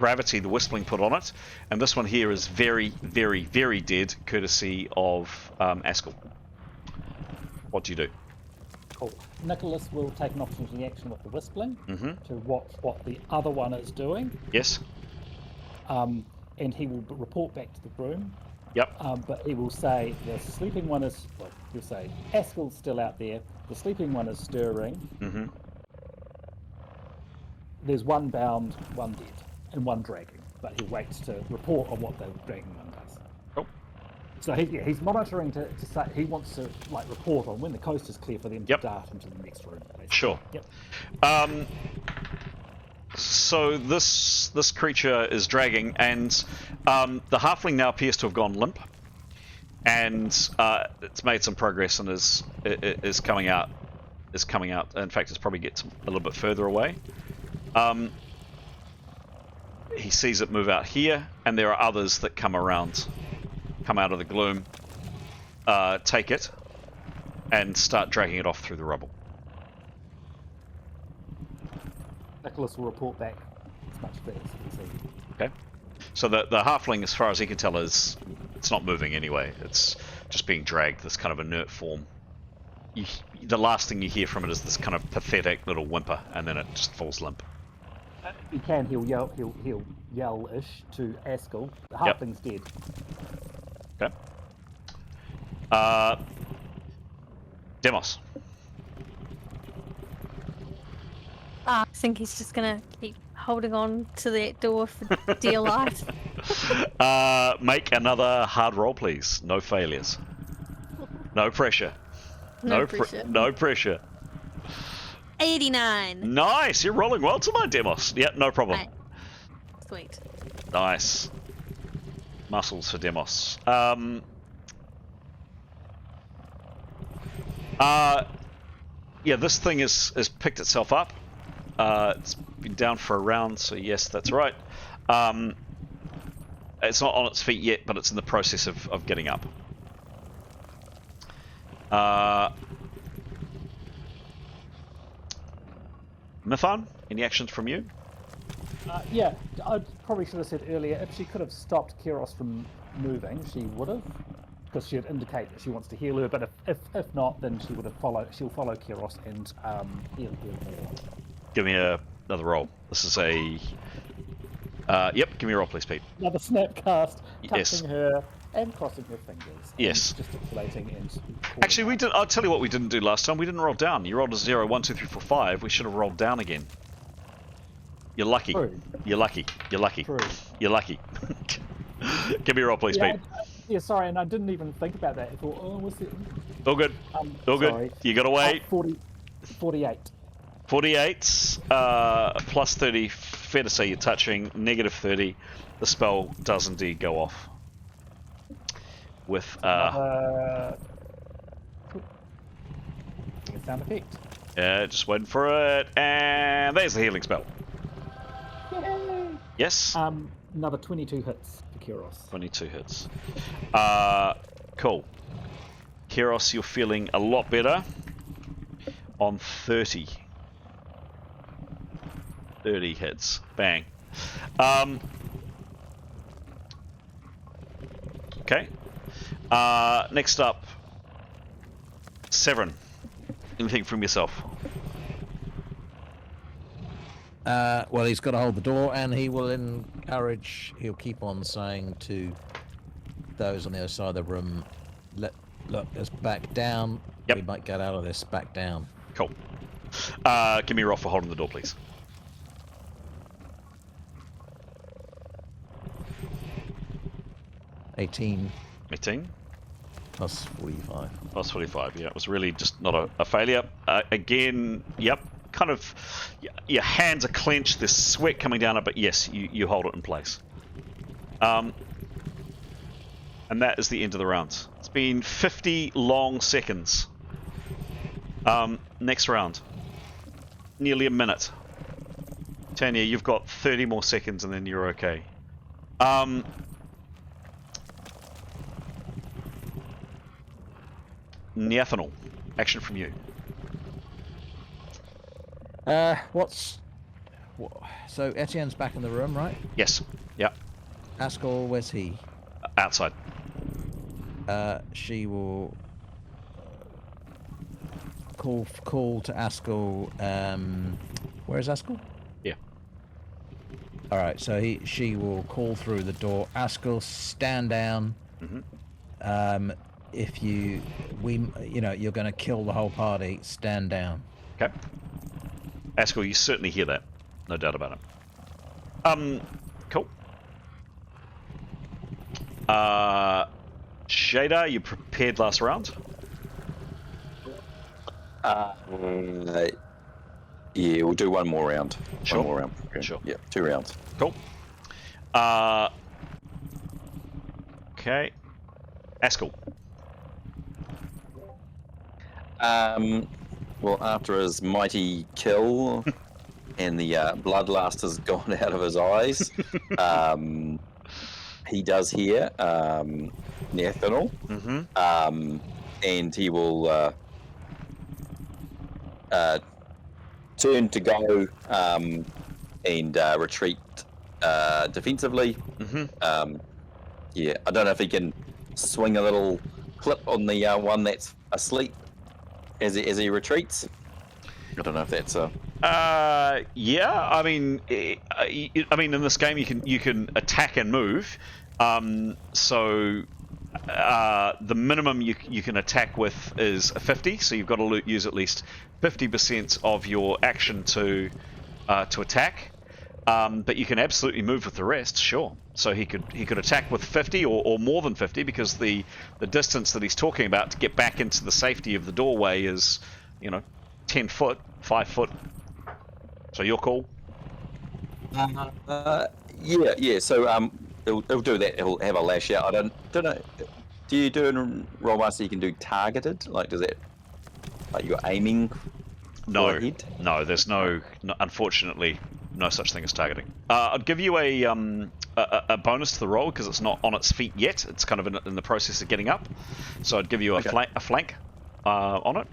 gravity the whistling put on it. And this one here is very, very, very dead, courtesy of Askel. What do you do? Cool. Nicholas will take an opportunity action with the whistling to watch what the other one is doing. Yes. And he will report back to the room. Yep. But he will say the sleeping one is. Well, he'll say Askel's still out there. The sleeping one is stirring. There's one bound, one dead, and one dragging. But he waits to report on what the dragging one does. Cool. So he's monitoring to say he wants to report on when the coast is clear for them to dart into the next room. Basically. Sure. Yep. So this creature is dragging, and the halfling now appears to have gone limp, and it's made some progress and is coming out. In fact, it's probably gets a little bit further away. He sees it move out here, and there are others that come out of the gloom, take it, and start dragging it off through the rubble. Nicholas will report back as much as he can see. Okay. So the halfling, as far as he can tell, it's not moving anyway. It's just being dragged, this kind of inert form. The last thing you hear from it is this kind of pathetic little whimper, and then it just falls limp. If he can, he'll yell-ish to Askel. The halfling's dead. Okay. Demos. I think he's just gonna keep holding on to that door for dear life. Make another hard roll, please. No failures. No pressure. No pressure. No pressure. 89. Nice. You're rolling well tonight, Demos. Yep, no problem. Right. Sweet. Nice. Muscles for Demos. This thing has picked itself up. It's been down for a round, so yes, that's right. It's not on its feet yet, but it's in the process of getting up. Mithan, any actions from you? Yeah, I probably should have said earlier, if she could have stopped Kiros from moving, she would have, because she'd indicate that she wants to heal her. But if not, then she would have she'll follow Kiros and heal her more. Give me a Another roll. This is a... yep, give me a roll, please, Pete. Another snap cast, touching Yes. her and crossing her fingers. Yes. And gesticulating and calling Actually, we out. did. I'll tell you what we didn't do last time. We didn't roll down. You rolled a 0, 1, 2, 3, 4, 5. We should have rolled down again. You're lucky. True. You're lucky. You're lucky. True. You're lucky. Give me a roll, please, Yeah, Pete. yeah, sorry, and I didn't even think about that. I thought, oh, what's it? All good. All Sorry. good. You gotta wait. 48. 48, plus 30. Fair to say you're touching. Negative 30. The spell does indeed go off. With Sound effect. just waiting for it, and there's the healing spell. Yay! Yes. Another 22 hits for Kyros. 22 hits. Cool. Kyros, you're feeling a lot better on 30. 30 hits. Bang. Okay. Next up, Severin. Anything from yourself? Well, he's got to hold the door, and he will encourage. He'll keep on saying to those on the other side of the room, look, let's back down. Yep. We might get out of this. Back down." Cool. Give me a roll for holding the door, please. $18 18 plus 45. plus 45. Yeah, it was really just not a failure. Again, yep. Kind of, your hands are clenched. There's sweat coming down it, but yes, you hold it in place. And that is the end of the round. It's been 50 long seconds. Next round. Nearly a minute. Tanya, you've got 30 more seconds and then you're okay. Neathanal, action from you. So Etienne's back in the room, right? Yes. Yep. Askell, where's he? Outside. She will call to Askell. Where is Askell? Yeah. All right. So she will call through the door. Askell, stand down. Mm-hmm. If you're going to kill the whole party, stand down. Okay. Askell, you certainly hear that. No doubt about it. Cool. Shader, you prepared last round? Yeah, we'll do one more round. Sure. One more round. Okay. Sure. Yeah, 2 rounds. Cool. Okay. Askell. Well, after his mighty kill and the bloodlust has gone out of his eyes, he does hear Neathanal, Mm-hmm. and he will turn to go and retreat defensively. Mm-hmm. Yeah, I don't know if he can swing a little clip on the one that's asleep as he retreats. I don't know if that's a... Yeah. I mean, in this game you can attack and move. So the minimum you can attack with is a 50. So you've got to use at least 50% of your action to attack. But you can absolutely move with the rest. Sure. So he could attack with 50 or more than 50 because the distance that he's talking about to get back into the safety of the doorway is, 10 foot, 5 foot. So you're cool. Yeah. So he'll do that. He'll have a lash out. I don't know. Do you do in Rolemaster? You can do targeted. Like, does that like you're aiming? No, for a hit? no. There's no. Unfortunately, no such thing as targeting. I'd give you a bonus to the roll because it's not on its feet yet. It's kind of in the process of getting up. So I'd give you a flank on it.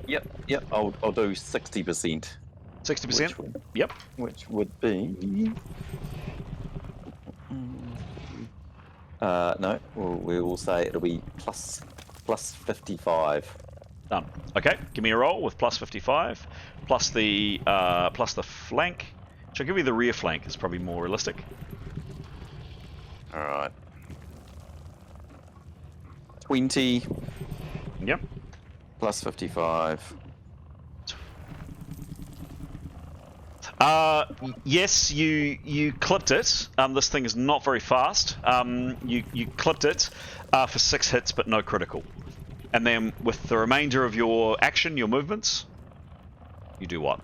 Yep. I'll do 60%. 60%. Yep. Which would be. No, we will say it'll be plus 55. Done. Okay, give me a roll with plus 55, plus the flank. Should I give you the rear flank? It's probably more realistic. All right. 20 Yep. plus 55. Yes, you clipped it. This thing is not very fast. You clipped it for 6 hits, but no critical. And then with the remainder of your action, your movements, you do what?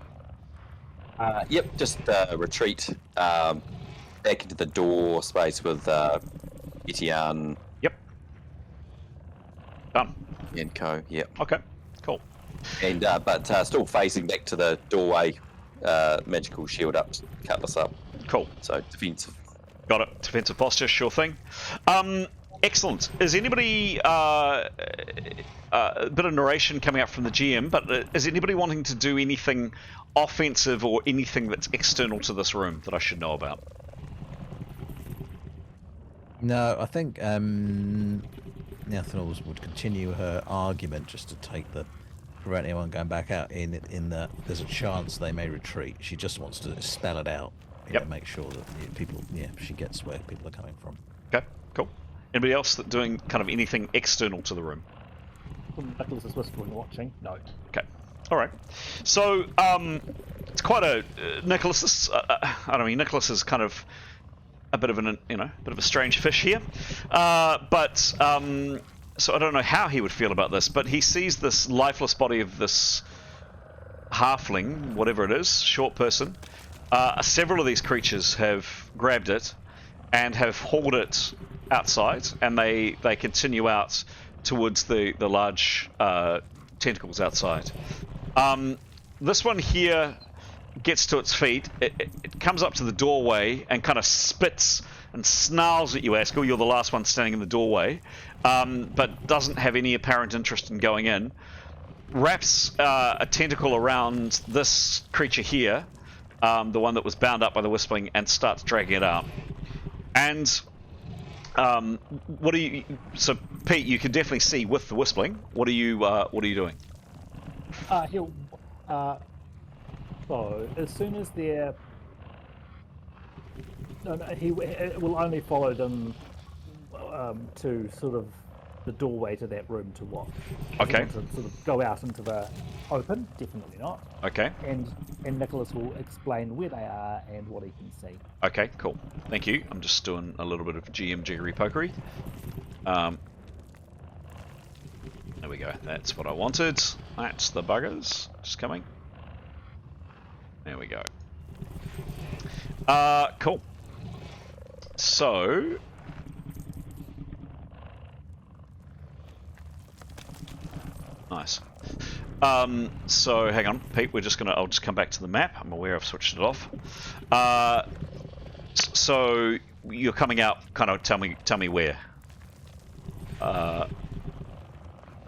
Yep, just retreat back into the door space with Etienne Yep. Done. and co. Yep, Okay. Cool. and but still facing back to the doorway. Magical shield up, cutlass up. Cool. So defensive. Got it. Defensive posture, sure thing. Excellent. Is anybody a bit of narration coming up from the GM? But is anybody wanting to do anything offensive or anything that's external to this room that I should know about? No, I think Nathanals would continue her argument just to prevent anyone going back out in that there's a chance they may retreat. She just wants to spell it out. Yep. Make sure that people, she gets where people are coming from. Okay. Cool. Anybody else that doing kind of anything external to the room? Nicholas is whispering, watching. No. Okay. All right. So it's quite a Nicholas. Nicholas is kind of a bit of bit of a strange fish here, but so I don't know how he would feel about this. But he sees this lifeless body of this halfling, whatever it is, short person. Several of these creatures have grabbed it and have hauled it outside, and they continue out towards the large tentacles outside. This one here gets to its feet. It comes up to the doorway and kind of spits and snarls at you, Askell. You're the last one standing in the doorway, but doesn't have any apparent interest in going in. Wraps a tentacle around this creature here, the one that was bound up by the whispering, and starts dragging it out. And what do you? So Pete, you can definitely see with the whistling. What are you doing? He'll. So as soon as they're, he will only follow them to sort of the doorway to that room to watch. Okay. To sort of go out into the open, definitely not. Okay. And Nicholas will explain where they are and what he can see. Okay, cool. Thank you. I'm just doing a little bit of GM jiggery pokery. There we go. That's what I wanted. That's the buggers. Just coming. There we go. Cool. So nice. So hang on, Pete. I'll just come back to the map. I'm aware I've switched it off. So you're coming out. Kind of tell me where.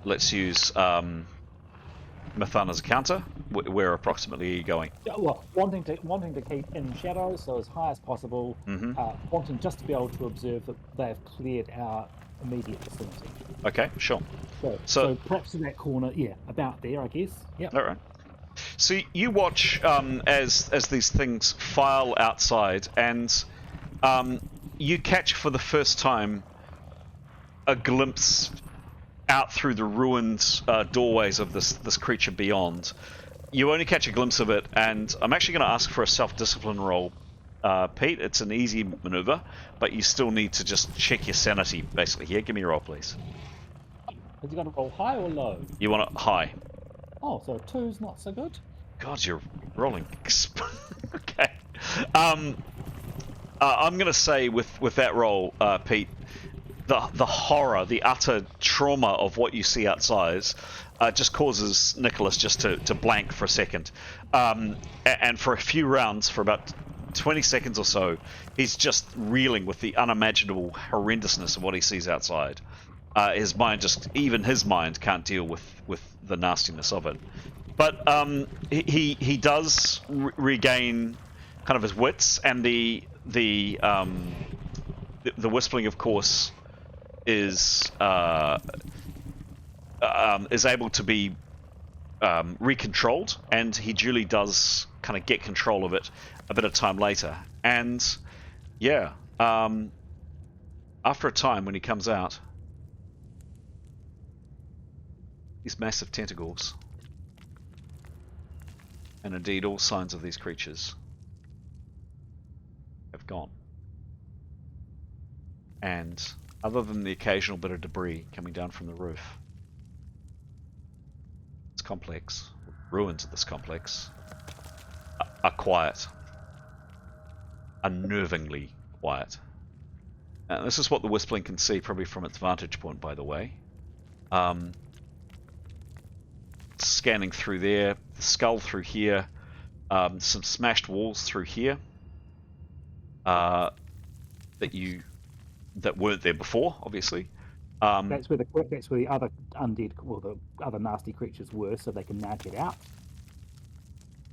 Let's use Mathan as a counter. Where approximately are you going? Well, wanting to keep in shadow, so as high as possible. Wanting just to be able to observe that they have cleared our immediate vicinity. Okay, sure. So perhaps in that corner, yeah, about there, I guess. Yeah. All right. So you watch as these things file outside, and you catch for the first time a glimpse out through the ruined doorways of this creature beyond. You only catch a glimpse of it, and I'm actually going to ask for a self-discipline roll, Pete. It's an easy maneuver, but you still need to just check your sanity, basically. Here, give me a roll, please. Have you got to roll high or low? You want it high. Oh, so 2's not so good. God, you're rolling. Okay. I'm going to say with that roll, Pete, the horror, the utter trauma of what you see outside just causes Nicholas just to blank for a second. And for a few rounds, for about 20 seconds or so, he's just reeling with the unimaginable horrendousness of what he sees outside. His mind his mind can't deal with the nastiness of it. But he does regain kind of his wits, and the whistling, of course, is able to be recontrolled, and he duly does kind of get control of it a bit of time later. And yeah, after a time when he comes out, these massive tentacles, and indeed all signs of these creatures, have gone. And other than the occasional bit of debris coming down from the roof, this complex, ruins of this complex, are quiet. Unnervingly quiet. And this is what the Whispling can see, probably from its vantage point, by the way. Scanning through there, the skull through here, some smashed walls through here that weren't there before, obviously. That's where the other undead, or the other nasty creatures were, so they can now get out.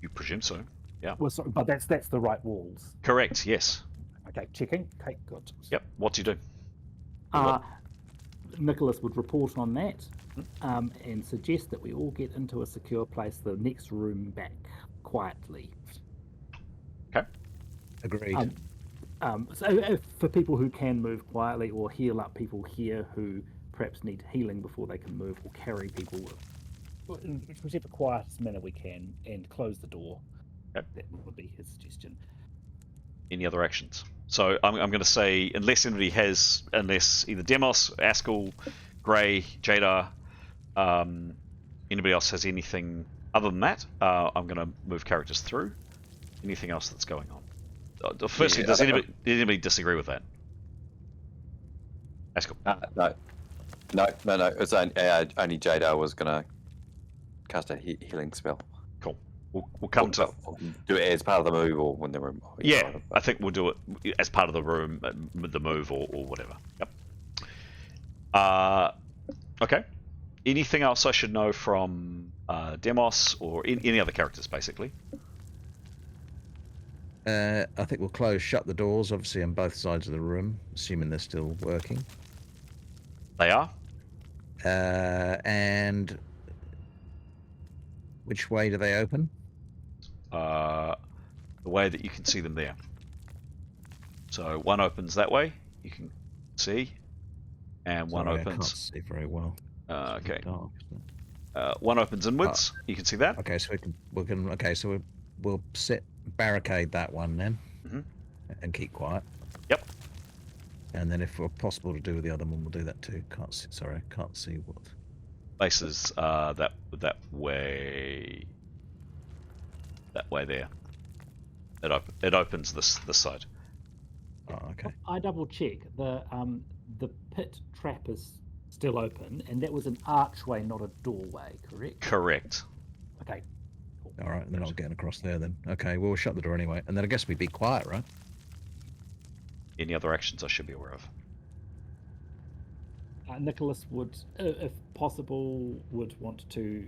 You presume so, yeah. Well, sorry, but that's the right walls. Correct, yes. Okay, checking. Okay, good. Yep, what do you do? Nicholas would report on that and suggest that we all get into a secure place, the next room back, quietly. Okay. Agreed. So for people who can move quietly, or heal up people here who perhaps need healing before they can move, or carry people in whichever quietest manner we can, and close the door. Yep. That would be his suggestion. Any other actions? So I'm going to say, unless either Demos, Askell, Grey, Jadar, anybody else has anything other than that, I'm going to move characters through. Anything else that's going on? Firstly, does anybody disagree with that? Askell? No. It's only Jadar was going to cast a healing spell. Cool. We'll come to do it as part of the move, or when the room. Yeah, I think we'll do it as part of the room, the move, or whatever. Yep. Okay. Anything else I should know from Demos or any other characters, basically? I think we'll shut the doors, obviously, on both sides of the room, assuming they're still working. They are. And which way do they open? The way that you can see them there. So one opens that way, you can see, and one opens. I can't see very well. Okay. Dark, one opens inwards. You can see that. Okay, so we'll barricade that one then, and keep quiet. Yep. And then, if possible to do with the other one, we'll do that too. Can't see what. Faces that way. That way there. It opens this side. Oh, okay. I double check the pit trap is still open, and that was an archway, not a doorway, correct? Correct. Okay. Cool. All right, they're not getting across there then. Okay, well, we'll shut the door anyway, and then I guess we'd be quiet, right? Any other actions I should be aware of? Nicholas would, if possible, would want to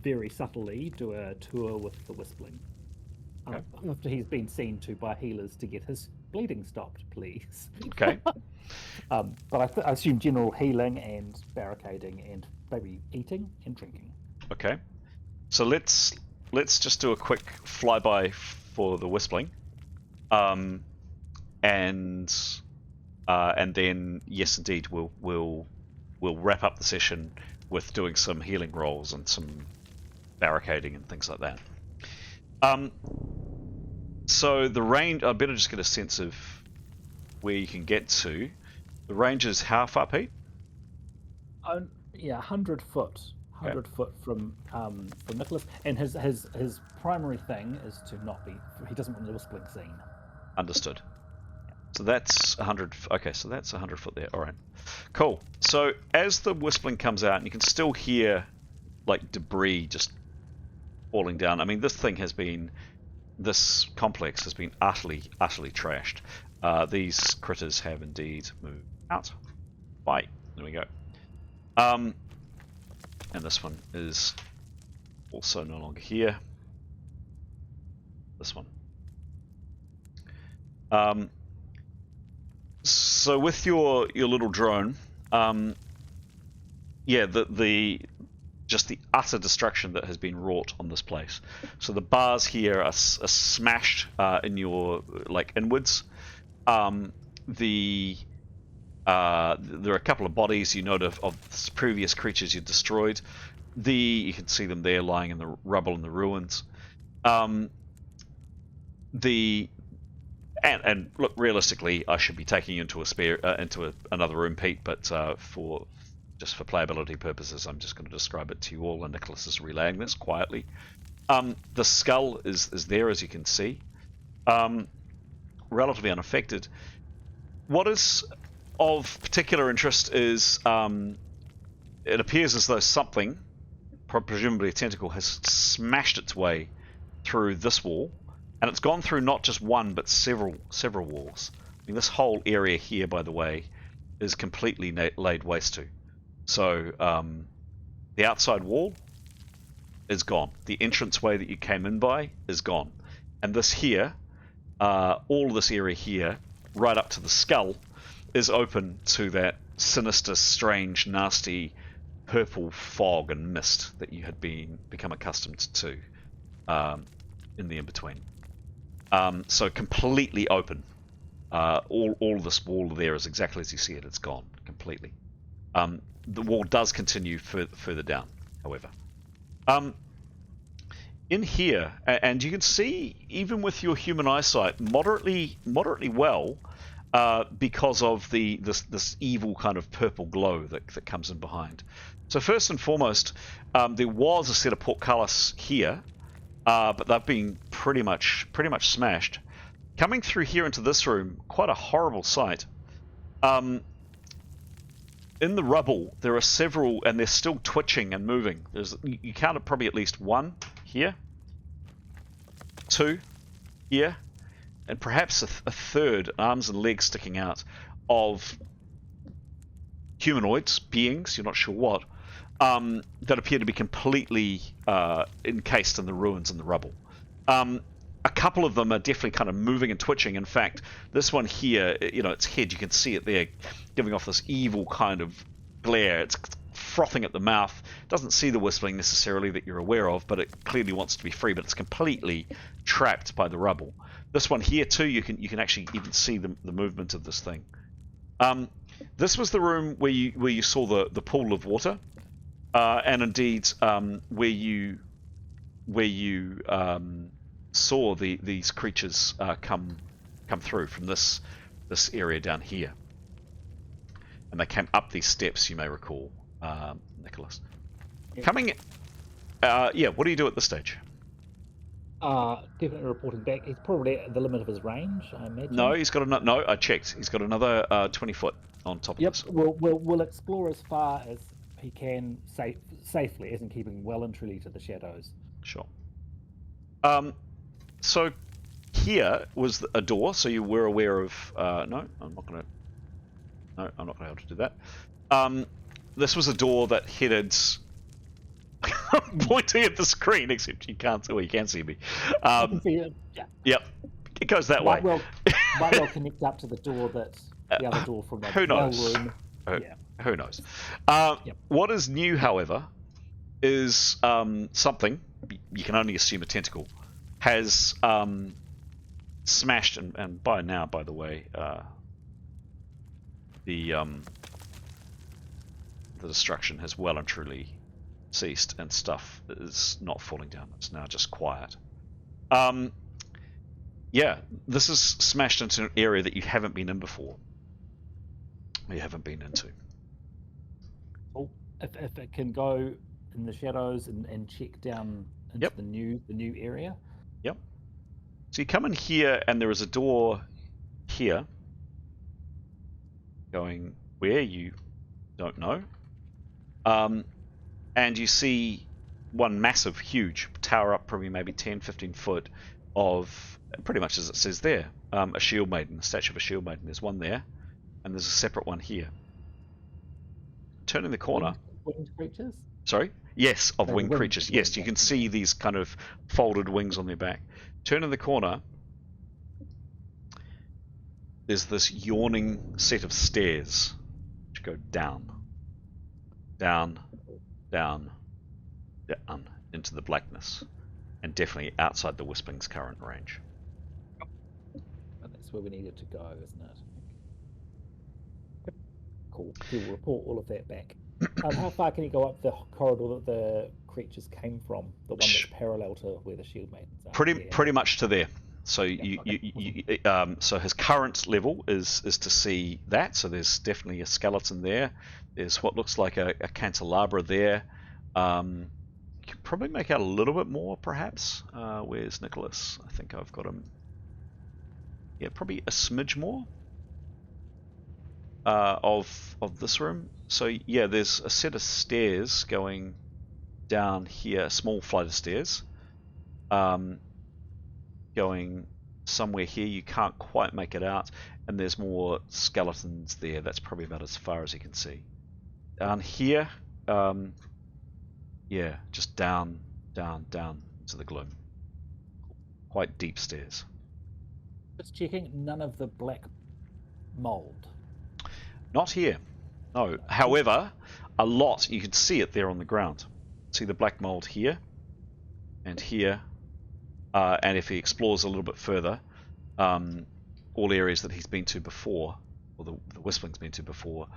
very subtly do a tour with the Whispling. Okay. After he's been seen to by healers to get his bleeding stopped, please. Okay. But I assume general healing and barricading and maybe eating and drinking. Okay. So let's just do a quick flyby for the Whispling. And then yes, indeed, we'll wrap up the session with doing some healing rolls and some barricading and things like that. So the range, I better just get a sense of where you can get to. The range is how far, Pete? 100 foot. 100 foot from Nicholas, and his primary thing is to not be. He doesn't want the Whispling seen. Understood. So that's 100. Okay, so that's 100 foot there. All right, cool. So as the Whispling comes out, and you can still hear like debris just falling down. I mean, this complex has been utterly trashed. These critters have indeed moved out. Bye. There we go. And this one is also no longer here. This one. So with your little drone, yeah, the just the utter destruction that has been wrought on this place. So the bars here are smashed in your inwards. There are a couple of bodies you note of previous creatures you destroyed. You can see them there lying in the rubble and the ruins. And look, realistically, I should be taking you into another room, Pete, but for playability purposes, I'm just going to describe it to you all, and Nicholas is relaying this quietly. The skull is there, as you can see, relatively unaffected. What is of particular interest is it appears as though something, presumably a tentacle, has smashed its way through this wall, and it's gone through not just one but several walls. I mean, this whole area here, by the way, is completely laid waste to. So the outside wall is gone. The entranceway that you came in by is gone, and this here, all this area here, right up to the skull, is open to that sinister, strange, nasty purple fog and mist that you had become accustomed to in the in-between. So completely open. All this wall there is exactly as you see it. It's gone completely. The wall does continue further down, however. In here, and you can see, even with your human eyesight, moderately well, because of this evil kind of purple glow that comes in behind. So first and foremost, there was a set of portcullis here, but they've been pretty much smashed. Coming through here into this room, quite a horrible sight. In the rubble, there are several, and they're still twitching and moving. You counted probably at least one here, two here, and perhaps a third, arms and legs sticking out, of humanoids, beings, you're not sure what, that appear to be completely encased in the ruins and the rubble. A couple of them are definitely kind of moving and twitching. In fact, this one here, its head, you can see it there, giving off this evil kind of glare. It's frothing at the mouth. It doesn't see the whistling necessarily that you're aware of, but it clearly wants to be free, but it's completely trapped by the rubble. This one here too, you can actually even see the movement of this thing. This was the room where you saw the pool of water, and indeed where you saw these creatures come through from this area down here, and they came up these steps, you may recall, Nicholas. Yeah. Coming, what do you do at this stage? Definitely reporting back. He's probably at the limit of his range, I imagine. No, he's got no. I checked. He's got another 20 foot on top of this. We'll explore as far as he can safely, as in keeping well and truly to the shadows. Sure. So here was a door, so you were aware of. No, I'm not going to be able to do that. This was a door that headed. I'm pointing at the screen, except you can't see. Well, you can see me. I can see it. Yeah. Yep, it goes that way. Might well connect up to the door the other door from the who knows? room. Who knows? Yep. What is new, however, is something you can only assume a tentacle has smashed, and by now, by the way, the destruction has well and truly ceased, and stuff is not falling down. It's now just quiet. Yeah, this is smashed into an area that you haven't been in before. You haven't been into. Well, if it can go in the shadows and check down into the new area. Yep. So you come in here, and there is a door here going where you don't know. And you see one massive, huge tower up, probably maybe 10, 15 foot of, pretty much as it says there, a shield maiden, a statue of a shield maiden. There's one there, and there's a separate one here. Turning the corner. Winged creatures? Sorry? Yes, of winged winged creatures. Yes, you can see these kind of folded wings on their back. Turning the corner, there's this yawning set of stairs which go down, down, down, down into the blackness, and definitely outside the Wispling's current range. And that's where we needed to go, isn't it? Cool. He will report all of that back. How far can he go up the corridor that the creatures came from? The one that's parallel to where the shield maidens are? Pretty much to there. So okay. So his current level is to see that. So there's definitely a skeleton there. There's what looks like a candelabra there. You can probably make out a little bit more, perhaps. Where's Nicholas? I think I've got him. Yeah, probably a smidge more of this room. So yeah, there's a set of stairs going down here, a small flight of stairs. Going somewhere here, you can't quite make it out, and there's more skeletons there. That's probably about as far as you can see. Down here, yeah, just down into the gloom. Quite deep stairs. Just checking, none of the black mold. Not here. No. However, a lot, you can see it there on the ground. See the black mold here and here. And if he explores a little bit further, all areas that he's been to before, or the Wispling's been to before,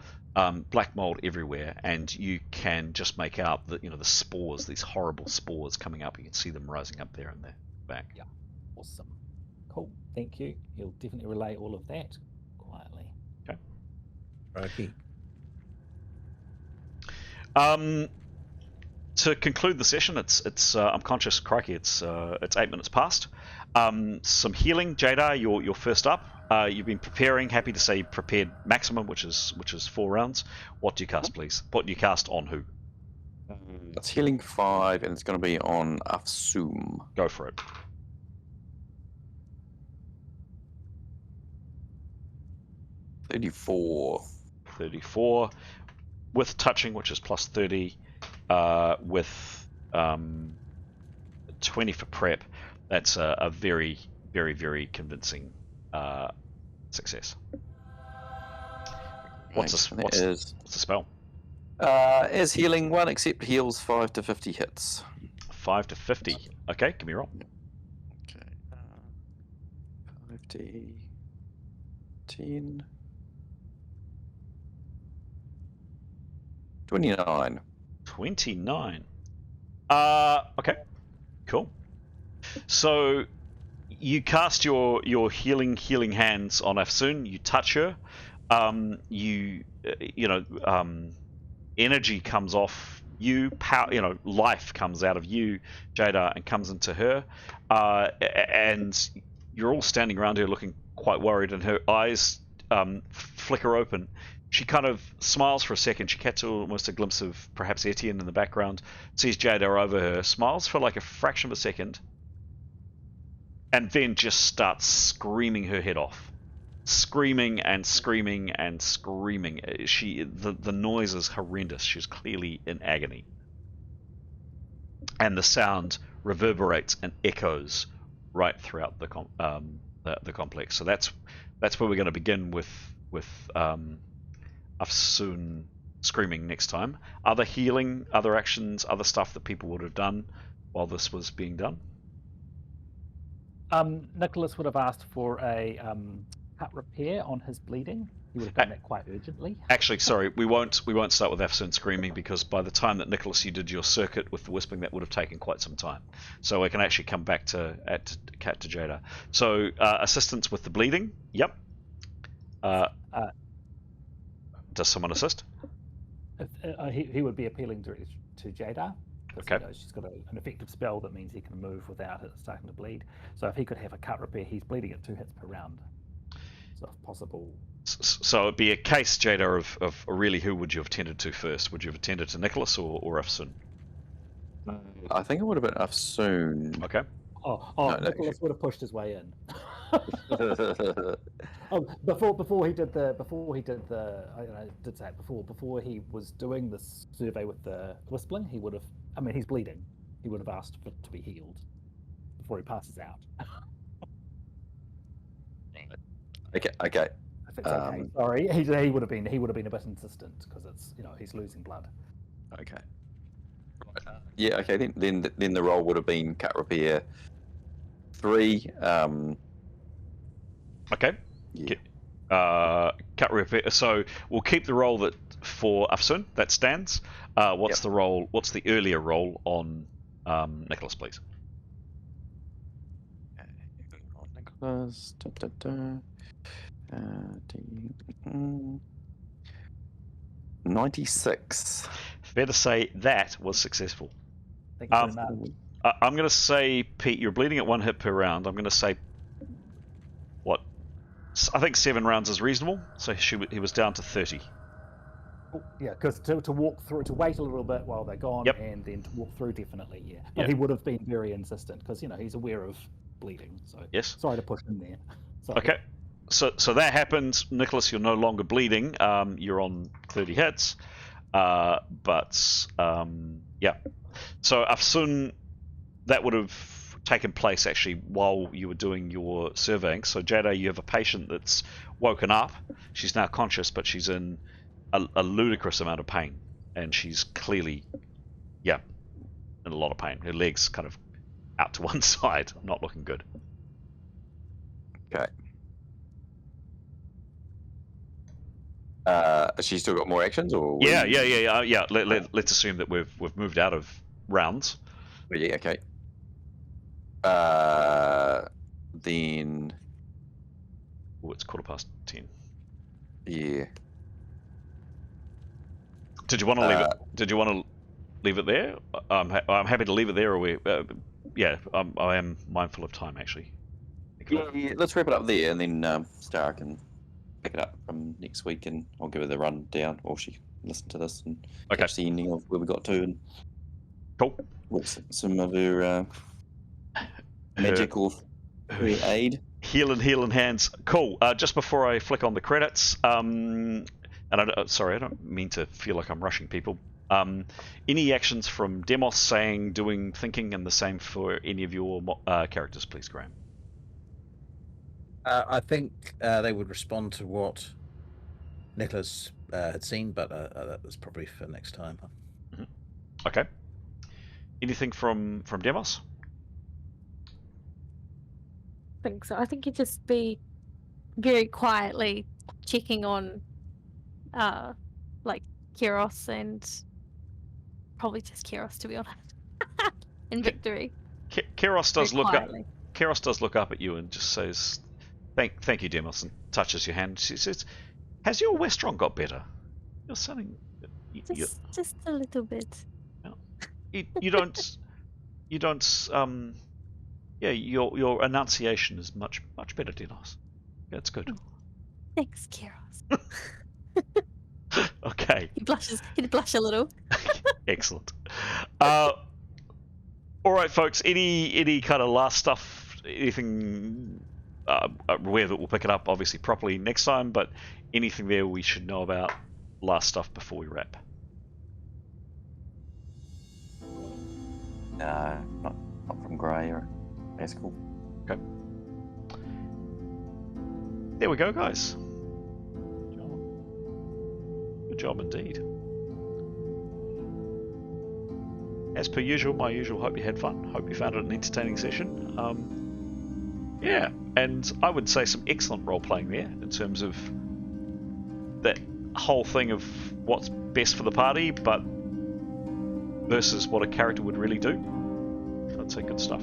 black mold everywhere, and you can just make out that, the spores, these horrible spores coming up. You can see them rising up there and there back. Yeah, awesome, cool. Thank you. He'll definitely relay all of that quietly. Okay. To conclude the session, it's I'm conscious, crikey, it's 8 minutes past. Some healing, Jadar, you're first up. You've been preparing. Happy to say you prepared maximum, which is 4 rounds. What do you cast, please? What do you cast on who? It's healing 5, and it's going to be on Afsum. Go for it. $34. 34 with touching, which is plus 30. With 20 for prep, that's a very, very, very convincing success. What's the spell? Is healing 1, except heals 5 to 50 hits. 5 to 50. Okay, give me a roll. Okay. 50, 10, 29. 29. Okay, cool. So you cast your healing hands on Afsun. You touch her. Energy comes off you. Power, life comes out of you, Jadar, and comes into her. And you're all standing around her, looking quite worried, and her eyes flicker open. She kind of smiles for a second. She catches almost a glimpse of perhaps Etienne in the background, sees Jadar over her, smiles for like a fraction of a second, and then just starts screaming her head off. Screaming and screaming and screaming. The noise is horrendous. She's clearly in agony. And the sound reverberates and echoes right throughout the complex. So that's where we're going to begin with Afsun screaming next time. Other healing, other actions, other stuff that people would have done while this was being done. Nicholas would have asked for a cut repair on his bleeding. He would have done that quite urgently. Actually, sorry, we won't start with Afsun screaming, because by the time that Nicholas, you did your circuit with the Whispering, that would have taken quite some time. So we can actually come back to Jada. So assistance with the bleeding. Yep. Does someone assist? He would be appealing directly to Jada. Okay. She's got an effective spell that means he can move without it starting to bleed. So if he could have a cut repair, he's bleeding at 2 hits per round. So if possible. So it'd be a case, Jada, of really who would you have tended to first? Would you have attended to Nicholas or Afsun? I think it would have been Afsun. Okay. No, Nicholas would have pushed his way in. Before he did the before he was doing the survey with the Whispling, he would have. I mean, he's bleeding. He would have asked to be healed before he passes out. Okay. If it's okay. Sorry, he would have been a bit insistent because it's he's losing blood. Okay. Yeah, okay, then the roll would have been cut repair 3. Okay. Yeah. Cut repair. So we'll keep the roll that for Afsun. That stands. What's Yep. the roll? What's the earlier roll on Nicholas, please? Nicholas. 96. Fair to say that was successful. Thank you very much. I'm going to say, Pete, you're bleeding at 1 hit per round. I'm going to say, what? I think 7 rounds is reasonable. So he was down to 30. Oh, yeah, because to walk through, to wait a little bit while they're gone, Yep. and then to walk through, definitely, yeah. But Yeah. he would have been very insistent because he's aware of bleeding. So Yes. sorry to push him there. Sorry. Okay. So that happens, Nicholas. You're no longer bleeding. You're on 30 hits. Yeah. So Afsun, that would have taken place actually while you were doing your surveying. So Jada, you have a patient that's woken up. She's now conscious, but she's in a ludicrous amount of pain, and she's clearly, in a lot of pain. Her legs kind of out to one side, not looking good. Okay. Has she still got more actions, or? Yeah. Let's assume that we've moved out of rounds. Yeah. Okay. Then. Oh, it's 10:15. Yeah. Did you want to leave it? Did you want to leave it there? I'm happy to leave it there. Or I am mindful of time actually. Yeah, let's wrap it up there, and then Star can pick it up from next week, and I'll give her the rundown, or she can listen to this and catch the ending of where we got to, and cool. with some of her magical aid. Healing hands. Cool. Just before I flick on the credits, and I don't mean to feel like I'm rushing people. Any actions from Demos, saying, doing, thinking, and the same for any of your characters, please, Graham. I think they would respond to what Nicholas had seen, but that was probably for next time. Mm-hmm. Okay. Anything from Demos? I think so. I think you'd just be very quietly checking on, like Kiros and probably just Kiros, to be honest, and Victory. Kiros does Very look quietly. up. Kiros does look up at you and just says, "Thank you, Demos," and touches your hand. She says, "Has your Westron got better? You're sounding. Just a little bit. You don't. Your enunciation is much better, Dinos. That's good." Thanks, Kiros. Okay. He'd blush a little. Excellent. All right, folks. Any kind of last stuff? Anything? Where that we'll pick it up obviously properly next time. But anything there we should know about? Last stuff before we wrap. No, not from Grey or Haskell. Okay. There we go, guys. Good job indeed. As per usual, my usual, hope you had fun. Hope you found it an entertaining session. Yeah, and I would say some excellent role-playing there in terms of that whole thing of what's best for the party, but versus what a character would really do. I'd say good stuff.